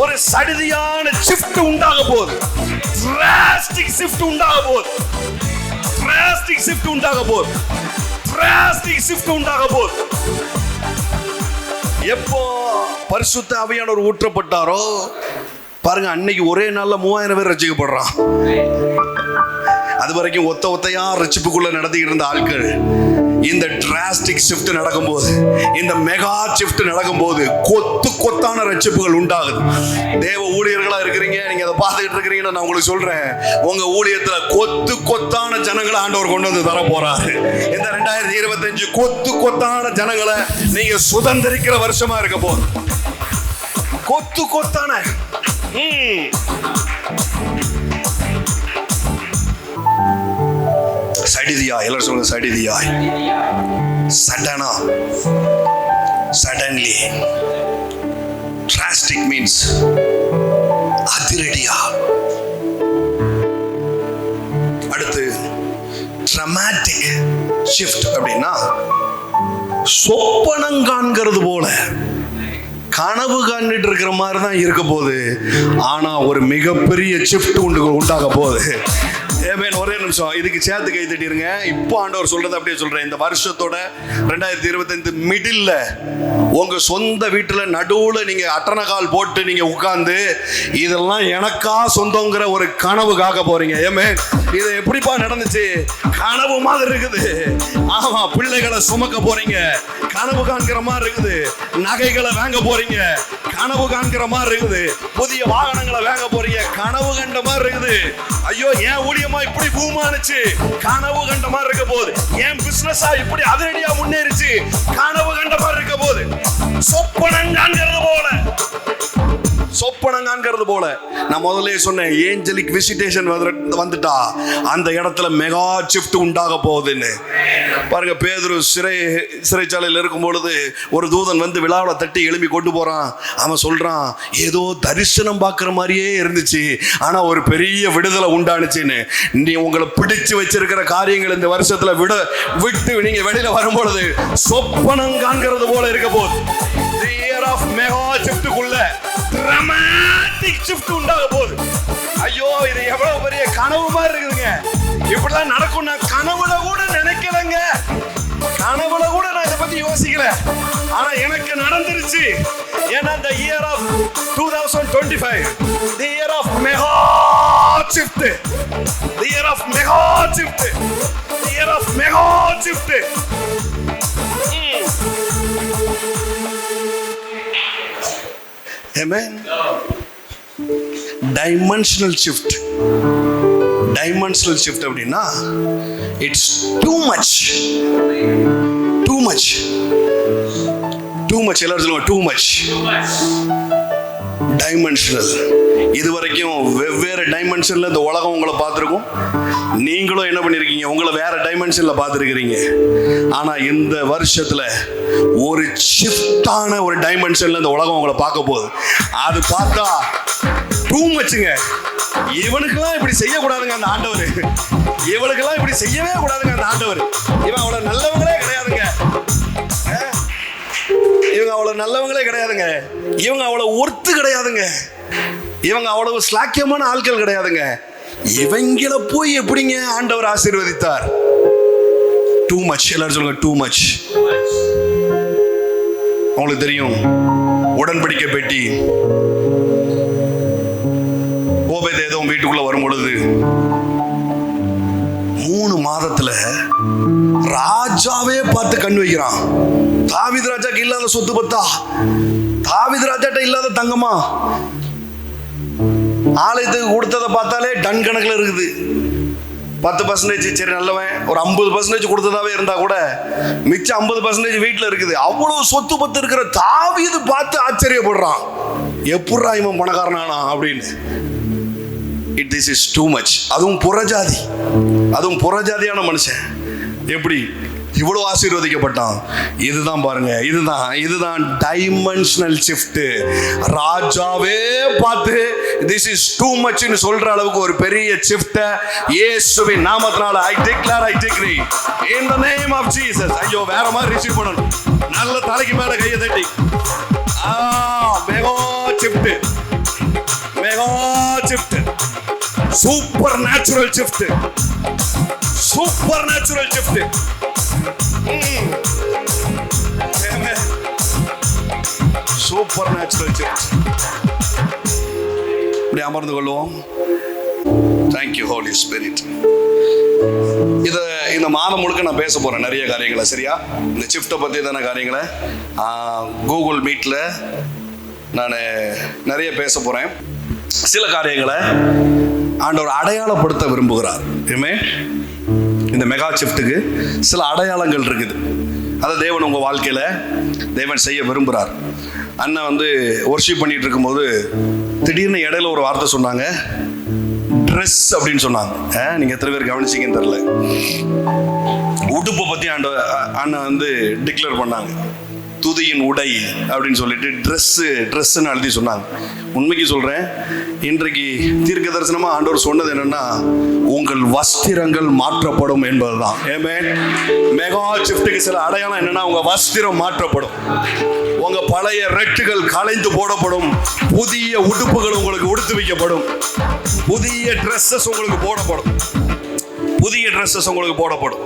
ஒரு சடிதியான ஷிஃப்ட் உண்டாக போகுது. டிராஸ்டிக் ஷிஃப்ட் உண்டாக போகுது. டிராஸ்டிக் ஷிஃப்ட் உண்டாக போகுது. டிராஸ்டிக் ஷிஃப்ட் உண்டாக போகுது. எப்போ பரிசுத்த ஆவியானவர் ஊற்றப்பட்டாரோ பாருங்க, அன்னைக்கு ஒரே நாள்ல 3000 பேர் ரட்சிக்கப்படுறான். அது வரைக்கும் ஒத்தையா ரட்சிப்புக்குள்ள நடத்திக்கிட்டு இருந்த ஆட்கள் இந்த டிராஸ்டிக் ஷிஃப்ட் நடக்கும்போது, இந்த மெகா ஷிஃப்ட் நடக்கும்போது கொத்தான ரட்சிப்புகள் உண்டாகுது. தேவ ஊழியர்களா இருக்கிறீங்க, நீங்க அதை பார்த்துக்கிட்டு இருக்கிறீங்கன்னு நான் உங்களுக்கு சொல்றேன், உங்க ஊழியத்துல கொத்தான ஜனங்களை ஆண்டவர் கொண்டு வந்து தர போறாரு. இந்த 2025 கொத்தான ஜனங்களை நீங்க சுதந்திரிக்கிற வருஷமா இருக்க போகுது. கொத்தான சடிதியா. எல்லாரும் சொல்லுங்க, சடிதியாய். சடனா, சடன்லி. Drastic means அதிரடியா. அடுத்து டிராமாட்டிக் ஷிஃப்ட் அப்படின்னா சொப்பனம் காண்கிறது போல, கனவு காண்டுட்டு இருக்கிற மாதிரி தான் இருக்க போகுது. ஆனா ஒரு மிகப்பெரிய ஷிஃப்ட் உண்டாக போகுது. ஒரே நிமிஷம் இதுக்கு சேர்த்து கை தட்டிருங்க. இப்போ ஆண்டவர் சொல்றது அப்படியே சொல்றேன். இந்த வருஷத்தோட 2025 மிடில்ல உங்க சொந்த வீட்டுல நடுவுல நீங்க அட்டனகால் போட்டு நீங்க உட்கார்ந்து இதெல்லாம் எனக்கா சொந்தங்கிற ஒரு கனவு காக்க போறீங்க. இது எப்படிப்பா நடந்துச்சு? கனவு மாதிரி இருக்குது. ஆமா, பிள்ளைகளை சுமக்க போறீங்க, கனவு காண்கிற மாதிரி இருக்குது. நகைகளை வாங்க போறீங்க, கனவு காண்கிற மாதிரி இருக்குது. புதிய வாகனங்களை வாங்க போறீங்க, கனவு கண்ட மாதிரி இருக்குது. ஐயோ, ஏன் ஊழியமா இப்படி பூமானுச்சு, கனவு கண்ட மாதிரி இருக்க போகுது. ஏன் பிசினஸா இப்படி அதிரடியா முன்னேறிச்சு, கனவு கண்ட மாதிரி இருக்க போகுது. சொப்பனம் காண்கிறது போல, சொப்பனம் காண்கிறது போல. நான் முதல்ல சொன்னேன், ஏஞ்சலிக் விசிட்டேஷன் வந்துட்டா அந்த இடத்துல மெகா ஷிஃப்ட் உண்டாக போகுதுன்னு. பாருங்க, பேதுரு சிறைச்சாலையில் இருக்கும் பொழுது ஒரு தூதன் வந்து விழாவில் தட்டி எழுப்பி கொண்டு போறான். அவன் சொல்றான், ஏதோ தரிசனம் பார்க்குற மாதிரியே இருந்துச்சு, ஆனா ஒரு பெரிய விடுதலை உண்டானுச்சுன்னு. நீ உங்களை பிடிச்சு வச்சிருக்கிற காரியங்கள் இந்த வருஷத்துல விட்டு நீங்க வெளியில வரும்பொழுது சொப்பனம் காண்கிறது போல இருக்க போகுது. The year of mega shiftக்குள்ள dramatic shift உண்டாக போகுது. ஐயோ, இது எவ்வளவு பெரிய கனவு மாதிரி இருக்குதுங்க. இப்படிலாம் நடக்கும் நான் கனவுல கூட நினைக்கலங்க. கனவுல கூட நான் இதை பத்தி யோசிக்கல. ஆனா எனக்கு நடந்துருச்சு. ஏன்னா the year of 2025, the year of mega shift, the year of mega shift, the year of mega shift. Amen. Dimensional shift. Dimensional shift அப்படின்னா it's too much. Too much, too much. எல்லாரும் சொல்லுங்க டூ மச். டைமென்ஷனல். இது வரைக்கும் வெவ்வேறு டைமென்ஷன்ல இந்த உலகம் உங்களை பார்த்துருக்கும். நீங்களும் என்ன பண்ணிருக்கீங்க, உங்களை வேற டைமென்ஷன்ல பார்த்துருக்கிறீங்க. ஆனா இந்த வருஷத்துல ஒரு ஷிஃப்டான ஒரு டைமென்ஷன்ல இந்த உலகம் உங்களை பார்க்க போகுது. அது பார்த்தா டூ மச்சுங்க. இவனுக்கெல்லாம் இப்படி செய்யக்கூடாதுங்க அந்த ஆண்டவர். இவனுக்கெல்லாம் இப்படி செய்யவே கூடாதுங்க அந்த ஆண்டவர். இவன் அவ்வளவு நல்லவங்களே கிடையாதுங்க. இவங்க அவ்வளவு நல்லவங்களே கிடையாதுங்க. இவங்க அவ்வளவு ஒர்த்து கிடையாதுங்க. இவங்க அவ்வளவு ஸ்லாக்கியமான ஆட்கள் கிடையாதுங்க. இவங்கள போய் எப்படிங்க ஆண்டவர் ஆசீர்வதித்தார்? Two much. எல்லாரும் சொல்லுங்க டூ மச். உங்களுக்கு தெரியும், உடன்படிக்கை பெட்டி ஓபேதேதோம் வீட்டுக்குள்ள வரும் பொழுது 3 மாதத்துல ராஜாவே பார்த்து கண் வைக்கிறான். தாவீது ராஜாக்கு இல்லாத சொத்து பத்தா, தாவீது ராஜாட்ட இல்லாத தங்கமா, ஆலயத்துக்கு கொடுத்ததை பார்த்தாலே டன் கணக்கில் இருக்குது. 10% சரி நல்லவன், ஒரு 50% கொடுத்ததாவே இருந்தா கூட மிச்சம் 50% வீட்டில் இருக்குது. அவ்வளவு சொத்து பத்து இருக்கிற தாவீது பார்த்து ஆச்சரியப்படுறான், எப்படா இவன் பணக்காரனானா அப்படின்னு. This is too much. அதுவும் புறஜாதி, அதுவும் புறஜாதியான மனுஷன் எப்படி இவ்வளவு ஆசீர்வதிக்கப்பட்டான்? இதுதான் பாருங்க, இதுதான் டைமென்ஷனல் ஷிஃப்ட். ராஜாவே பார்த்து this is too much ன்னு சொல்ற அளவுக்கு ஒரு பெரிய ஷிஃப்ட் இயேசுவின் நாமத்தினால I declare, I decree in the name of Jesus. ஐயோ, வேற மாதிரி ரிசீவ் பண்ணணும். நல்ல தலைக்கு மேல கையை தட்டி mega shift, mega shift, super natural shift, super natural shift. Super natural shift. இப்படி அமர்ந்து கொள்வோம். Thank you Holi spirit. இந்த மாதம் முழுக்க நான் பேச போறேன் நிறைய காரியங்களை. சரியா? இந்த ஷிஃப்ட்டை பற்றி தான காரியங்களை கூகுள் மீட்ல நான் நிறைய பேச போறேன். சில காரியங்களை ஆண்டவர் அடையாளப்படுத்த விரும்புகிறார். இந்த மெகா ஷிஃப்ட்டுக்கு சில அடையாளங்கள் இருக்குது. அதை தேவன் உங்கள் வாழ்க்கையில் தேவன் செய்ய விரும்புகிறார். அண்ணன் ஒர்ஷிப் பண்ணிட்டு இருக்கும்போது திடீர்னு இடையில ஒரு வார்த்தை சொன்னாங்க, ட்ரெஸ் அப்படின்னு சொன்னாங்க. நீங்கள் எத்தனை பேர் கவனிச்சிங்கன்னு தெரியல. உடுப்பை பற்றி அண்ணன் டிக்ளேர் பண்ணாங்க. துதியின் உடை அப்படின்னு சொல்லிட்டு ட்ரெஸ்ன்னு எழுதி சொன்னாங்க. உண்மைக்கு சொல்றேன், இன்றைக்கு தீர்க்க தரிசனமா ஆண்டவர் சொன்னது என்னன்னா, உங்கள் வஸ்திரங்கள் மாற்றப்படும் என்பதுதான். மெகா ஷிஃப்ட்டுக்கு சில அடையாளம் என்னன்னா, உங்க வஸ்திரம் மாற்றப்படும், உங்க பழைய ரெட்டுகள் களைந்து போடப்படும், புதிய உடுப்புகள் உங்களுக்கு உடுத்து வைக்கப்படும், புதிய ட்ரெஸ்ஸஸ் உங்களுக்கு போடப்படும், புதிய ட்ரெஸ்ஸஸ் உங்களுக்கு போடப்படும்,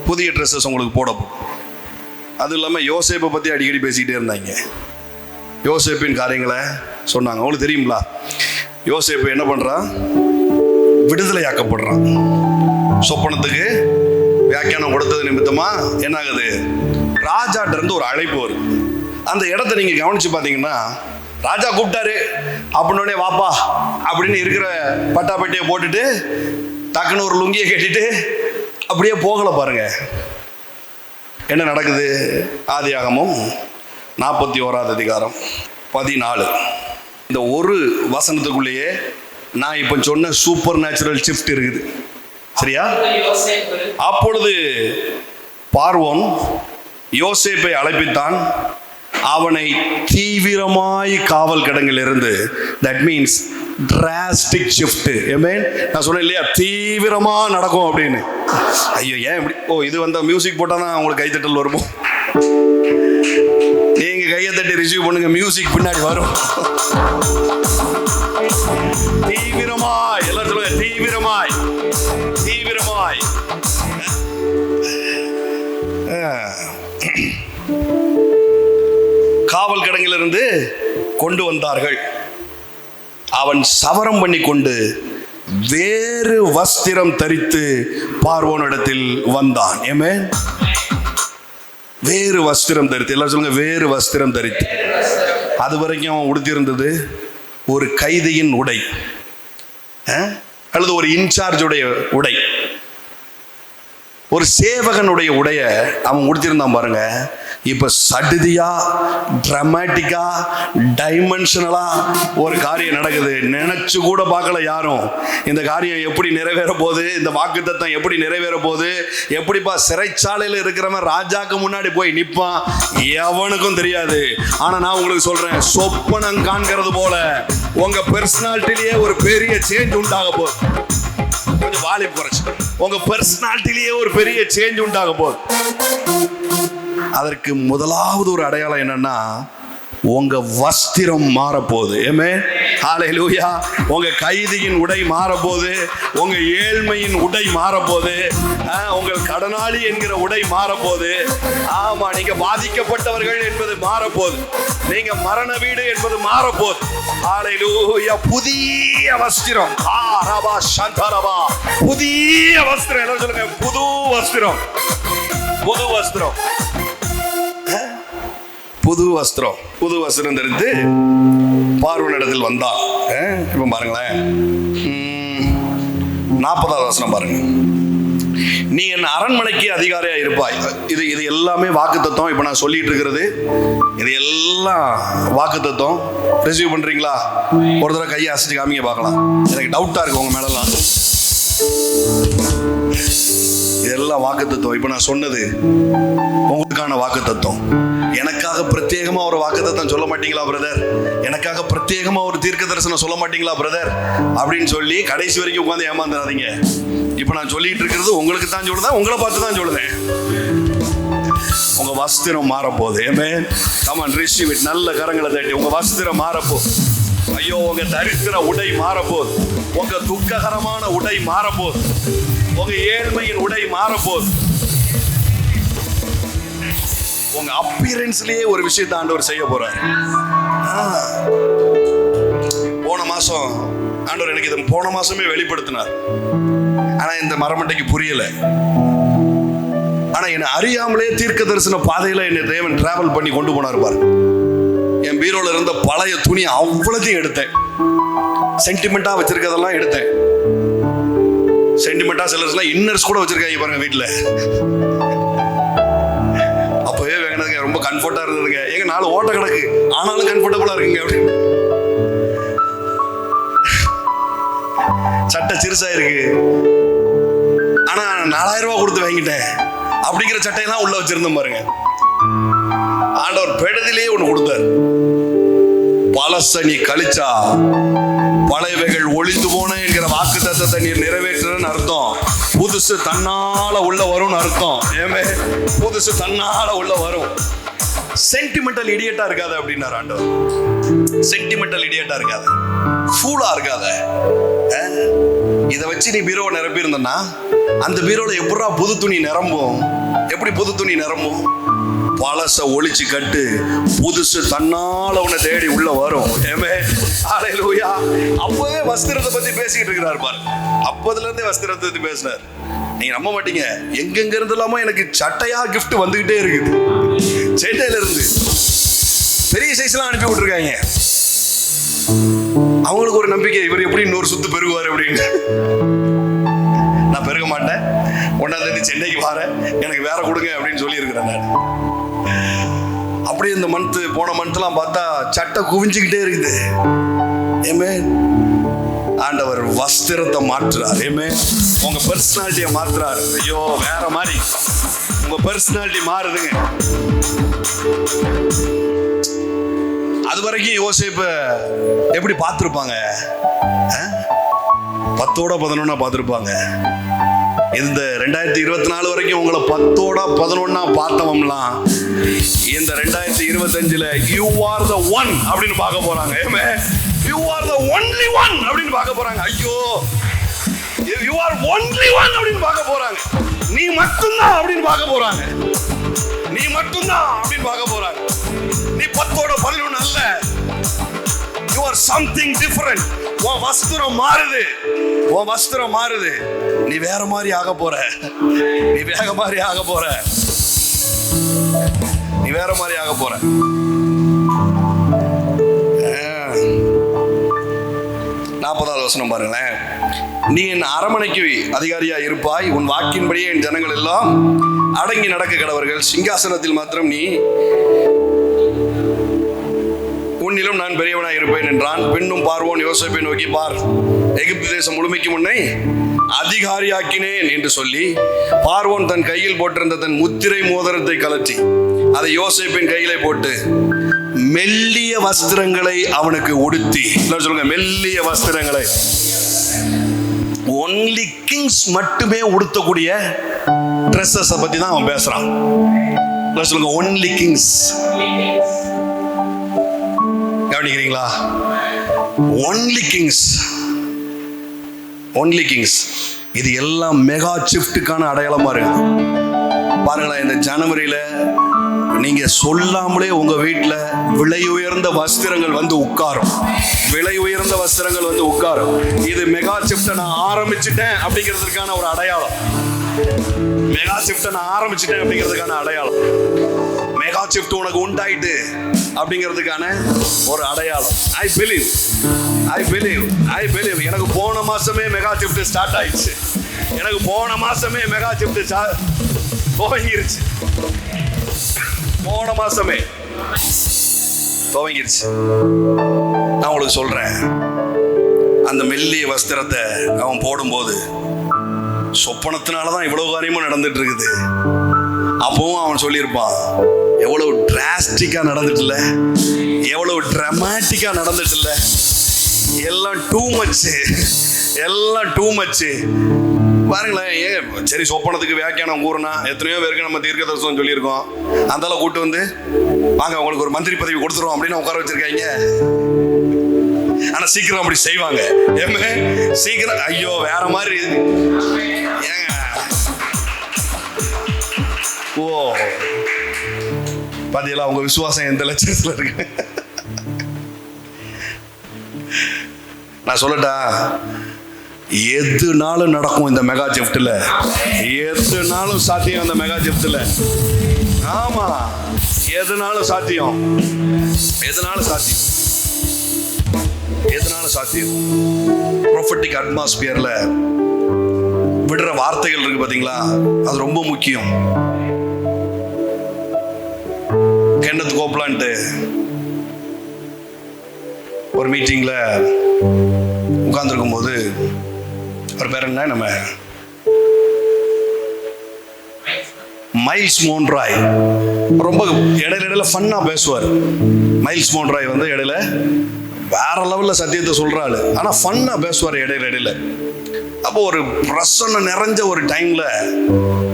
புதிய ட்ரெஸ்ஸஸ் உங்களுக்கு போடப்படும். அது இல்லாமல் யோசேப்பை பற்றி அடிக்கடி பேசிக்கிட்டே இருந்தாங்க. யோசேப்பின் காரியங்களை சொன்னாங்க. உங்களுக்கு தெரியுங்களா? யோசேப்பு என்ன பண்ணுறான்? விடுதலையாக்கப்படுறான். சொப்பனத்துக்கு வியாக்கியானம் கொடுத்தது நிமித்தமா என்ன ஆகுது? ராஜாட்ட இருந்து ஒரு அழைப்பு வரும். அந்த இடத்த நீங்கள் கவனிச்சு பார்த்தீங்கன்னா, ராஜா கூப்பிட்டாரு அப்படின்னே வாப்பா அப்படின்னு இருக்கிற பட்டாப்பட்டியை போட்டுட்டு டக்குன்னு ஒரு லுங்கியை கட்டிட்டு அப்படியே போகலை. பாருங்க என்ன நடக்குது. ஆதியாகமம் 41ஆம் அதிகாரம் 14. இந்த ஒரு வசனத்துக்குள்ளேயே நான் இப்போ சொன்ன சூப்பர் நேச்சுரல் ஷிஃப்ட் இருக்குது. சரியா? அப்பொழுது பார்வோன் யோசேப்பை அழைப்பித்தான், அவனை தீவிரமாய் காவல் கிடங்கில் இருந்து, தட் மீன்ஸ் டிராஸ்டிக் ஷிஃப்ட். நான் சொன்னேன் இல்லையா, தீவிரமா நடக்கும் அப்படின்னு. ஐயோ ஏன் இப்படி? இது மியூசிக் போட்டா தான் உங்களுக்கு கைத்தட்டல் வருமோ? நீங்க கையை தட்டி ரிசீவ் பண்ணுங்க, மியூசிக் பின்னாடி வரும். தீவிரமாய், எல்லாரும் சொல்லுங்க தீவிரமாய், தீவிரமாய். காவல் கிடங்கிலிருந்து கொண்டு வந்தார்கள். அவன் சவரம் பண்ணி கொண்டு வேறு வஸ்திரம் தரித்து பார்வோனிடத்தில் வந்தான். வேறு வஸ்திரம் தரித்து. எல்லாரும் சொல்லுங்க வேறு வஸ்திரம் தரித்து. அது வரைக்கும் அவன் உடுத்திருந்தது ஒரு கைதியின் உடை. அல்லது ஒரு இன்சார்ஜுடைய உடை, ஒரு சேவகனுடைய உடைய அவன் உடுத்திருந்தான் பாருங்க. இப்ப சடுதியா, டிராமாட்டிக்கா, டைமென்ஷனலா ஒரு காரியம் நடக்குது. நினைச்சு கூட பார்க்கல யாரும். இந்த காரியம் எப்படி நிறைவேற போகுது, இந்த வாக்குத்தத்தம் எப்படி நிறைவேற போகுது, எப்படிப்பா சிறைச்சாலையில் இருக்கிறவன் ராஜாக்கு முன்னாடி போய் நிற்பான், எவனுக்கும் தெரியாது. ஆனா நான் உங்களுக்கு சொல்றேன், சொப்பனம் காண்கிறது போல உங்க பெர்சனாலிட்டிலேயே ஒரு பெரிய சேஞ்ச் உண்டாக போகுது. கொஞ்சம் வாலிபம் குறைச்சு, உங்க பெர்சனாலிட்டிலேயே ஒரு பெரிய சேஞ்ச் உண்டாக போகுது. அதற்கு முதலாவது ஒரு அடையாளம் என்னன்னா, உங்க வஸ்திரம் மாறப்போகுது. ஆமென், ஹல்லேலூயா. உங்க கைதியின் உடை மாறப்போகுது, உங்க ஏழ்மையின் உடை மாறப்போகுது, உங்கள் கடனாளி என்கிற உடை மாறப்போகுது. ஆமா, நீங்க பாதிக்கப்பட்டவர்கள் என்பது மாறப்போகுது, நீங்க மரண வீடு என்பது மாறப்போகுது. ஹல்லேலூயா. புதிய வஸ்திரம், ரபா சந்தரபா, புதிய வஸ்திரம். என்ன சொல்லுங்க? புது வஸ்திரம், புது வஸ்திரம், புது வஸ்திரம். புது வஸ்திரம் தெரிந்து பார்வனிடத்தில் வந்தான். இப்ப பாருங்களேன், 40வது வசனம் பாருங்க. நீ என் அரண்மனைக்கு அதிகாரியா இருப்பாய். இது எல்லாமே வாக்குத்தத்தம். இப்ப நான் சொல்லிட்டு இருக்கிறது இது எல்லாம் வாக்குத்தத்தம். ரிசீவ் பண்றீங்களா? ஒரு தடவை கையை அசைச்சு காமிங்க பார்க்கலாம். எனக்கு டவுட்டா இருக்கு உங்க மேலலாம். இதெல்லாம் வாக்குத்தத்தம். இப்ப நான் சொன்னது உங்களுக்கான வாக்குத்தத்தம். எனக்காக பிரத்யேகமா ஒரு வாக்குத்தத்தம் சொல்ல மாட்டீங்களா பிரதர்? எனக்காக பிரத்யேகமா ஒரு தீர்க்க தரிசனம் சொல்ல மாட்டீங்களா பிரதர்? அப்படின்னு சொல்லி கடைசி வரைக்கும் உட்காந்து ஏமாந்துடாதீங்க. இப்ப நான் சொல்லிட்டு இருக்கிறது உங்களுக்கு தான் சொல்லுதேன், உங்களை பார்த்து தான் சொல்லுதேன். உங்க வஸ்திரம் மாறப்போகுது. Amen. Come on, receive it. நல்ல கரங்களை தட்டி உங்க வஸ்திரம் மாறப்போகுது. ஐயோ, உங்க தரித்திர உடை மாறப்போகுது, உங்க துக்ககரமான உடை மாறப்போகுது, உங்க ஏழ்மையின் உடை மாறப்போகுது. உங்க அப்பியரன்ஸ்லயே ஒரு விஷயத்தை ஆண்டவர் செய்ய போறார். போன மாசம் ஆண்டவர் எனக்கு இது போன மாசமே வெளிப்படுத்தினார். ஆனா இந்த மரமட்டைக்கு புரியல. ஆனா என்னை அறியாமலே தீர்க்க தரிசன பாதையில என்னை தேவன் டிராவல் பண்ணி கொண்டு போனார் பாரு. என் பீரோல இருந்த பழைய துணி அவ்வளத்தையும் எடுத்தேன். சென்டிமெண்டா வச்சிருக்கதெல்லாம் எடுத்தேன். சென்டிமெண்டா சிலர்ஸ்லாம் இன்னர்ஸ் கூட வச்சிருக்காங்க பாருங்க வீட்டுல. அப்பவே வேணதுங்க, ரொம்ப கம்ஃபர்ட்டா இருந்ததுங்க. எங்க 4 ஓட்ட கிடக்கு, ஆனாலும் கம்ஃபர்டபுளா இருக்குங்க. அப்படின்னு சட்டை சிறுசா இருக்கு, ஆனா 4000 ரூபாய் கொடுத்து வாங்கிட்டேன் அப்படிங்கிற சட்டையெல்லாம் உள்ள வச்சிருந்தோம் பாருங்க. ஆண்டவர் பெடதிலே ஒண்ணு கொடுத்தார். பழச நீ கழிச்சா பழையவைகள் ஒளிந்து போன என்கிற வாக்குத்தத்தத்தை நீ நிறைவேற்றன்னு அர்த்தம். புதுசு தன்னால உள்ள வரும்னு அர்த்தம். ஏமே, புதுசு தன்னால உள்ள வரும். சென்டிமெண்டல் இடியட்டா இருக்காத அப்படின்னாரு ஆண்டவர். சென்டிமெண்டல் இடியட்டா இருக்காத, ஃபூலா இருக்காத. இதை வச்சு நீ பீரோவை நிரப்பி இருந்தனா அந்த பீரோல எப்படா புது துணி நிரம்பும்? எப்படி புது துணி நிரம்பும்? பழச ஒளிச்சு கட்டு, புதுசு தன்னால உன்னை தேடி உள்ள வரும். ஹல்லேலூயா. அப்பவே வஸ்திரத்தை பத்தி பேசிக்கிட்டு இருக்கிறார் பாரு. அப்பதுல இருந்தே வஸ்திரத்தை பத்தி பேசினார். நீங்க நம்ப மாட்டீங்க, எங்கெங்க இருந்தெல்லாமோ எனக்கு சட்டையா கிஃப்ட் வந்துகிட்டே இருக்குது. சென்னையில இருந்து பெரிய சைஸ்லாம் அனுப்பி விட்டுருக்காங்க. அவங்களுக்கு ஒரு நம்பிக்கை, இவர் எப்படி இன்னொரு சுத்து பெருகுவார் அப்படின்னு. நான் பெருக மாட்டேன், 1ஆம் தேதி சென்னைக்கு வரேன், எனக்கு வேற கொடுங்க அப்படின்னு சொல்லி இருக்கிறேன் நான். அப்படியே இந்த மந்த், போன மந்த்லாம் பார்த்தா சட்டை குவிஞ்சுக்கிட்டே இருக்குது. ஆமென். ஆண்டவர் வஸ்திரத்தை மாற்றுறார். ஆமென். உங்க பர்சனாலிட்டியை மாற்றுறார். ஐயோ, வேற மாதிரி உங்க பர்சனாலிட்டி மாறுதுங்க. அது வரைக்கும் யோசேப்பு எப்படி பார்த்துருப்பாங்க? 10ஓட 11 பார்த்துருப்பாங்க. இந்த 2024 வரைக்கும் உங்களை 10ஓட 11 பார்த்தவம்லாம் இந்த 2025ல யூ ஆர் த ஒன் அப்படின்னு பார்க்க போறாங்க. You are the only one அப்படின்னு பார்க்க போறாங்க. ஐயோ, யூ ஆர் ஒன்லி ஒன் அப்படின்னு பார்க்க போறாங்க. நீ மட்டும்தான் அப்படின்னு பார்க்க போறாங்க. நீ மட்டும்தான் அப்படின்னு பார்க்க போறாங்க. நீ 10ஓட 11 அல்ல. You or something different. உன் வஸ்திரம் மாறுது, உன் வஸ்திரம் மாறுது. நீ வேற மாதிரி ஆக போற. நீ வேற மாதிரி ஆக போற. நீ வேற மாதிரி ஆக போற. 40வது 4வது வசனம் பாருங்களேன். நீ என் அரமனைக்கு அதிகாரியா இருப்பாய், உன் வாக்கின்படியே என் ஜனங்கள் எல்லாம் அடங்கி நடக்க கடவர்கள். சிங்காசனத்தில் மாத்திரம் நீ, உன்னிலும் நான் பெரியவனாய் இருப்பேன் என்றான். பின்னும் பார்வோன் யோசேப்பை நோக்கி, பார், எகிப்து தேசம் முழுமைக்கு முன்னே அதிகாரியாக்கினேன் என்று சொல்லி பார்வோன் தன் கையில் போட்டிருந்த தன் முத்திரை மோதிரத்தை கலற்றி அதை யோசேப்பின் கையிலே போட்டு மெல்லிய வஸ்திரங்களை அவனுக்கு உடுத்தி, சொல்லுங்க, மெல்லிய வஸ்திரங்களை. ஒன்லி கிங்ஸ் மட்டுமே உடுத்தக்கூடிய ட்ரெஸ்ஸஸ் பத்தி தான் அவன் பேசுறான். சொல்லுங்க, ஒன்லி கிங்ஸ். கவனிக்கிறீங்களா? Only kings, only kings. இது எல்லாம் மெகா ஷிஃப்ட்டுக்கான அடையாளமா இருக்கு. பாருங்களேன், இந்த ஜனவரியில நீங்க சொல்லாமலே உங்க வீட்டுல விலை உயர்ந்த வஸ்திரங்கள் வந்து உட்காரும். விலை உயர்ந்த வஸ்திரங்கள் வந்து உட்காரும். இது மெகா ஷிஃப்ட்டை நான் ஆரம்பிச்சுட்டேன் அப்படிங்கிறதுக்கான ஒரு அடையாளம். மெகா ஷிஃப்ட்டை நான் ஆரம்பிச்சுட்டேன் அப்படிங்கிறதுக்கான அடையாளம். மெகா ஷிஃப்ட் உனக்கு உண்டாயிட்டு அப்படிங்கிறதுக்கான ஒரு அடையாளம். I believe. எனக்கு போன மாசமே மெகா ஷிஃப்ட் ஸ்டார்ட் ஆயிடுச்சு. எனக்கு போன மாசமே மெகா ஷிஃப்ட் துவங்கிருச்சு. போன மாசமே துவங்கிருச்சு. நான் உங்களுக்கு சொல்றேன், அந்த மெல்லிய வஸ்திரத்தை அவன் போடும்போது சொப்பனத்தினாலதான் இவ்வளவு காரியமும் நடந்துட்டு இருக்குது. அப்பவும் அவன் சொல்லியிருப்பான், எவ்வளவு டிராஸ்டிக்கா நடந்துட்டுல, எவ்வளவு டிராமாட்டிக்கா நடந்துட்டுல, எல்லாம் டூ மச்சு, எல்லாம் டூ மச்சு. பாருங்களேன், சரி, சொப்பனத்துக்கு வியாக்கியானம் கூறுனா எத்தனையோ பேருக்கு நம்ம தீர்க்க தரிசனம் சொல்லியிருக்கோம். அந்தால கூட்டு வந்து, வாங்க உங்களுக்கு ஒரு மந்திரி பதவி கொடுத்துருவோம் அப்படின்னு உட்கார வச்சிருக்காங்க. ஆனா சீக்கிரம் அப்படி செய்வாங்க. சீக்கிரம், ஐயோ வேற மாதிரி. ஏங்க, ஓ பாத்தீங்களா உங்க விசுவாசம் எந்த லட்சத்துல இருக்கு? நான் சொல்லட்டா, எதுனாலும் நடக்கும் இந்த மெகா ஷிஃப்ட்ல. எதுனாலும் சாத்தியம் இந்த மெகா ஷிஃப்ட்ல. ஆமா, எதுனாலும் சாத்தியம். எதுனாலும் சாத்தியம். எதுனாலும் சாத்தியம். ப்ரொஃபெட்டிக் அட்மாஸ்பியர்ல விடுற வார்த்தைகள் இருக்கு பாத்தீங்களா, அது ரொம்ப முக்கியம். கென்னத் கோப்லாண்ட் ஒரு மீட்டிங்ல உட்கார்ந்துருக்கும் போது, அவர் பேர் என்ன, நம்ம மைல்ஸ் மோன்ராய், ரொம்ப இடையில ஃபன்னா பேசுவார். மைல்ஸ் மோன்ராய் வந்து இடையில வேற லெவல்ல சத்தியத்தை சொல்றாரு, ஆனா ஃபன்னா பேசுவார் இடையில. அப்போ ஒரு பிரசன்னம் நிறைஞ்ச ஒரு டைம்ல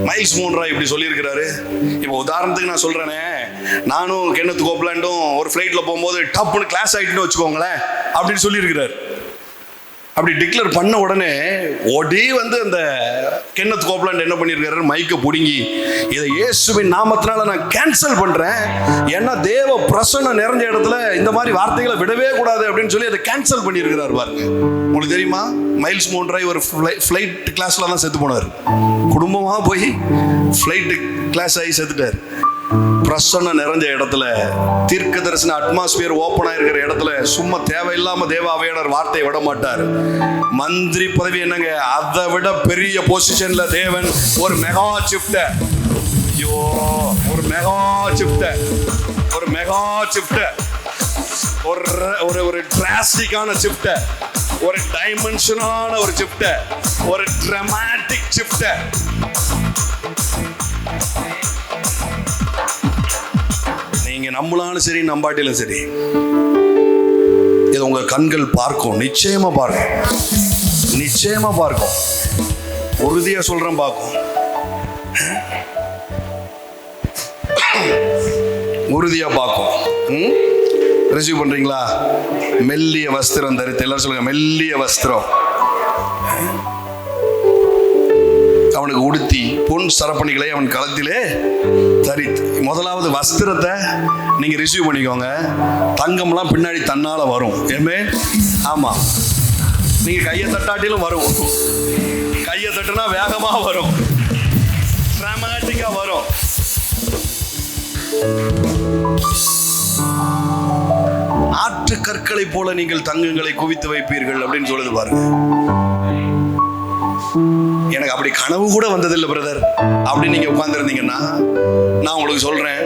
மைல்ஸ் மோன்ராய் இப்படி சொல்லியிருக்கிறாரு. இப்போ உதாரணத்துக்கு நான் சொல்றேனே, நானும் கென்னத் கோப்லாண்டும் ஒரு ஃபிளைட்ல போகும்போது டப்புன்னு கிளாஸ் ஆயிட்டுன்னு வச்சுக்கோங்களேன் அப்படின்னு சொல்லியிருக்கிறார். அப்படி டிக்ளேர் பண்ண உடனே ஓடி வந்து அந்த கென்னத் கோப்லாண்ட் என்ன பண்ணியிருக்காரு, மைக்கை பிடுங்கி, இதை இயேசுவின் நாமத்தினால நான் கேன்சல் பண்றேன், ஏன்னா தேவ பிரசன்னம் நிறைஞ்ச இடத்துல இந்த மாதிரி வார்த்தைகளை விடவே கூடாது அப்படின்னு சொல்லி அதை கேன்சல் பண்ணியிருக்கிறார். பாருங்க, உங்களுக்கு தெரியுமா, மைல்ஸ் மோன்ராய் ஒரு ஃபிளைட் கிளாஸ்ல தான் செத்து போனார். குடும்பமா போய் ஃபிளைட் கிளாஸ் ஆகி செத்துட்டார். பிரசன்னம் நிறைஞ்ச இடத்துல, தீர்க்க தரிசன அட்மாஸ்பியர் ஓப்பனா இருக்கிற இடத்துல சும்மா தேவையில்லாம தேவ ஆவியானவர் வார்த்தையை விட மாட்டார். மந்திரி பதவி என்னங்க, அதை விட பெரிய பொசிஷன்ல தேவன் ஒரு மெகா ஷிஃப்ட், ஐயோ ஒரு மெகா ஷிஃப்ட், ஒரு மெகா ஷிஃப்ட், ஒரு ஒரு டிராஸ்டிக்கான ஷிஃப்ட், ஒரு டைமென்ஷனான ஒரு ஷிஃப்ட், ஒரு டிராமாட்டிக் ஷிஃப்ட். நீங்க நம்பலாலும் சரி, நம்பாட்டிலும் சரி, இது உங்க கண்கள் பார்க்கும். நிச்சயமா பார்க்கும், நிச்சயமா பார்க்கும். உறுதியா சொல்றேன், பார்க்கும். உறுதியா பார்க்கும். ரிசீவ் பண்றீங்களா? மெல்லிய வஸ்திரம் தரித்து, எல்லாரும் சொல்லுங்க, மெல்லிய வஸ்திரம் அவனுக்கு உடுத்தி பொன் சரப்பணிகளை அவன் களத்திலே தரித்து. முதலாவது வஸ்திரத்தை நீங்க ரிசீவ் பண்ணிக்கோங்க. தங்கம்லாம் பின்னாடி தன்னால வரும். ஏமே, ஆமா, நீங்க கையை தட்டாட்டிலும் வரும். கையை தட்டுனா வேகமா வரும், டிராமாட்டிக்கா வரும். மற்ற கற்களை போல நீங்கள் தங்கங்களை குவித்து வைப்பீர்கள் அப்படின்னு சொல்லுது பாருங்க. எனக்கு அப்படி கனவு கூட வந்ததில்லை பிரதர் அப்படின்னு நீங்க உட்கார்ந்துருந்தீங்கன்னா, நான் உங்களுக்கு சொல்றேன்,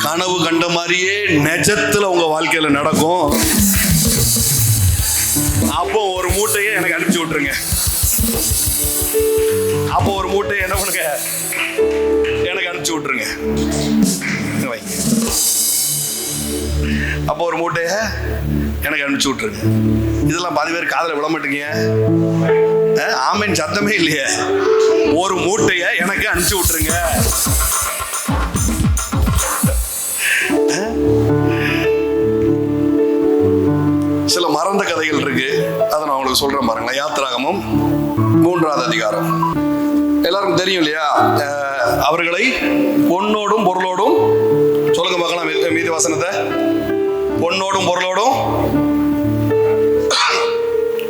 கனவு கண்ட மாதிரியே நிஜத்துல உங்க வாழ்க்கையில நடக்கும். அப்போ ஒரு மூட்டையை எனக்கு அனுப்பிச்சு விட்டுருங்க. அப்போ ஒரு மூட்டையை என்ன பண்ணுங்க, எனக்கு அனுப்பிச்சு விட்டுருங்க. அப்போ ஒரு மூட்டையை எனக்கு அனுப்பிச்சு விட்டுருங்க. இதெல்லாம் பாதி பேர் காதுல விட மாட்டீங்க. ஆமேன் சத்தமே இல்லையே. ஒரு மூட்டையை எனக்கு அனுப்பிச்சு விட்டுருங்க. சில மறந்த கதைகள் இருக்கு, அதை நான் உங்களுக்கு சொல்றேன் பாருங்களேன். யாத்திராகமம் 3வது அதிகாரம் எல்லாருக்கும் தெரியும் இல்லையா? அவர்களை பொன்னோடும் பொருளோடும், சொல்லுங்க பார்க்கலாம் மீதி வசனத்தை, பொன்னோடும் பொருளோடும்,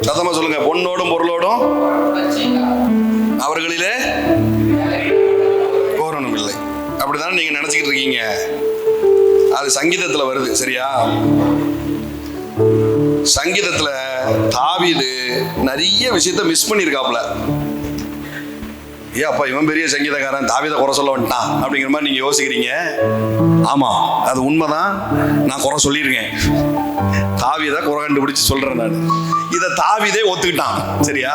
சத்தமா சொல்லுங்க, பொன்னோடும் பொருளோடும் அவர்களிலே கோரணும் இல்லை. அப்படிதானே நீங்க நினைச்சுக்கிட்டு இருக்கீங்க. அது சங்கீதத்துல வருது, சரியா? சங்கீதத்துல தாவீது நிறைய விஷயத்த மிஸ் பண்ணியிருக்காப்ல. ஏன் அப்பா இவன் பெரிய சங்கீதக்காரன், தாவீதை குறை சொல்ல வந்துட்டான் அப்படிங்கிற மாதிரி நீங்க யோசிக்கிறீங்க. ஆமா, அது உண்மைதான். நான் குறை சொல்லியிருக்கேன், தாவீதை குறை கண்டுபிடிச்சு சொல்றேன். நான் இதை தாவீதே ஒத்துக்கிட்டான், சரியா?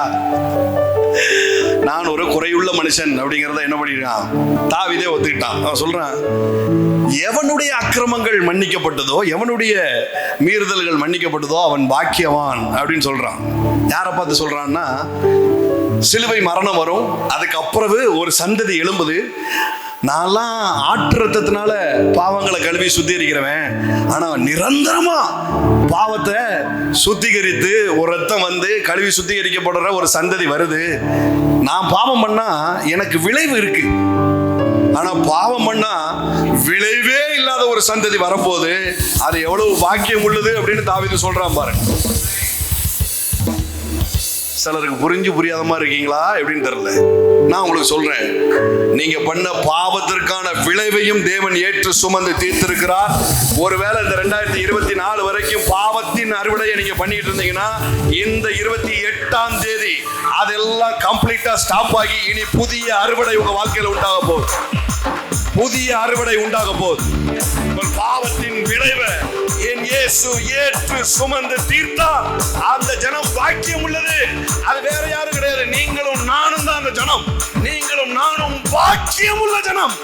நான் ஒரு குறையுள்ள மனுஷன் அப்படிங்கிறத என்ன பண்ணிருக்கான், தாவீதே ஒத்துக்கிட்டான். அவன் சொல்றான், எவனுடைய அக்கிரமங்கள் மன்னிக்கப்பட்டதோ, எவனுடைய மீறுதல்கள் மன்னிக்கப்பட்டதோ அவன் பாக்கியவான் அப்படின்னு சொல்றான். யாரை பார்த்து சொல்றான்னா, சிலுவை மரணம் வரும், அதுக்கப்புறம் ஒரு சந்ததி எழும்புது. நான்லாம் ஆற்று ரத்தத்தினால பாவங்களை கழுவி சுத்திகரிக்கிறவன், ஆனா நிரந்தரமா பாவத்தை சுத்திகரித்து ஒரு ரத்தம் வந்து கழுவி சுத்திகரிக்கப்படுற ஒரு சந்ததி வருது. நான் பாவம் பண்ணா எனக்கு விளைவு இருக்கு, ஆனா பாவம் பண்ணா விளைவே இல்லாத ஒரு சந்ததி வரப்போகுது. அது எவ்வளவு பாக்கியம் உள்ளது அப்படின்னு தாவீது சொல்றான் பாருங்க. சிலருக்கு புரிஞ்சு புரியாத மாதிரி இருக்கீங்களா எப்படின்னு தெரியல. நான் உங்களுக்கு சொல்றேன், நீங்க பண்ண பாவத்திற்கான விளைவையும் தேவன் ஏற்று சுமந்து தீர்த்திருக்கிறார். ஒருவேளை இந்த 2024 வரைக்கும் பாவத்தின் அறுவடையை நீங்க பண்ணிட்டு இருந்தீங்கன்னா, இந்த 28ஆம் தேதி அதெல்லாம் கம்ப்ளீட்டா ஸ்டாப் ஆகி இனி புதிய அறுவடை உங்க வாழ்க்கையில உண்டாக போகுது. புதிய அறுவடை உண்டாக போகுது. பாவத்தின் விளைவை என் இயேசு ஏற்று சுமந்து தீர்த்தார். அந்த ஜனம் பாக்கியம் உள்ளது. அது வேற யாரும் கிடையாது, நீங்களும் நானும் தான் அந்த ஜனம். நீங்களும் நானும் பாக்கியம் உள்ள ஜனம்.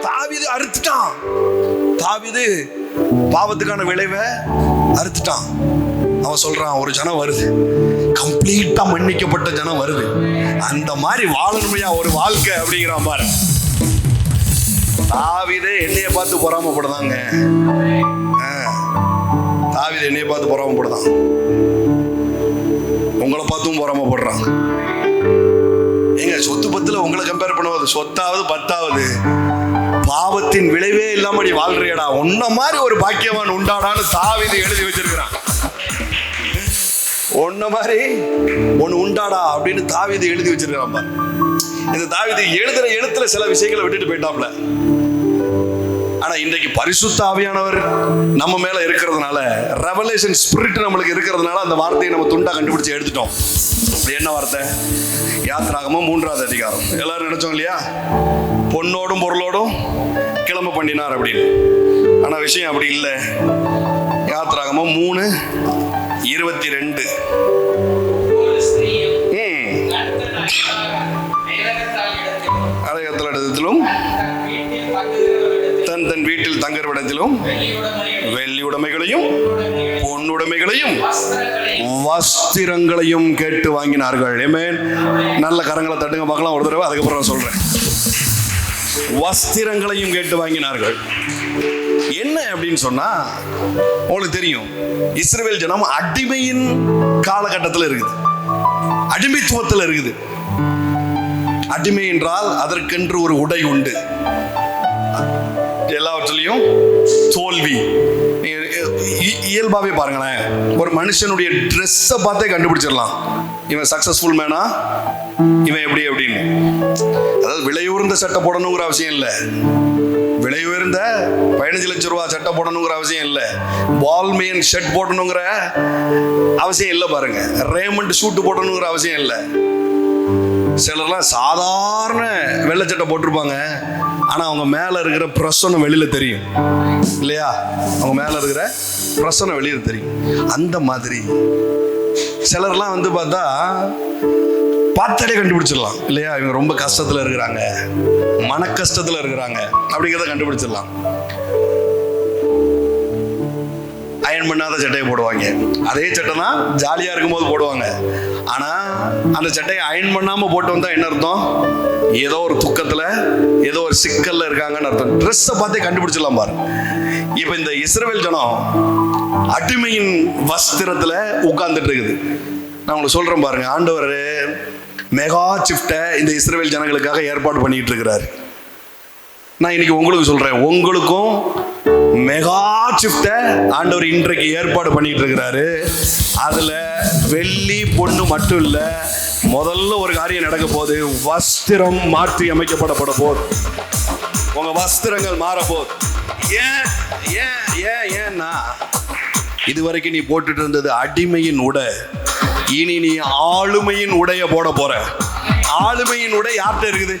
தாவீது அறுத்துட்டான். தாவீது பாவத்துக்கான விளைவை அறுத்துட்டான். அவன் சொல்றான், ஒரு ஜனம் வருது, கம்ப்ளீட்டா மன்னிக்கப்பட்ட ஜனம் வருது. அந்த மாதிரி வாழணுமையா ஒரு வாழ்க்கை அப்படிங்கிறான் பாரு. தாவீதே என்னைய பார்த்து பொறாமப்படுதாங்க. தாவீது என்னைய பார்த்து பொறாமப்படுதான், உங்களை பார்த்தும் பொறாமப்படுறான். ஏங்க, சொத்து பத்துல உங்களை கம்பேர் பண்ணுவது சொத்தாவது 10வது, பாவத்தின் விளைவே இல்லாம நீ வாழ்றியடா, உன்ன மாதிரி ஒரு பாக்கியவான் உண்டாடான்னு தாவீது எழுதி வச்சிருக்கிறான். உன்ன மாதிரி ஒன்னு உண்டாடா அப்படின்னு தாவீது எழுதி வச்சிருக்கான் பாரு. இந்த தாவீது எழுதுற எழுத்துல சில விஷயங்களை விட்டுட்டு போயிட்டாப்ல. ஆனா இன்றைக்கு பரிசுத்த ஆவியானவர் நம்ம மேல இருக்கிறதுனால, ரெவலேஷன் ஸ்பிரிட் நம்மளுக்கு இருக்கிறதுனால அந்த வார்த்தையை நம்ம துண்டா கண்டுபிடிச்சு எடுத்துட்டோம். என்ன வார்த்தை? யாத்திராகமம் 3வது அதிகாரம். எல்லாரும் நினைச்சோம் இல்லையா, பொன்னோடும் பொருளோடும் கிளம்ப பண்ணினார் அப்படின்னு. ஆனா விஷயம் அப்படி இல்லை. யாத்திராகமம் 3:22. அலையத்திலும் தன் வீட்டில் தங்குறவிடத்திலும் வெள்ளி உடைமைகளையும் பொன்னுடைமைகளையும் வஸ்திரங்களையும் கேட்டு வாங்கினார்கள். ஆமென். நல்ல கரங்களை தட்டுங்க பார்க்கலாம் ஒரு தடவை, அதுக்கப்புறம் சொல்றேன். வஸ்திரங்களையும் கேட்டு வாங்கினார்கள். என்ன அப்படின்னு சொன்னா, உங்களுக்கு தெரியும், இஸ்ரவேல் ஜனம் அடிமையின் காலகட்டத்தில் இருக்குது, அடிமைத்துவத்தில் இருக்குது. அடிமை என்றால் அதற்கென்று ஒரு உடை உண்டு, எல்லாவற்றிலையும் தோல்வி. இயல்பாவே பாருங்களேன், ஒரு மனுஷனுடைய ட்ரெஸ்ஸை பார்த்தே கண்டுபிடிச்சிடலாம் இவன் சக்சஸ்ஃபுல் மேனா, இவன் எப்படி அப்படின்னு. அதாவது விலையுயர்ந்த சட்டை போடணுங்கிற அவசியம் இல்லை, விலை உயர்ந்த 15 லட்சம் ரூபா சட்டை போடணுங்கிற அவசியம் இல்லை, பால்மேன் ஷர்ட் போடணுங்கிற அவசியம் இல்லை. பாருங்க, ரேமண்ட் ஷூட் போடணுங்கிற அவசியம் இல்லை. சிலர்லாம் சாதாரண வெள்ளை சட்டை போட்டிருப்பாங்க, ஆனா அவங்க மேல இருக்கிற பிரசனம் வெளியில தெரியும் இல்லையா? அவங்க மேல இருக்கிற பிரசனம் வெளியில தெரியும். அந்த மாதிரி சிலர்லாம் வந்து பார்த்தா பார்த்தாலே கண்டுபிடிச்சிடலாம் இல்லையா? இவங்க ரொம்ப கஷ்டத்துல இருக்கிறாங்க, மன கஷ்டத்துல இருக்கிறாங்க அப்படிங்கிறத கண்டுபிடிச்சிடலாம். அயன் பண்ணாத சட்டையை போடுவாங்க, அதே சட்டை தான் ஜாலியா இருக்கும்போது போடுவாங்க. ஆனா அந்த சட்டையை அயன் பண்ணாம போட்டு வந்தா என்ன அர்த்தம்? ஏதோ ஒரு துக்கத்துல, ஏதோ ஒரு சிக்கல்ல இருக்காங்கன்னு அர்த்தம். ட்ரெஸ்ஸை பார்த்தே கண்டுபிடிச்சிடலாம் பாரு. இப்ப இந்த இஸ்ரவேல் ஜனம் அடிமையின் வஸ்திரத்துல உட்கார்ந்துட்டு இருக்குது. நான் உங்களுக்கு சொல்றேன் பாருங்க, ஆண்டவர் மெகா சிஃப்டை இந்த இஸ்ரவேல் ஜனங்களுக்காக ஏற்பாடு பண்ணிட்டு இருக்கிறாரு. நான் இன்னைக்கு உங்களுக்கு சொல்றேன், உங்களுக்கும் மெகா சிஃப்டை ஆண்டவர் இன்றைக்கு ஏற்பாடு பண்ணிட்டு இருக்கிறாரு. அதுல வெள்ளி பொண்ணு மட்டும் இல்ல, முதல்ல ஒரு காரியம் நடக்க போகுது. வஸ்திரம் மாற்றி அமைக்கப்பட போகுது. உங்க வஸ்திரங்கள் மாற போகுது. ஏன்னா இதுவரைக்கும் நீ போட்டுட்டு இருந்தது அடிமையின் உடை, இனி நீ ஆளுமையின் உடைய போட போற. ஆளுமையின் உடை யார்கிட்ட இருக்குது?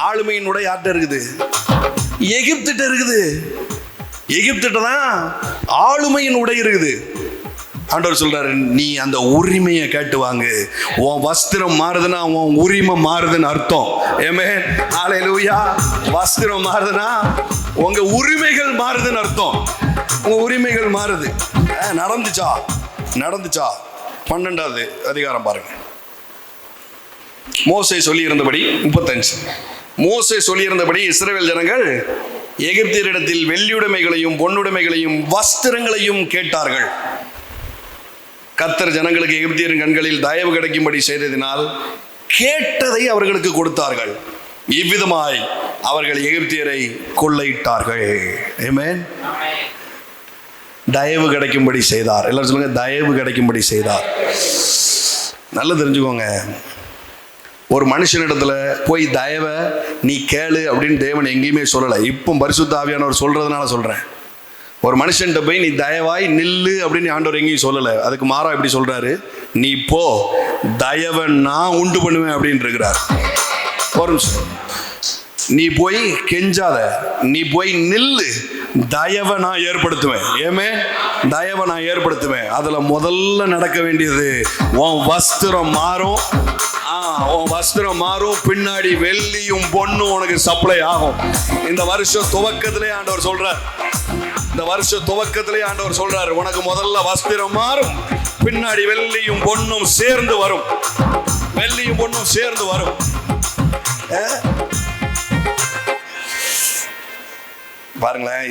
ஆளுமையின் உடை யார்கிட்ட இருக்குது? எகிப்திட்ட இருக்குது. எகிப்திட்ட தான் ஆளுமையின் உடை இருக்குது. ஆண்டவர் சொல்றாரு, நீ அந்த உரிமையை கேட்டு வாங்கு. உன் வஸ்திரம் மாறுதுன்னா உன் உரிமை மாறுதுன்னு அர்த்தம். ஆமென், ஹல்லேலூயா. வஸ்திரம் மாறுதுன்னா உங்க உரிமைகள் மாறுதுன்னு அர்த்தம். உங்க உரிமைகள் மாறுது. நடந்துச்சா 12வது அதிகாரம் பாருங்க. மோசே சொல்லி இருந்தபடி 35. மோசே சொல்லியிருந்தபடி இஸ்ரவேல் ஜனங்கள் எகிப்தியரிடத்தில் வெள்ளியுடைமைகளையும் பொன்னுடைமைகளையும் வஸ்திரங்களையும் கேட்டார்கள். கர்த்தர் ஜனங்களுக்கு எகிப்தியரின் கண்களில் தயவு கிடைக்கும்படி செய்ததினால் கேட்டதை அவர்களுக்கு கொடுத்தார்கள். இவ்விதமாய் அவர்கள் எகிப்தியரை கொள்ளையிட்டார்கள். ஆமென். தயவு கிடைக்கும்படி செய்தார். எல்லாரும் சொல்லுங்க, தயவு கிடைக்கும்படி செய்தார். நல்லா தெரிஞ்சுக்கோங்க, ஒரு மனுஷனிடத்துல போய் தயவை நீ கேளு அப்படின்னு தேவன் எங்கேயுமே சொல்லலை. இப்போ பரிசுத்த ஆவியானவர் சொல்றதுனால சொல்றேன். ஒரு மனுஷன்கிட்ட போய் நீ தயவாய் நில்லு அப்படின்னு ஆண்டவர் எங்கேயும் சொல்லலை. அதுக்கு மாறா இப்படி சொல்றாரு, நீ போ, தயவை நான் உண்டு பண்ணுவேன் அப்படின்னு இருக்கிறார். ஒரு நிமிஷம், நீ போய் கெஞ்சாத, நீ போய் நில்லு, தயவை நான் ஏற்படுத்துவேன். ஏமே, தயவை நான் ஏற்படுத்துவேன். அதுல முதல்ல நடக்க வேண்டியது உன் வஸ்திரம் மாறும். உன் வஸ்திரம் மாறும். பின்னாடி வெள்ளியும் பொண்ணும் உனக்கு சப்ளை ஆகும். இந்த வருஷம் துவக்கத்திலே ஆண்டவர் சொல்றார், உனக்கு முதல்ல வஸ்திரம் மாறும், பின்னாடி வெள்ளியும் பொண்ணும் சேர்ந்து வரும். வெள்ளியும் பொண்ணும் சேர்ந்து வரும். பாருங்களேன்,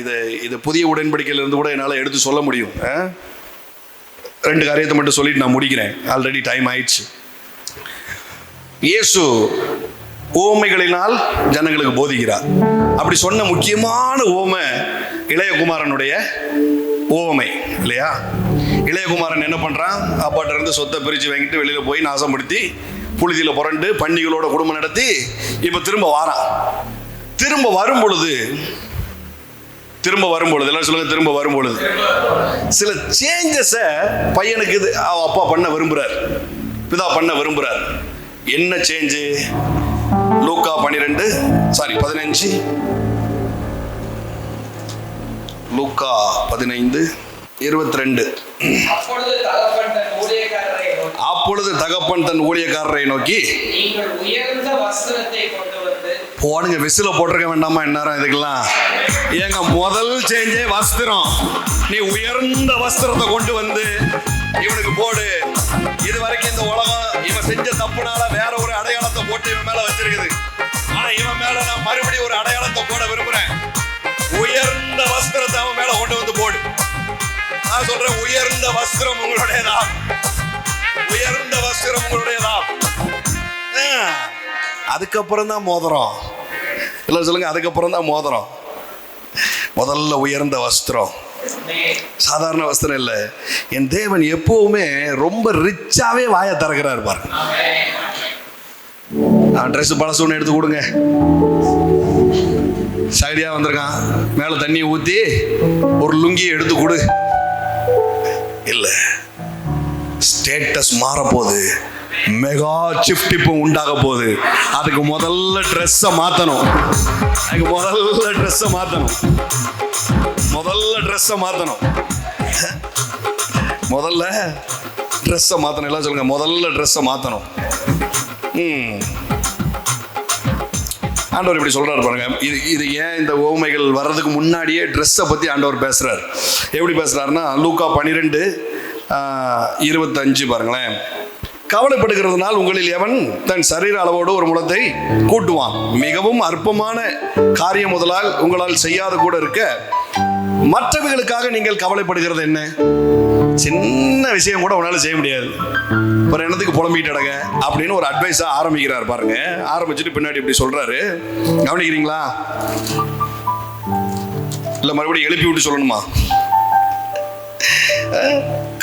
இது புதிய உடன்படிக்கையில இருந்து கூட என்னால் எடுத்து சொல்ல முடியும். 2 காரியத்தை மட்டும் சொல்லிட்டு நான் முடிக்கிறேன். ஆல்ரெடி டைம் ஆயிடுச்சு. இயேசு ஓமைகளினால் ஜனங்களுக்கு போதிக்கிறார். அப்படி சொன்ன முக்கியமான ஓமை இளையகுமாரனுடைய ஓமை இல்லையா? இளையகுமாரன் என்ன பண்றான்? அப்பாட்ட இருந்து சொத்தை பிரித்து வாங்கிட்டு வெளியில போய் நாசப்படுத்தி புழுதியில புரண்டு பண்டிகளோட குடும்பம் நடத்தி இப்ப திரும்ப வாரான். திரும்ப வரும் பொழுது எல்லாரும் சொல்லுங்க, திரும்ப வரும் பொழுது சில சேஞ்சஸ பையனுக்கு அப்பா பண்ண விரும்புறார், பிதா பண்ண விரும்புறார். என்ன சேஞ்சு? லூக்கா 15 லூக்கா 15:22. அப்பொழுது தகப்பன் தன் ஊழியக்காரரை நோக்கி, போடுங்க, விசில போட்டிருக்க வேண்டாமா இந்நேரம் இதுக்கெல்லாம்? ஏங்க, முதல் சேஞ்சே வஸ்திரம். நீ உயர்ந்த வஸ்திரத்தை கொண்டு வந்து இவனுக்கு போடு. இது வரைக்கும் இந்த உலகம் இவன் செஞ்ச தப்புனால வேற ஒரு அடையாளத்தை போட்டு இவன் மேல வச்சிருக்குது. ஆனா இவன் மேல நான் மறுபடியும் ஒரு அடையாளத்தை போட விரும்புறேன். உயர்ந்த வஸ்திரத்தை அவன் மேல கொண்டு வந்து போடு. நான் சொல்றேன், உயர்ந்த வஸ்திரம் உங்களுடையதான். உயர்ந்த வஸ்திரம் உங்களுடையதான். அதுக்கப்புறம் தான் மோதிரம். எல்லாம் சொல்லுங்க, அதுக்கப்புறம் தான் மோதிரம். முதல்ல உயர்ந்த வஸ்திரம். சாதாரண வஸ்திரம் இல்லை. என் தேவன் எப்பவுமே ரொம்ப ரிச்சாவே வாயை திறக்கிறாரு பாருங்க. ட்ரெஸ் பழசு ஒன்று எடுத்து கொடுங்க, சைடியா வந்திருக்கான், மேல தண்ணியை ஊத்தி ஒரு லுங்கியை எடுத்து கொடு. இல்ல, ஸ்டேட்டஸ் மாறப்போகுது, மெகா ஷிஃப்ட் இப்போ உண்டாக போகுது. அதுக்கு முதல்ல ட்ரெஸ்ஸை மாற்றணும், முதல்ல ட்ரெஸ்ஸை மாற்றணும், முதல்ல ட்ரெஸ்ஸை மாற்றணும், முதல்ல ட்ரெஸ்ஸை மாற்றணும். எல்லாம் சொல்லுங்க, முதல்ல ட்ரெஸ்ஸை மாற்றணும். ஆண்டவர் இப்படி சொல்றாரு பாருங்க. இது ஏன் இந்த ஓமைகள் வர்றதுக்கு முன்னாடியே ட்ரெஸ்ஸை பற்றி ஆண்டவர் பேசுறாரு. எப்படி பேசுறாருன்னா, லூக்கா 12:25 பாருங்களேன். கவலைப்படுகிறதுனால் உங்களில் எவன் தன் சரீர அளவோடு ஒரு முழத்தை கூட்டுவான்? மிகவும் அற்பமான காரியம் முதலால் உங்களால் செய்யாத கூட இருக்க மற்றவர்களுக்காக நீங்கள் கவலைப்படுகிறது என்ன? சின்ன விஷயம் கூட உன்னால செய்ய முடியாது, ஒரு எண்ணத்துக்கு புலம்பிட்டு அடங்க அப்படின்னு ஒரு அட்வைஸா ஆரம்பிக்கிறார் பாருங்க. ஆரம்பிச்சுட்டு பின்னாடி இப்படி சொல்றாரு, கவனிக்கிறீங்களா? இல்ல மறுபடியும் எழுப்பி விட்டு சொல்லணுமா?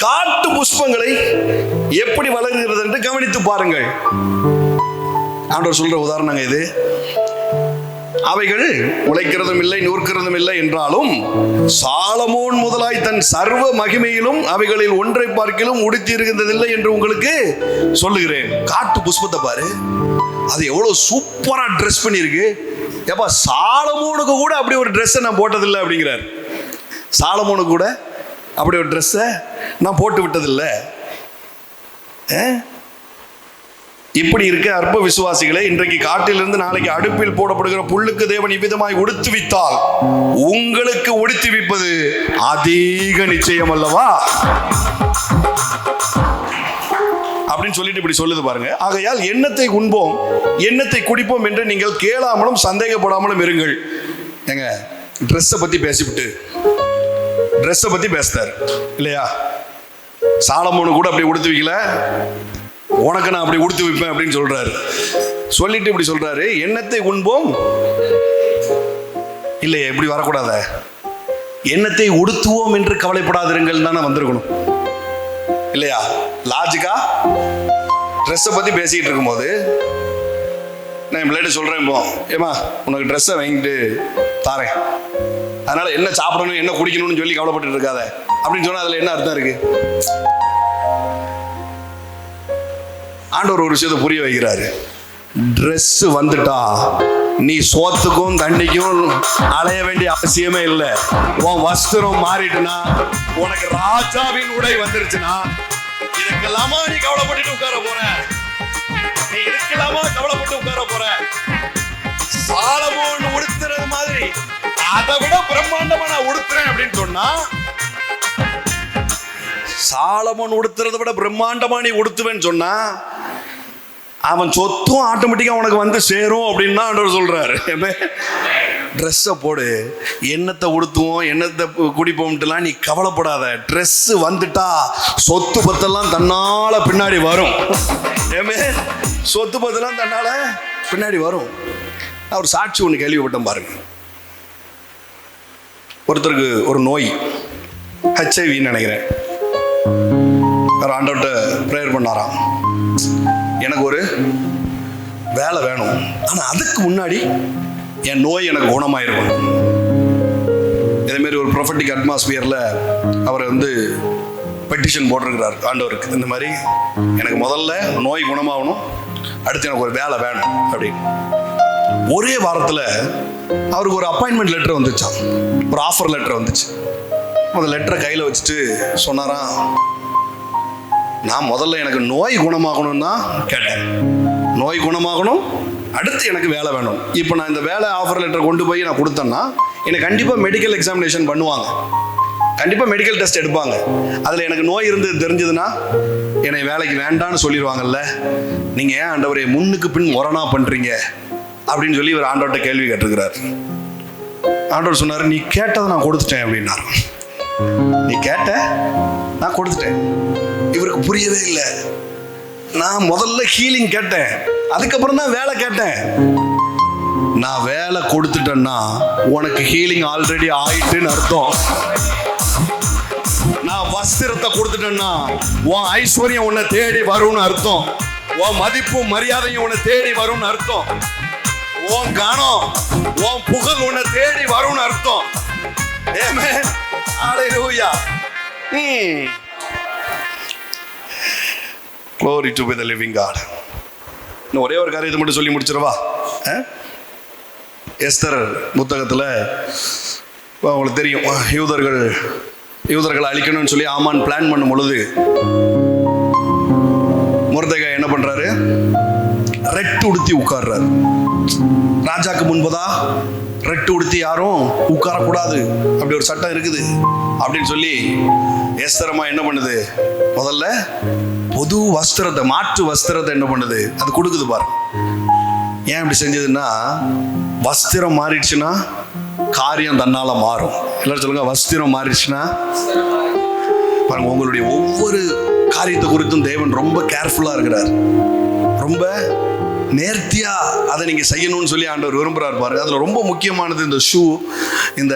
காட்டு புஷ்பங்களை எப்படி வளர்கிறது என்று கவனித்து பாருங்கள். ஆண்டவர் சொல்ற உதாரணங்க இது. அவைகள் உழைக்கிறதும் இல்லை, நூற்கிறதும் இல்லை என்றாலும் சாலமோன் முதலாய் தன் சர்வ மகிமையிலும் அவைகளில் ஒன்றை பார்க்கிலும் உடுத்தி இருக்கின்றதில்லை என்று உங்களுக்கு சொல்லுகிறேன். காட்டு புஷ்பத்தை பாரு, அது எவ்வளவு சூப்பரா ட்ரெஸ் பண்ணிருக்கு. ஏப்பா, சாலமோனுக்கு கூட அப்படி ஒரு ட்ரெஸ்ஸை நான் போட்டதில்லை அப்படிங்கிறார். சாலமோனுக்கு கூட அப்படி ஒரு ட்ரெஸ்ஸை நான் போட்டு விட்டதில்லை. இப்படி இருக்க அற்ப விசுவாசிகளை, இன்றைக்கு காட்டிலிருந்து நாளைக்கு அடுப்பில் போடப்படுகிற புல்லுக்கு தேவன் இவ்விதமாய் உடுத்துவித்தால் உங்களுக்கு உடுத்துவிப்பது அதிக நிச்சயம் அல்லவா அப்படின்னு சொல்லிட்டு இப்படி சொல்லுது பாருங்க. ஆகையால் எண்ணத்தை உண்போம், எண்ணத்தை குடிப்போம் என்று நீங்கள் கேளாமலும் சந்தேகப்படாமலும் இருங்கள். ஏங்க, ட்ரெஸ்ஸை பத்தி பேசிவிட்டு ட்ரெஸ்ஸை பத்தி பேசுறாரு இல்லையா? சாலமோனு கூட அப்படி உடுத்து வைக்கல, உனக்கு நான் அப்படி உடுத்து வைப்பேன் அப்படின்னு சொல்றாரு. சொல்லிட்டு இப்படி சொல்றாரு, எண்ணத்தை உண்போம் இல்லையே, இப்படி வரக்கூடாத, எண்ணத்தை உடுத்துவோம் என்று கவலைப்படாதிருங்கள் தானே வந்திருக்கணும் இல்லையா? லாஜிக்கா ட்ரெஸ்ஸை பத்தி பேசிக்கிட்டு இருக்கும்போது நான் பிள்ளைகிட்ட சொல்றேன், இப்போ ஏமா உனக்கு ட்ரெஸ்ஸை வாங்கிட்டு தாரேன், அதனால என்ன சாப்பிடணும் என்ன குடிக்கணும்னு சொல்லி கவலைப்பட்டு இருக்காத அப்படின்னு சொன்னா அதுல என்ன அர்த்தம் இருக்கு? ஆண்டவர் ஒரு விஷயத்தை புரிய வைக்கிறாரு. ட்ரெஸ் வந்துட்டா நீ சோத்துக்கும் தண்ணிக்கும் அலைய வேண்டிய அவசியமே இல்லை. உன் வஸ்திரம் மாறிட்டுனா, உனக்கு ராஜாவின் உடை வந்துருச்சுன்னா, இதுக்கெல்லாமா நீ கவலைப்பட்டு உட்கார போற? நீ இதுக்கெல்லாமா கவலைப்பட்டு உட்கார போற? சாலமோன் உடுத்துறது மாதிரி அதை விட பிரம்மாண்டமா நான் உடுத்துறேன் அப்படின்னு சொன்னா, சாலமோன் உடுத்துறதை விட பிரம்மாண்டமா நீ உடுத்துவேன்னு சொன்னா, அவன் சொத்தும் ஆட்டோமேட்டிக்கா உனக்கு வந்து சேரும் அப்படின்னு தான் ஆண்டவர் சொல்றாரு. ட்ரெஸ்ஸை போடு, எண்ணத்தை உடுத்துவோம் எண்ணத்தை குடிப்போம்ட்டுலாம் நீ கவலைப்படாத. ட்ரெஸ் வந்துட்டா சொத்து பத்தெல்லாம் தன்னால பின்னாடி வரும். சொத்து பத்தெல்லாம் தன்னால பின்னாடி வரும். நான் ஒரு சாட்சி ஒன்று கேள்விப்பட்டேன் பாருங்க. ஒருத்தருக்கு ஒரு நோய், HIV நினைக்கிறேன். ஆண்டவர்கிட்ட ப்ரேயர் பண்ணாராம், எனக்கு ஒரு வேலை வேணும், ஆனால் அதுக்கு முன்னாடி என் நோய் எனக்கு குணமாயிருக்கணும். இதேமாரி ஒரு ப்ரொஃபட்டிக் அட்மாஸ்பியரில் அவர் பெட்டிஷன் போட்டிருக்கிறார் ஆண்டவருக்கு. இந்த மாதிரி எனக்கு முதல்ல நோய் குணமாகணும், அடுத்து எனக்கு ஒரு வேலை வேணும் அப்படின்னு. ஒரே வாரத்தில் அவருக்கு ஒரு அப்பாயின்மெண்ட் லெட்டர் வந்துச்சான், ஒரு ஆஃபர் லெட்டர் வந்துச்சு. அந்த லெட்டரை கையில் வச்சுட்டு சொன்னாராம், நான் முதல்ல எனக்கு நோய் குணமாகணும்னு தான் கேட்டேன், நோய் குணமாகணும், அடுத்து எனக்கு வேலை வேணும். இப்போ நான் இந்த வேலை ஆஃபர் லெட்டர் கொண்டு போய் நான் கொடுத்தேன்னா எனக்கு கண்டிப்பாக மெடிக்கல் எக்ஸாமினேஷன் பண்ணுவாங்க, கண்டிப்பாக மெடிக்கல் டெஸ்ட் எடுப்பாங்க. அதில் எனக்கு நோய் இருந்து தெரிஞ்சதுன்னா என்னை வேலைக்கு வேண்டான்னு சொல்லிடுவாங்கல்ல. நீங்கள் ஏன் ஆண்டவரே முன்னுக்கு பின் முரணா பண்ணுறீங்க அப்படின்னு சொல்லி இவர் ஆண்டவர்கிட்ட கேள்வி கேட்டிருக்கிறார். ஆண்டவர் சொன்னார், நீ கேட்டதை நான் கொடுத்துட்டேன் அப்படின்னாரு. நீ கேட்ட நான் கொடுத்துட்டேன். இவருக்கு புரியவே இல்லை. நான் முதல்ல ஹீலிங் கேட்டேன், அதுக்கப்புறம் தான் வேலை கேட்டேன். நான் வேலை கொடுத்துட்டேன்னா உனக்கு ஹீலிங் ஆல்ரெடி ஆயிட்டுன்னு அர்த்தம். வஸ்திரத்தை கொடுத்துட்டேன்னா உன் ஐஸ்வர்யம் உன்னை தேடி வரும்னு அர்த்தம். உன் மதிப்பும் மரியாதையும் உன்னை தேடி வரும்னு அர்த்தம். உன் கணம், உன் புகழ் உன்னை தேடி வரும்னு அர்த்தம். ஆமென். ஹல்லேலூயா. Glory to be the living God. இன்னும் ஒரே ஒரு காரியத்தை மட்டும் சொல்லி முடிச்சிடவா? எஸ்தர் புத்தகத்தில் உங்களுக்கு தெரியும், யூதர்களை அழிக்கணும்னு சொல்லி ஆமான் பிளான் பண்ணும் பொழுது மொர்தெகாய் என்ன பண்றாரு? ரெட்டு உடுத்தி உட்கார்றாரு. ராஜாக்கு முன்பதா ரெட்டு உடுத்தி யாரும் உட்காரக்கூடாது, அப்படி ஒரு சட்டம் இருக்குது அப்படின்னு சொல்லி எஸ்தரமா என்ன பண்ணுது? முதல்ல பொது வஸ்திரத்தை, மாற்று வஸ்திரத்தை என்ன பண்ணுது? அது கொடுக்குது பாரு. ஏன் இப்படி செஞ்சதுன்னா, வஸ்திரம் மாறிடுச்சுன்னா காரியம் தன்னால மாறும். எல்லாரும் சொல்லுங்க, வஸ்திரம் மாறிடுச்சுன்னா பாருங்க. உங்களுடைய ஒவ்வொரு காரியத்தை குறித்தும் தேவன் ரொம்ப கேர்ஃபுல்லா இருக்கிறார். ரொம்ப நேர்த்தியா அதை நீங்க செய்யணும்னு சொல்லி ஆண்டவர் விரும்புறாரு பாருங்க. அதுல ரொம்ப முக்கியமானது இந்த ஷூ. இந்த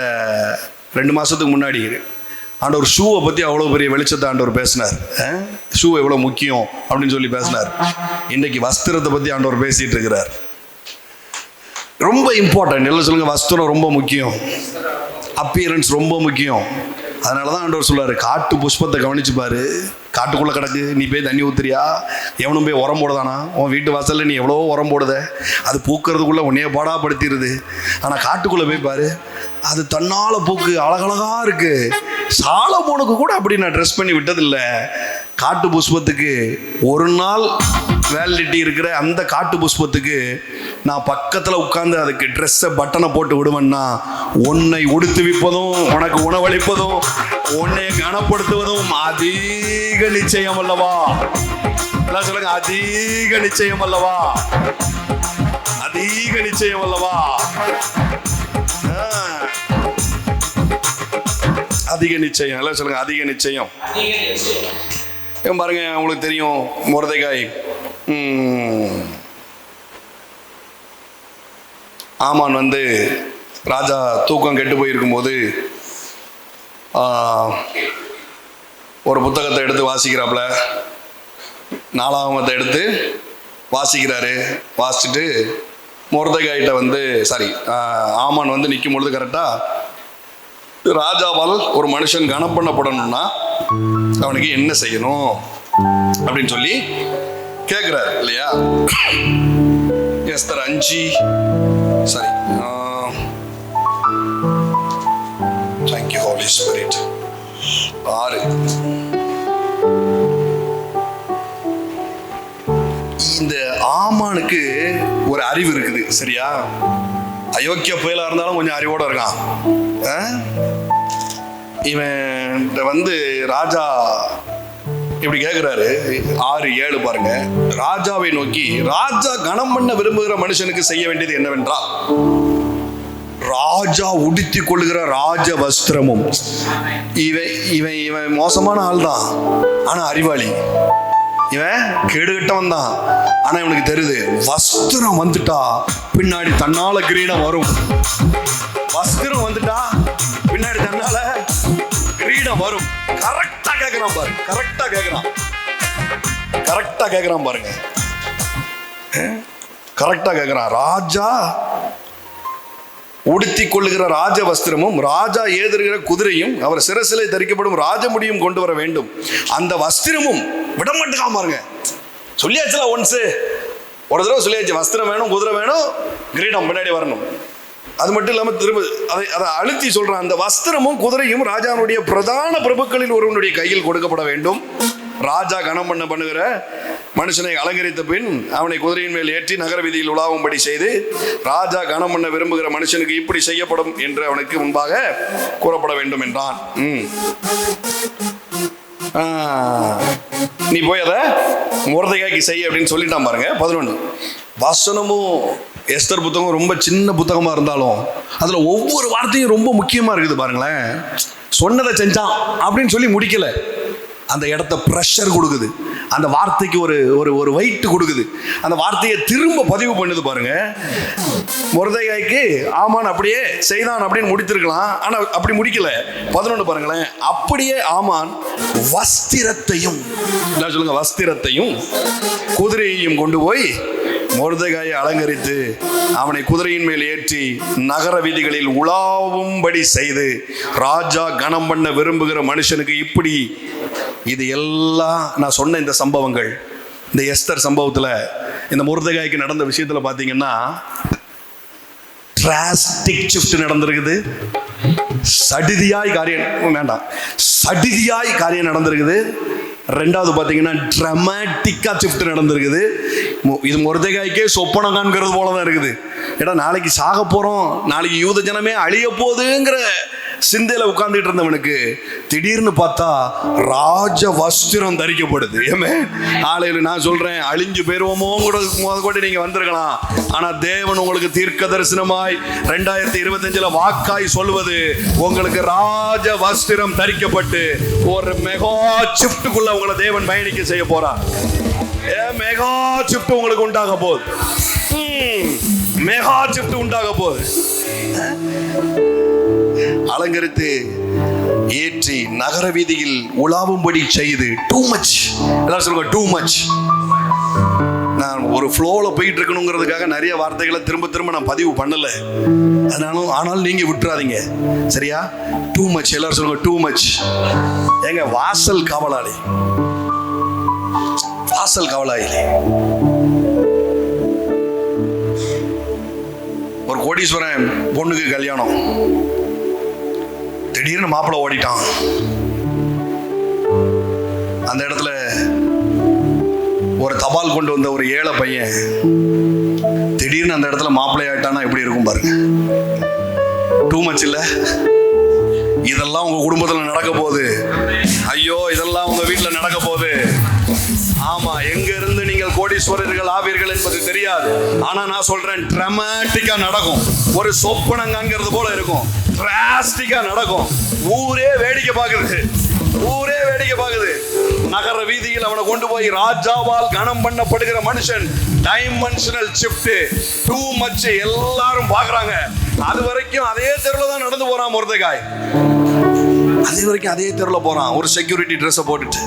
2 மாசத்துக்கு முன்னாடி ஆண்டவர் ஷூவை பத்தி அவ்வளவு பெரிய வெளிச்சத்தை ஆண்டவர் பேசினார். ஷூ எவ்வளவு முக்கியம் அப்படின்னு சொல்லி பேசினார். இன்னைக்கு வஸ்திரத்தை பத்தி ஆண்டவர் பேசிட்டு இருக்கிறார். ரொம்ப இம்பார்ட்டன்ட். எல்லாம் சொல்லுங்க, வஸ்திரம் ரொம்ப முக்கியம், அப்பியரன்ஸ் ரொம்ப முக்கியம். அதனாலதான் ஆண்டவர் சொல்றாரு, காட்டு புஷ்பத்தை கவனிச்சு பாரு. காட்டுக்குள்ள கிடக்கு, நீ போய் தண்ணி ஊத்துறியா? எவனும் போய் உரம் போடுதானா? உன் வீட்டு வாசல்ல நீ எவ்வளோ உரம் போடுத, அது பூக்கிறதுக்குள்ள உன்னைய பாடாப்படுத்திடுது. ஆனா காட்டுக்குள்ள போய் பாரு, அது தன்னால பூக்கு, அழகழகா இருக்கு. சாலமோனுக்கு கூட அப்படி நான் ட்ரெஸ் பண்ணி விட்டதில்லை. காட்டு புஷ்பத்துக்கு ஒரு நாள் வேலிடிட்டி இருக்கிற அந்த காட்டு புஷ்பத்துக்கு நான் பக்கத்தில் உட்கார்ந்து அதுக்கு ட்ரெஸ்ஸை பட்டனை போட்டு விடுவேன்னா, உன்னை உடுத்துவிப்பதும் உனக்கு உணவளிப்பதும் உன்னை கனப்படுத்துவதும் அதிக நிச்சயம் அல்லவா? எல்லாம் சொல்லுங்க, அதிக நிச்சயம் அல்லவா? அதிக நிச்சயம் அல்லவா? அதிக நிச்சயம். எல்லாம் சொல்லுங்க, அதிக நிச்சயம். பாருங்க, உங்களுக்கு தெரியும், மொர்தெகாய் ஆமான் வந்து ராஜா தூக்கம் கெட்டு போயிருக்கும் போது ஒரு புத்தகத்தை எடுத்து வாசிக்கிறாப்புல. 4ஆம் எடுத்து வாசிக்கிறாரு. வாசிச்சுட்டு மொர்தெகாய்கிட்ட வந்து ஆமான் வந்து நிற்கும் பொழுது கரெக்டாக ராஜாவால் ஒரு மனுஷன் கனம் பண்ணப்படணும்னா அவனுக்கு என்ன செய்யணும் அப்படின்னு சொல்லி கேட்கிறாரு இல்லையா? Esther 5 Thank you Holy Spirit. 6 இந்த ஆமானுக்கு ஒரு அறிவு இருக்குது, சரியா? அயோக்கிய புயலா இருந்தாலும் கொஞ்சம் அறிவோட இருக்கான். இவன் வந்து ராஜா இப்படி கேட்கிறாரு. 6:7 பாருங்க. ராஜாவை நோக்கி, ராஜா கனம் பண்ண விரும்புகிற மனுஷனுக்கு செய்ய வேண்டியது என்னவென்றால், ராஜா உடுத்தி கொள்ளுகிற ராஜ வஸ்திரமும். இவன் மோசமான ஆள் தான், ஆனா அறிவாளி. இவன் கேடுகட்டவன் தான், ஆனா இவனுக்கு தெரியுது, வஸ்திரம் வந்துட்டா பின்னாடி தன்னால கிரீடம் வரும். வஸ்திரம் வந்துட்டா பின்னாடி தன்னால கிரீடம் வரும். கரெக்டா கேட்கிறான் பாரு, கரெக்டா கேட்கிறான் பாருங்க, கரெக்டா கேட்கிறான். ராஜா உடுத்தி கொள்ளுகிற ராஜ வஸ்திரமும் ராஜா ஏதுகிற குதிரையும் அவர் சிரசிலை தரிக்கப்படும் ராஜமுடியும் கொண்டு வர வேண்டும். அந்த வஸ்திரமும் விட மாட்டேங்க பாருங்க. சொல்லியாச்சுல, ஒன்ஸ் ஒரு தடவை சொல்லியாச்சு, வஸ்திரம் வேணும், குதிரை வேணும், கிரீடம் பின்னாடி வரணும். அது மட்டும் இல்லாமல் திரும்ப அதை அழுத்தி சொல்றான். அந்த வஸ்திரமும் குதிரையும் ராஜாவுடைய பிரதான பிரபுக்களில் ஒருவனுடைய கையில் கொடுக்கப்பட வேண்டும். ராஜா கனம் பண்ணுகிற மனுஷனை அலங்கரித்த பின் அவனை குதிரையின் மேல் ஏற்றி நகர வீதியில் உலாவும்படி செய்து, ராஜா கனம் பண்ண விரும்புகிற மனுஷனுக்கு இப்படி செய்யப்படும் என்று அவனுக்கு முன்பாக கூறப்பட வேண்டும் என்றான். நீ போய் அதை மொர்தெகாய்க்கு செய்ய அப்படின்னு சொல்லிட்டான் பாருங்க. 11 வசனமும் எஸ்தர் புத்தகம் ரொம்ப சின்ன புத்தகமா இருந்தாலும் அதுல ஒவ்வொரு வார்த்தையும் ரொம்ப முக்கியமா இருக்குது பாருங்களேன். சொன்னதை செஞ்சான் அப்படின்னு சொல்லி முடிக்கல, அந்த இடத்த ப்ரெஷர் கொடுக்குது. அந்த வார்த்தைக்கு ஒரு ஒரு ஒரு வெயிட் கொடுக்குது. அந்த வார்த்தையை திரும்ப பதிவு பண்ணுது பாருங்க. மொர்தெகாய்க்கு ஆமான் அப்படியே செய்தான் அப்படின்னு முடித்திருக்கலாம், ஆனா அப்படி முடிக்கல. 11 பாருங்களேன். அப்படியே ஆமான் வஸ்திரத்தையும், சொல்லுங்க, வஸ்திரத்தையும் குதிரையையும் கொண்டு போய் மொர்தெகாயை அலங்கரித்து அவனை குதிரையின் மேல் ஏற்றி நகர வீதிகளில் உலாவும்படி செய்து, ராஜா கனம் பண்ண விரும்புகிற மனுஷனுக்கு இப்படி. இது எல்லாம் நான் சொன்ன இந்த சம்பவங்கள், இந்த எஸ்தர் சம்பவத்தில், இந்த மொர்தெகாய்க்கு நடந்த விஷயத்துல பாத்தீங்கன்னா டிராஸ்டிக் ஷிஃப்ட் நடந்திருக்குது. சடிதியாய் காரியம் நடந்திருக்குது. ரெண்டாவது பாத்தீங்கன்னா டிராமாட்டிக்கா ஷிஃப்ட் நடந்திருக்குது. இது மொர்தெகாய்க்கே சொப்பனம் காண்கிறது போலதான் இருக்குது. ஏன்னா நாளைக்கு சாக போறோம், நாளைக்கு யூத ஜனமே அழிய போகுதுங்கிற சிந்தையில உட்கார்ந்துட்டு இருந்தவனுக்கு திடீர்னு பார்த்தா ராஜ வஸ்திரம் தரிக்கப்படுது. ஏமே ஆலையில நான் சொல்றேன், அழிஞ்சு போயிருவோமோ கூட நீங்க வந்திருக்கலாம். ஆனா தேவன் உங்களுக்கு தீர்க்க தரிசனமாய் 2025 வாக்காய் சொல்வது, உங்களுக்கு ராஜ வஸ்திரம் தரிக்கப்பட்டு ஒரு மெகா ஷிஃப்ட்டுக்குள்ள உங்களை தேவன் பயணிக்க செய்ய போறார். மெகா ஷிஃப்ட் உங்களுக்கு உண்டாக போகுது. மெகா ஷிஃப்ட் உண்டாக போகுது. அலங்கரித்து ஏற்றி நகர வீதியில் உலாவும்படி செய்து, டூ மச். எல்லாரும் சொல்லுங்க, டூ மச். நான் ஒரு ஃப்ளோல போயிட்டு இருக்கணுங்கிறதுக்காக நிறைய வார்த்தைகளை திரும்ப திரும்ப நான் பதிவு பண்ணல. ஆனாலும் நீங்க விட்டுறாதீங்க, சரியா? Two much. எல்லாரும் சொல்லுங்க, டூ மச். எங்க வாசல் காவலாளி, ஒரு கோடீஸ்வரன் பொண்ணுக்கு கல்யாணம். திடீர்னு மாப்பிள்ளை ஓடிட்டான். அந்த இடத்துல ஒரு தபால் கொண்டு வந்த ஒரு ஏழை பையன் திடீர்னு அந்த இடத்துல மாப்பிள்ளை ஆயிட்டானா எப்படி இருக்கும் பாருங்க. டூ மச் இல்ல? இதெல்லாம் உங்க குடும்பத்துல நடக்க போகுது. ஐயோ, இதெல்லாம் உங்க வீட்டுல நடக்க போகுது. ஆமா, எங்க இருந்து நீங்கள் கோடீஸ்வரர்கள் ஆவீர்கள் என்பது தெரியாது. ஆனா நான் சொல்றேன், டிராமாட்டிக்கா நடக்கும். ஒரு சொப்பனம் காண்கிறது போல இருக்கும். டிராஸ்டிக்கா நடக்கும். ஊரே வேடிக்கை பார்க்குது. நகர வீதியில் அவனை கொண்டு போய் ராஜாவால் கனம் பண்ணப்படுகிற மனுஷன். Dimensional shift, two much. எல்லாரும் பாக்குறாங்க. அது வரைக்கும் அதே தெருல தான் நடந்து போறான் மொர்தெகாய். அது வரைக்கும் அதே தெருல போறான், ஒரு செக்யூரிட்டி ட்ரெஸ் போட்டுட்டு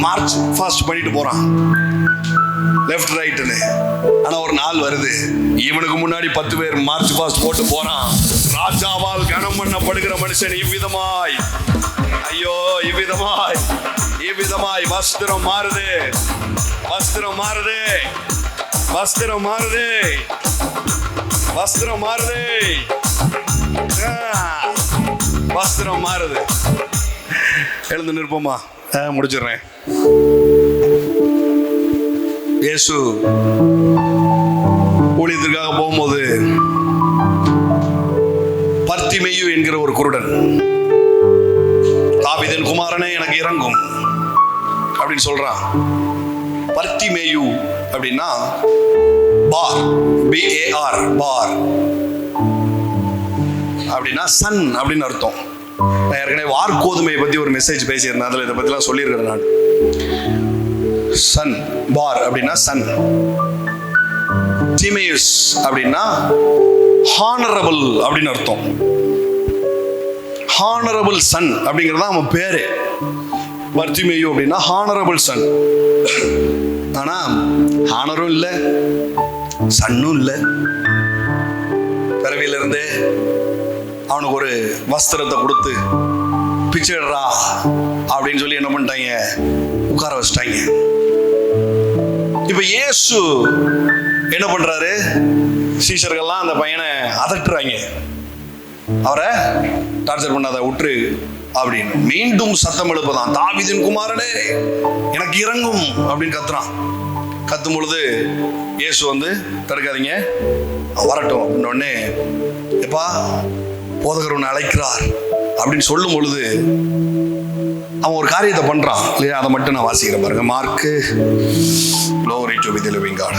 மார்ச் ஃபாஸ்ட் பண்ணிட்டு போறான், லெஃப்ட் ரைட்னு. ஆனா ஒரு நாள் வருது, இவனுக்கு முன்னாடி 10 பேர் மார்ச் ஃபாஸ்ட் போட்டு போறான். ராஜாவால் கனம் பண்ணப்படுகிற மனுஷன் இவ்விதமாய், ஐயோ, இவ்விதமாய் வஸ்திரம் மாறுது. எழுந்து நிற்போமா? முடிச்சிடுறேன். இயேசு ஊழியத்திற்காக போகும்போது பர்த்திமேயு என்கிற ஒரு குருடன், தாவீதின் குமாரனே எனக்கு இறங்கும் அப்படின்னு சொல்றான். பர்த்திமேயு அப்படின்னா பார், BAR, பார் அப்படின்னா சன் அப்படின்னு அர்த்தம். நான் ஏற்கனவே வார்கோதுமையை பத்தி ஒரு மெசேஜ் பேசியிருந்தேன், அதில் இதை பத்திலாம் சொல்லியிருக்கிறேன் நான். சன், பார் அப்படின்னா சன். டிமேயுஸ் அப்படின்னா ஹானரபிள் அப்படின்னு அர்த்தம். ஹானரபிள் சன் அப்படிங்கிறது அவன் பேரு. பர்த்திமேயு அப்படின்னா ஹானரபிள் சன். ஆனா ஹானரும் இல்லை, சன்னும் இல்லை. பிறவியிலிருந்தே அவனுக்கு ஒரு வஸ்திரத்தை கொடுத்து பிச்சைடுறா அப்படின்னு சொல்லி என்ன பண்ணிட்டாங்க, உட்கார வச்சிட்டாங்க. இப்ப இயேசு என்ன பண்றாரு, சீஷர்கள்லாம் அந்த பையனை அதட்டுறாங்க, அவரை டார்ச்சர் பண்ணாத, விட்டுரு அப்படின்னு. மீண்டும் சத்தம் எழுப்பதான், தாவீதின் குமாரனே எனக்கு இறங்கும் அப்படின்னு கத்துறான். கத்தும் பொழுது இயேசு வந்து, தடுக்காதீங்க, வரட்டும் அப்படின்னு உடனே, எப்பா போதகர் ஒன்று அழைக்கிறார் அப்படின்னு சொல்லும் பொழுது அவன் ஒரு காரியத்தை பண்றான் இல்லையா? அதை மட்டும் நான் வாசிக்கிறேன் பாருங்க. Mark, Glory to be the living God.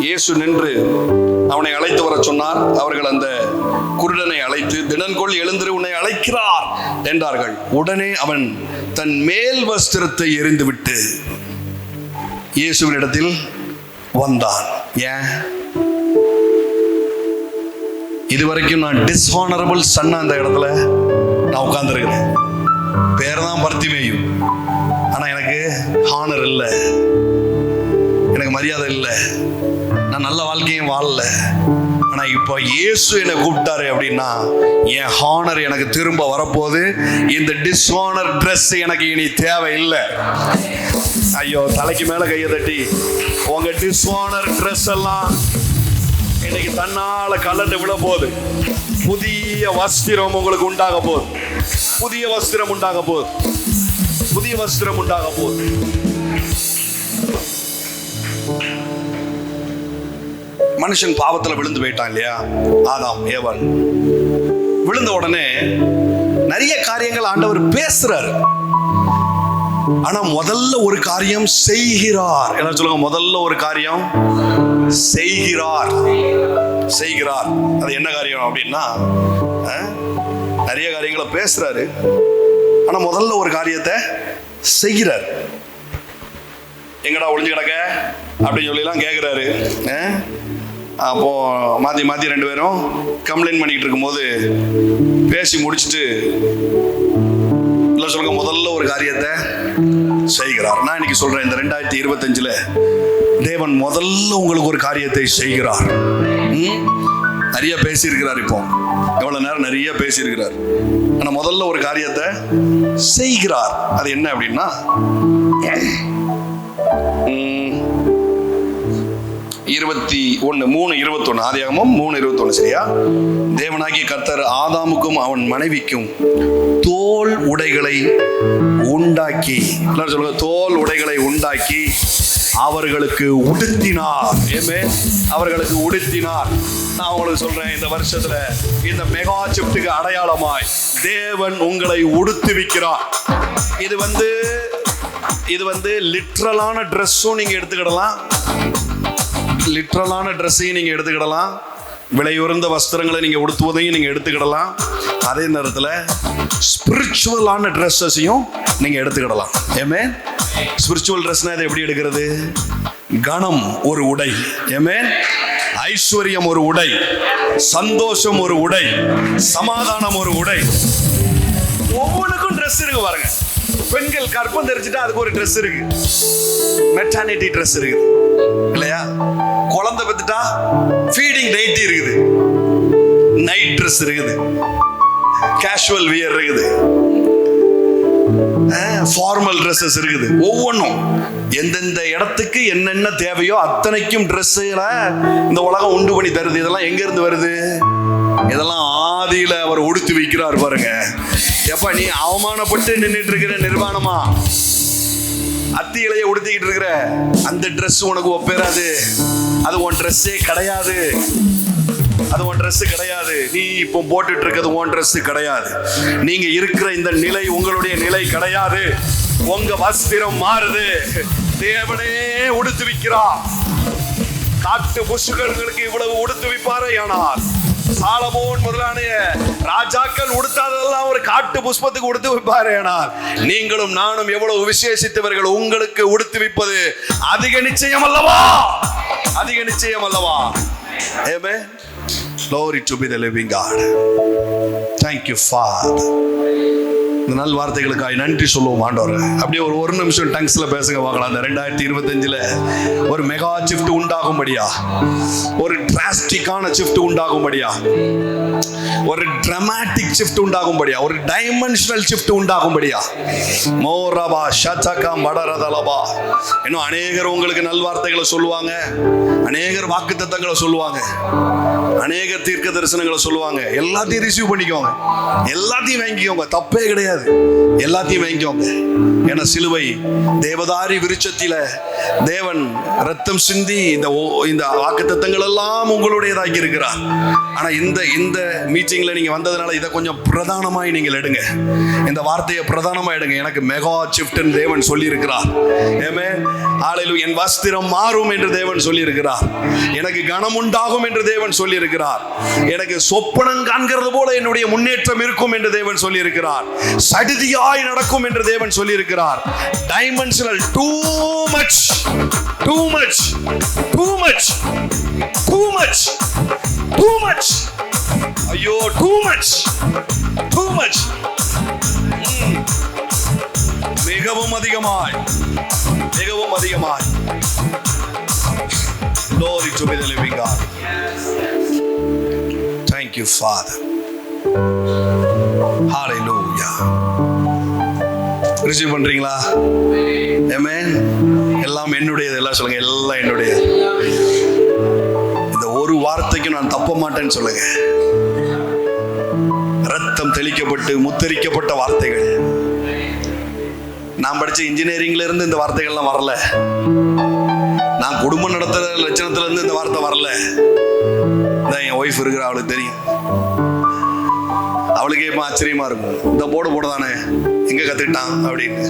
இயேசு நின்று அவனை அழைத்து வர சொன்னார். அவர்கள் அந்த குருடனை அழைத்து, திடன்கொள், எழுந்திரு, உன்னை அழைக்கிறார் என்றார்கள். உடனே அவன் தன் மேல் வஸ்திரத்தை எறிந்துவிட்டு இயேசுவினிடத்தில் வந்தான். ஏன்? இதுவரைக்கும் நான் டிஸ்ஹானரபிள் சன்னா அந்த இடத்துல நான் உட்கார்ந்துருக்கிறேன். பேர் தான் பர்த்திமேயு, ஆனா எனக்கு ஹானர் இல்லை, எனக்கு மரியாதை இல்லை, நான் நல்ல வாழ்க்கையும் வாழல. ஆனா இப்போ இயேசு என்னை கூப்பிட்டாரு அப்படின்னா என் ஹானர் எனக்கு திரும்ப வரப்போகுது. இந்த டிஸ்ஹானர் ட்ரெஸ் எனக்கு இனி தேவையில்லை. ஐயோ, தலைக்கு மேல கையை தட்டி உங்க டிஸ்ஹானர் ட்ரெஸ் எல்லாம் இன்னைக்கு தன்னால கலந்து விட போகுது. புதிய வஸ்திரம் உங்களுக்கு உண்டாக போகுது. புதிய வஸ்திரம் உண்டாக போகுது. புதிய வஸ்திரம் உண்டாக போகுது. மனுஷன் பாவத்துல விழுந்து போயிட்டான் இல்லையா? ஆதாம் ஏவாள் விழுந்த உடனே நிறைய காரியங்கள் ஆண்டவர் பேசுறாரு. ஆனா முதல்ல ஒரு காரியம் செய்கிறார். என்ன சொல்லுங்க? முதல்ல ஒரு காரியம் செய்கிறார். செய்கிறார். அது என்ன காரியம் அப்படின்னா, நிறைய காரியங்களை பேசுறாரு, ஆனா முதல்ல ஒரு காரியத்தை செய்கிறார். எங்கடா ஒளிஞ்சு கிடக்க அப்படின்னு சொல்லிலாம் கேட்குறாரு. அப்போ மாற்றி மாற்றி ரெண்டு பேரும் கம்ப்ளைண்ட் பண்ணிக்கிட்டு இருக்கும்போது பேசி முடிச்சுட்டு இல்லை சொல்லுங்க, முதல்ல ஒரு காரியத்தை செய்கிறார். நான் இன்னைக்கு சொல்றேன், இந்த 2025 தேவன் முதல்ல உங்களுக்கு ஒரு காரியத்தை செய்கிறார். நிறைய பேசியிருக்கிறார். இப்போ எவ்வளவு நேரம் நிறைய பேசியிருக்கிறார். ஆனா முதல்ல ஒரு காரியத்தை செய்கிறார். அது என்ன அப்படின்னா, 3:21 ஆதியாகமம் 3:21 சரியா? தேவனாகிய கர்த்தர் ஆதாமுக்கும் அவன் மனைவிக்கும் தோல் உடைகளை உண்டாக்கி, சொல்லுங்க, தோல் உடைகளை உண்டாக்கி அவர்களுக்கு உடுத்தினார். அவர்களுக்கு உடுத்தினார். நான் உங்களுக்கு சொல்றேன், இந்த வருஷத்துல இந்த மெகா சிப்டுக்கு அடையாளமாய் தேவன் உங்களை உடுத்துவிக்கிறார். இது வந்து லிட்ரலான ட்ரெஸ்ஸும் நீங்க எடுத்துக்கிடலாம், லிட்ரலான ட்ரெஸ்ஸையும் நீங்க எடுத்துக்கிடலாம், விலையுறந்த வஸ்திரங்களை நீங்க உடுத்துவதையும் நீங்க எடுத்துக்கிடலாம். அதே நேரத்தில் ஸ்பிரிச்சுவலான ட்ரெஸ்ஸையும் நீங்க எடுத்துக்கிடலாம். ஸ்பிரிச்சுவல் ட்ரெஸ்னா இதை எப்படி எடுக்கிறது? கணம் ஒரு உடை, ஐஸ்வர்யம் ஒரு உடை, சந்தோஷம் ஒரு உடை, சமாதானம் ஒரு உடை. ஒவ்வொன்றுக்கும் ட்ரெஸ் இருக்கு பாருங்க. பெண்கள் கற்பம் தெரிஞ்சுட்டா அதுக்கு ஒரு ட்ரெஸ் இருக்கு, மெட்டர்னிட்டி ட்ரெஸ் இருக்குது இல்லையா? குழந்தை பெத்துட்டா ஃபீடிங் நைட்டி இருக்குது, நைட் ட்ரெஸ் இருக்குது, கேஷுவல் வியர் இருக்குது, ஃபார்மல் ட்ரெஸ்ஸஸ் இருக்குது. ஒவ்வொன்றும் எந்தெந்த இடத்துக்கு என்னென்ன தேவையோ அத்தனைக்கும் ட்ரெஸ்ஸுகளை இந்த உலகம் உண்டு பண்ணி தருது. இதெல்லாம் எங்க இருந்து வருது? இதெல்லாம் ஆதியில அவர் உடுத்து வைக்கிறார் பாருங்க. எப்ப நீ அவமானப்பட்டு நின்றுட்டு இருக்கிற நிர்வாணமா அத்தி இலையை உடுத்திக்கிட்டு இருக்கிற அந்த ட்ரெஸ் உனக்கு ஒப்பேராது. அது உன் ட்ரெஸ்ஸே கிடையாது. அது உன் ட்ரெஸ் கிடையாது. நீ இப்போ போட்டுட்டு இருக்கிறது உன் ட்ரெஸ் கிடையாது. நீங்க இருக்கிற இந்த நிலை உங்களுடைய நிலை கிடையாது. உங்க வஸ்திரம் மாறுது. தேவனே உடுத்து வைக்கிறார். காட்டு புஷ்களுக்கு இவ்வளவு உடுத்து வைப்பாரே, ஆனால் சாலமோன் முதலான ராஜாக்கள் உடுத்தாதெல்லாம் ஒரு காட்டு புஷ்பத்துக்கு உடுத்து வைப்பாரே, ஆனால் நீங்களும் நானும் எவ்வளவு விசேஷித்தவர்கள். உங்களுக்கு உடுத்து வைப்பது அதிக நிச்சயம் அல்லவா? அதிக நிச்சயம் அல்லவா? Amen. Glory to be the living God. Thank you, Father. இந்த நல் வார்த்தைகளுக்காக நன்றி சொல்லுவோம் ஆண்டவரே. அப்படியே ஒரு நிமிஷம் டங்ஸ்ல பேசுங்க பார்க்கலாம். அந்த 2025 ஒரு மெகா ஷிஃப்ட் உண்டாகும்படியா, ஒரு டிராஸ்டிக்கான ஷிஃப்ட் உண்டாகும்படியா, ஒரு டிராமாட்டிக் ஷிஃப்ட் உண்டாகும்படியா, ஒரு டைமென்ஷனல் ஷிஃப்ட் உண்டாகும்படியா. மோரபா ஷச்சகா மடரதலபா. இன்னும் அநேகர் உங்களுக்கு நல்வார்த்தைகளை சொல்லுவாங்க, அநேகர் வாக்குத்தத்தங்களை சொல்லுவாங்க, அநேகர் தீர்க்க தரிசனங்களை சொல்லுவாங்க. எல்லாத்தையும் ரிசீவ் பண்ணிக்கோங்க, எல்லாத்தையும் வாங்கிக்கோங்க, தப்பே கிடையாது. கிடையாது. எல்லாத்தையும் வாங்கிக்கோங்க. ஏன்னா சிலுவை தேவதாரி விருட்சத்தில தேவன் ரத்தம் சிந்தி இந்த வாக்குத்தத்தங்கள் எல்லாம் உங்களுடையதாக்கி இருக்கிறார். ஆனா இந்த மீட்டிங்ல நீங்க வந்ததுனால இதை கொஞ்சம் பிரதானமாய் நீங்கள் எடுங்க. இந்த வார்த்தையை பிரதானமா எடுங்க. எனக்கு மெகா ஷிஃப்ட் தேவன் சொல்லி இருக்கிறார். ஆமென். ஹல்லேலூயா. என் வஸ்திரம் மாறும் என்று தேவன் சொல்லி இருக்கிறார். எனக்கு கனம் உண்டாகும் என்று தேவன் சொல்லி இருக்கிறார். எனக்கு சொப்பனம் காண்கிறது போல என்னுடைய முன்னேற்றம் இருக்கும் என்று தேவன் சொல்லி இருக்கிறார். சடிதியாய் நடக்கும் என்று தேவன் சொல்லி இருக்கிறார். டைமென்ஷனல் too much ஐயோ too much மிகவும் அதிகமாய் glory to be the living God. Thank you, Father. Hallelujah. Receive பண்றீங்களா? ஆமென். எல்லாம் என்னுடையது. எல்லாம் சொல்லுங்க, எல்லாம் என்னுடையது. இந்த ஒரு வார்த்தைக்கு நான் தப்ப மாட்டேன்னு சொல்லுங்க. ரத்தம் தெளிக்கப்பட்டு முத்தரிக்கப்பட்ட வார்த்தைகள். நான் படிச்ச இன்ஜினியரிங்ல இருந்து இந்த வார்த்தைகள்லாம் வரல. நான் குடும்பம் நடத்துற லட்சணத்துல இருந்து இந்த வார்த்தை வரல. என் ஒய்ஃப் இருக்கிற அவளுக்கு தெரியும். அவளுக்கே இப்ப ஆச்சரியமா இருக்கும். இந்த போர்டு தானே எங்க கத்துக்கிட்டான் அப்படின்னு.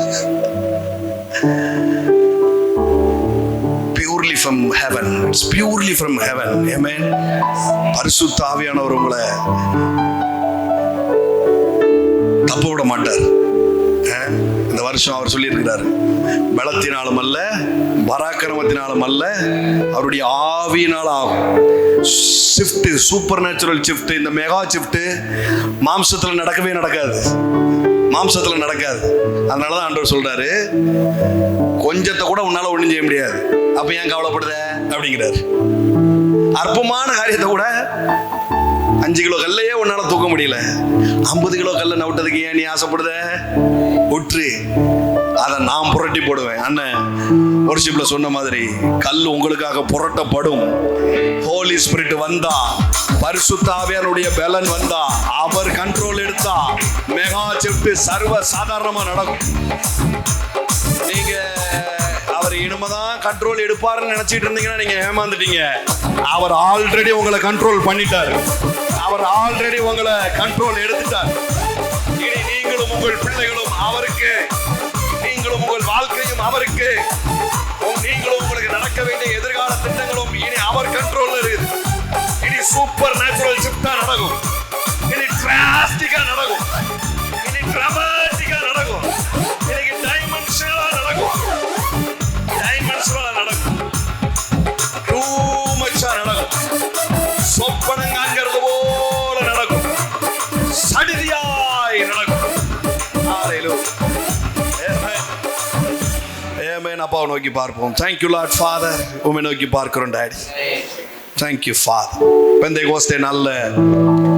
Purely from heaven. It's purely from heaven. Amen. பரிசுத்த ஆவியானவர் உங்களை தப்ப விட மாட்டார். இந்த வருஷம் அவர் சொல்லி இருக்கிறார், பலத்தினாலும் அல்ல பராக்கிரமத்தினாலும் அல்ல அவருடைய ஆவியினால் ஆகும். Shift, super natural shift. இந்த மெகா ஷிஃப்ட் மாம்சத்துல நடக்கவே நடக்காது. அதனாலதான் ஆண்டவர் சொல்றாரு, கொஞ்சத்தை கூட உன்னால ஒண்ணும் செய்ய முடியாது, அப்ப ஏன் கவலைப்படுற அப்படிங்கிறாரு. அற்பமான காரியத்தை கூட 5 கிலோ கல்லையே உன்னால தூக்க முடியல, 50 கிலோ கல்லை நவுட்டதுக்கு ஏன் நீ ஆசைப்படுத? உற்று அதை நான் புரட்டி போடுவேன். அண்ணன் வொர்ஷிப்ல சொன்ன மாதிரி கல் உங்களுக்காக புரட்டப்படும். ஹோலி ஸ்பிரிட் வந்தா, பரிசுத்த ஆவியானுடைய பலன் வந்தா, அவர் கண்ட்ரோல் எடுத்தா மெகா ஷிஃப்ட் சர்வ சாதாரணமா நடக்கும். நீங்க அவர் இனிமேதான் கண்ட்ரோல் எடுப்பாருன்னு நினைச்சிட்டு இருந்தீங்கன்னா நீங்க ஏமாந்துட்டீங்க. அவர் ஆல்ரெடி உங்களை கண்ட்ரோல் பண்ணிட்டாரு. அவர் ஆல்ரெடி உங்களை கண்ட்ரோல் எடுத்துட்டார். இனி நீங்களும் உங்கள் பிள்ளைகளும் அவருக்கு, நீங்களும் உங்கள் வாழ்க்கையும் அவருக்கு, நீங்களும் உங்களுக்கு நடக்க வேண்டிய எதிர்கால திட்டங்களும் இனி அவர் கண்ட்ரோல்ல இருக்குது. இனி சூப்பர் நேச்சுரல் ஷிஃப்டா நடக்கும். இனி டிராஸ்டிக்கா நடக்கும். இனி டிராமாட்டிக்கா நடக்கும். இன்னைக்கு டைமென்ஷனலா நடக்கும். டூ மச்சா நடக்கும். சொப்பனம் காண்கிறது போல நடக்கும். சடிதியாய் நடக்கும். அப்பாவை நோக்கி பார்ப்போம். Thank you Lord father. உம்மை நோக்கி பார்க்கிறோம் டாடி. Thank you father. பெந்தேகோஸ்தே நாள்ல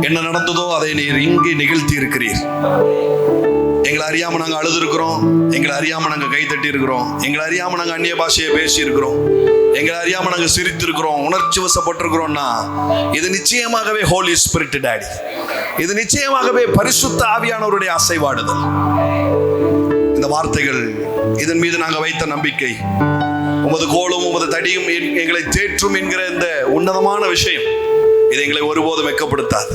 என்ன நடந்ததோ அதை நீர் இங்கே நிகழ்த்தி இருக்கிறீர். எங்களை அறியாம நாங்க அழுது இருக்கிறோம். எங்களை அறியாம நாங்க கை தட்டி இருக்கிறோம். எங்களை அறியாம நாங்க அந்நிய பாஷையை பேசி இருக்கிறோம். எங்களை அறியாம நாங்க சிரித்து இருக்கிறோம், உணர்ச்சி வசப்பட்டிருக்கிறோம்னா இது நிச்சயமாகவே ஹோலி ஸ்பிரிட் டாடி. இது நிச்சயமாகவே பரிசுத்த ஆவியானவருடைய அசைவாடுதல். இந்த வார்த்தைகள், இதன் மீது நாங்க வைத்த நம்பிக்கை, உமது கோலும் உமது தடியும் எங்களை தேற்றும் என்கிற இந்த உன்னதமான விஷயம், இது எங்களை ஒருபோதும் வெட்கப்படுத்தாது.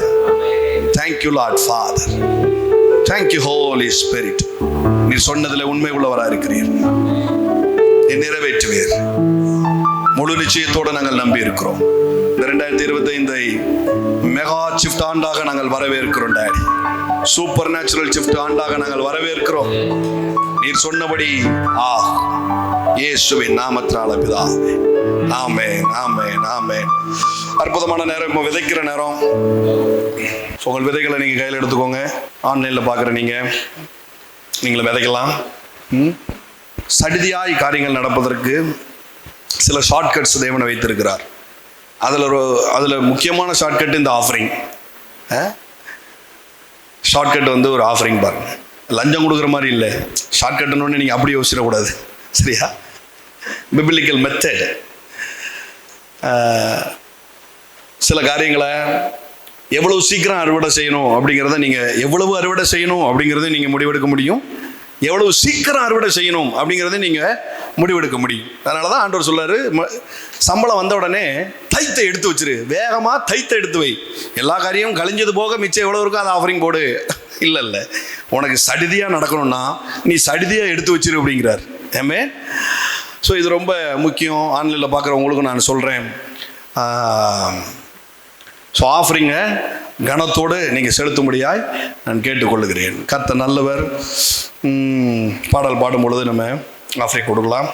Thank you Lord Father. Thank you Holi Spirit. நீர் சொன்னதுல உண்மை உள்ளவராக இருக்கிறீர். நீ நிறைவேற்றுவீர். முழு நிச்சயத்தோடு நாங்கள் நம்பி இருக்கிறோம். இந்த 2025 மெகா ஷிஃப்ட் ஆண்டாக நாங்கள் வரவேற்கிறோம் டாடி. சூப்பர் நேச்சுரல் ஷிஃப்ட் ஆண்டாக நாங்கள் வரவேற்கிறோம். நீர் சொன்னபடி இயேசுவின் நாமத்தினால பிதாவே. ஆமென், ஆமென், ஆமென். அற்புதமான நேரம். இப்போ விதைக்கிற நேரம். உங்கள் விதைகளை நீங்க கையில் எடுத்துக்கோங்க. ஆன்லைன்ல பாக்குற நீங்களும் விதைக்கலாம். சடிதியாய் காரியங்கள் நடப்பதற்கு சில ஷார்ட்கட்ஸ் தேவனை வைத்திருக்கிறார். அதுல முக்கியமான ஷார்ட்கட் இந்த ஆஃபரிங். ஷார்ட்கட் வந்து ஒரு ஆஃபரிங் பாருங்க. லஞ்சம் கொடுக்குற மாதிரி இல்லை. ஷார்ட்கட்னு நீங்க அப்படி யோசிச்சிடக்கூடாது. சரியா? Biblical method. சில காரியங்களை எவ்வளவு சீக்கிரம் அறுவடை செய்யணும் அப்படிங்கிறத நீங்கள் எவ்வளவு அறுவடை செய்யணும் அப்படிங்கிறத நீங்கள் முடிவெடுக்க முடியும். எவ்வளவு சீக்கிரம் அறுவடை செய்யணும் அப்படிங்கிறத நீங்கள் முடிவெடுக்க முடியும். அதனால தான் ஆண்டவர் சொல்றாரு, சம்பளம் வந்த உடனே தைத்தை எடுத்து வச்சிரு, வேகமாக தைத்தை எடுத்து வை, எல்லா காரியமும் கழிஞ்சது போக மிச்சம் எவ்வளோ இருக்கோ அதை ஆஃபரிங் போடு. இல்லை, உனக்கு சடிதியாக நடக்கணும்னா நீ சடிதியாக எடுத்து வச்சிரு அப்படிங்கிறார். ஏமே, ஸோ இது ரொம்ப முக்கியம். ஆன்லைனில் பார்க்குறவங்களுக்கும் நான் சொல்கிறேன். ஸோ ஆஃபரிங்கை கனத்தோடு நீங்கள் செலுத்தும்படியாய் நான் கேட்டுக்கொள்ளுகிறேன். கர்த்தர் நல்லவர். பாடல் பாடும் பொழுது நம்ம ஆஃபரிங் கொடுக்கலாம்.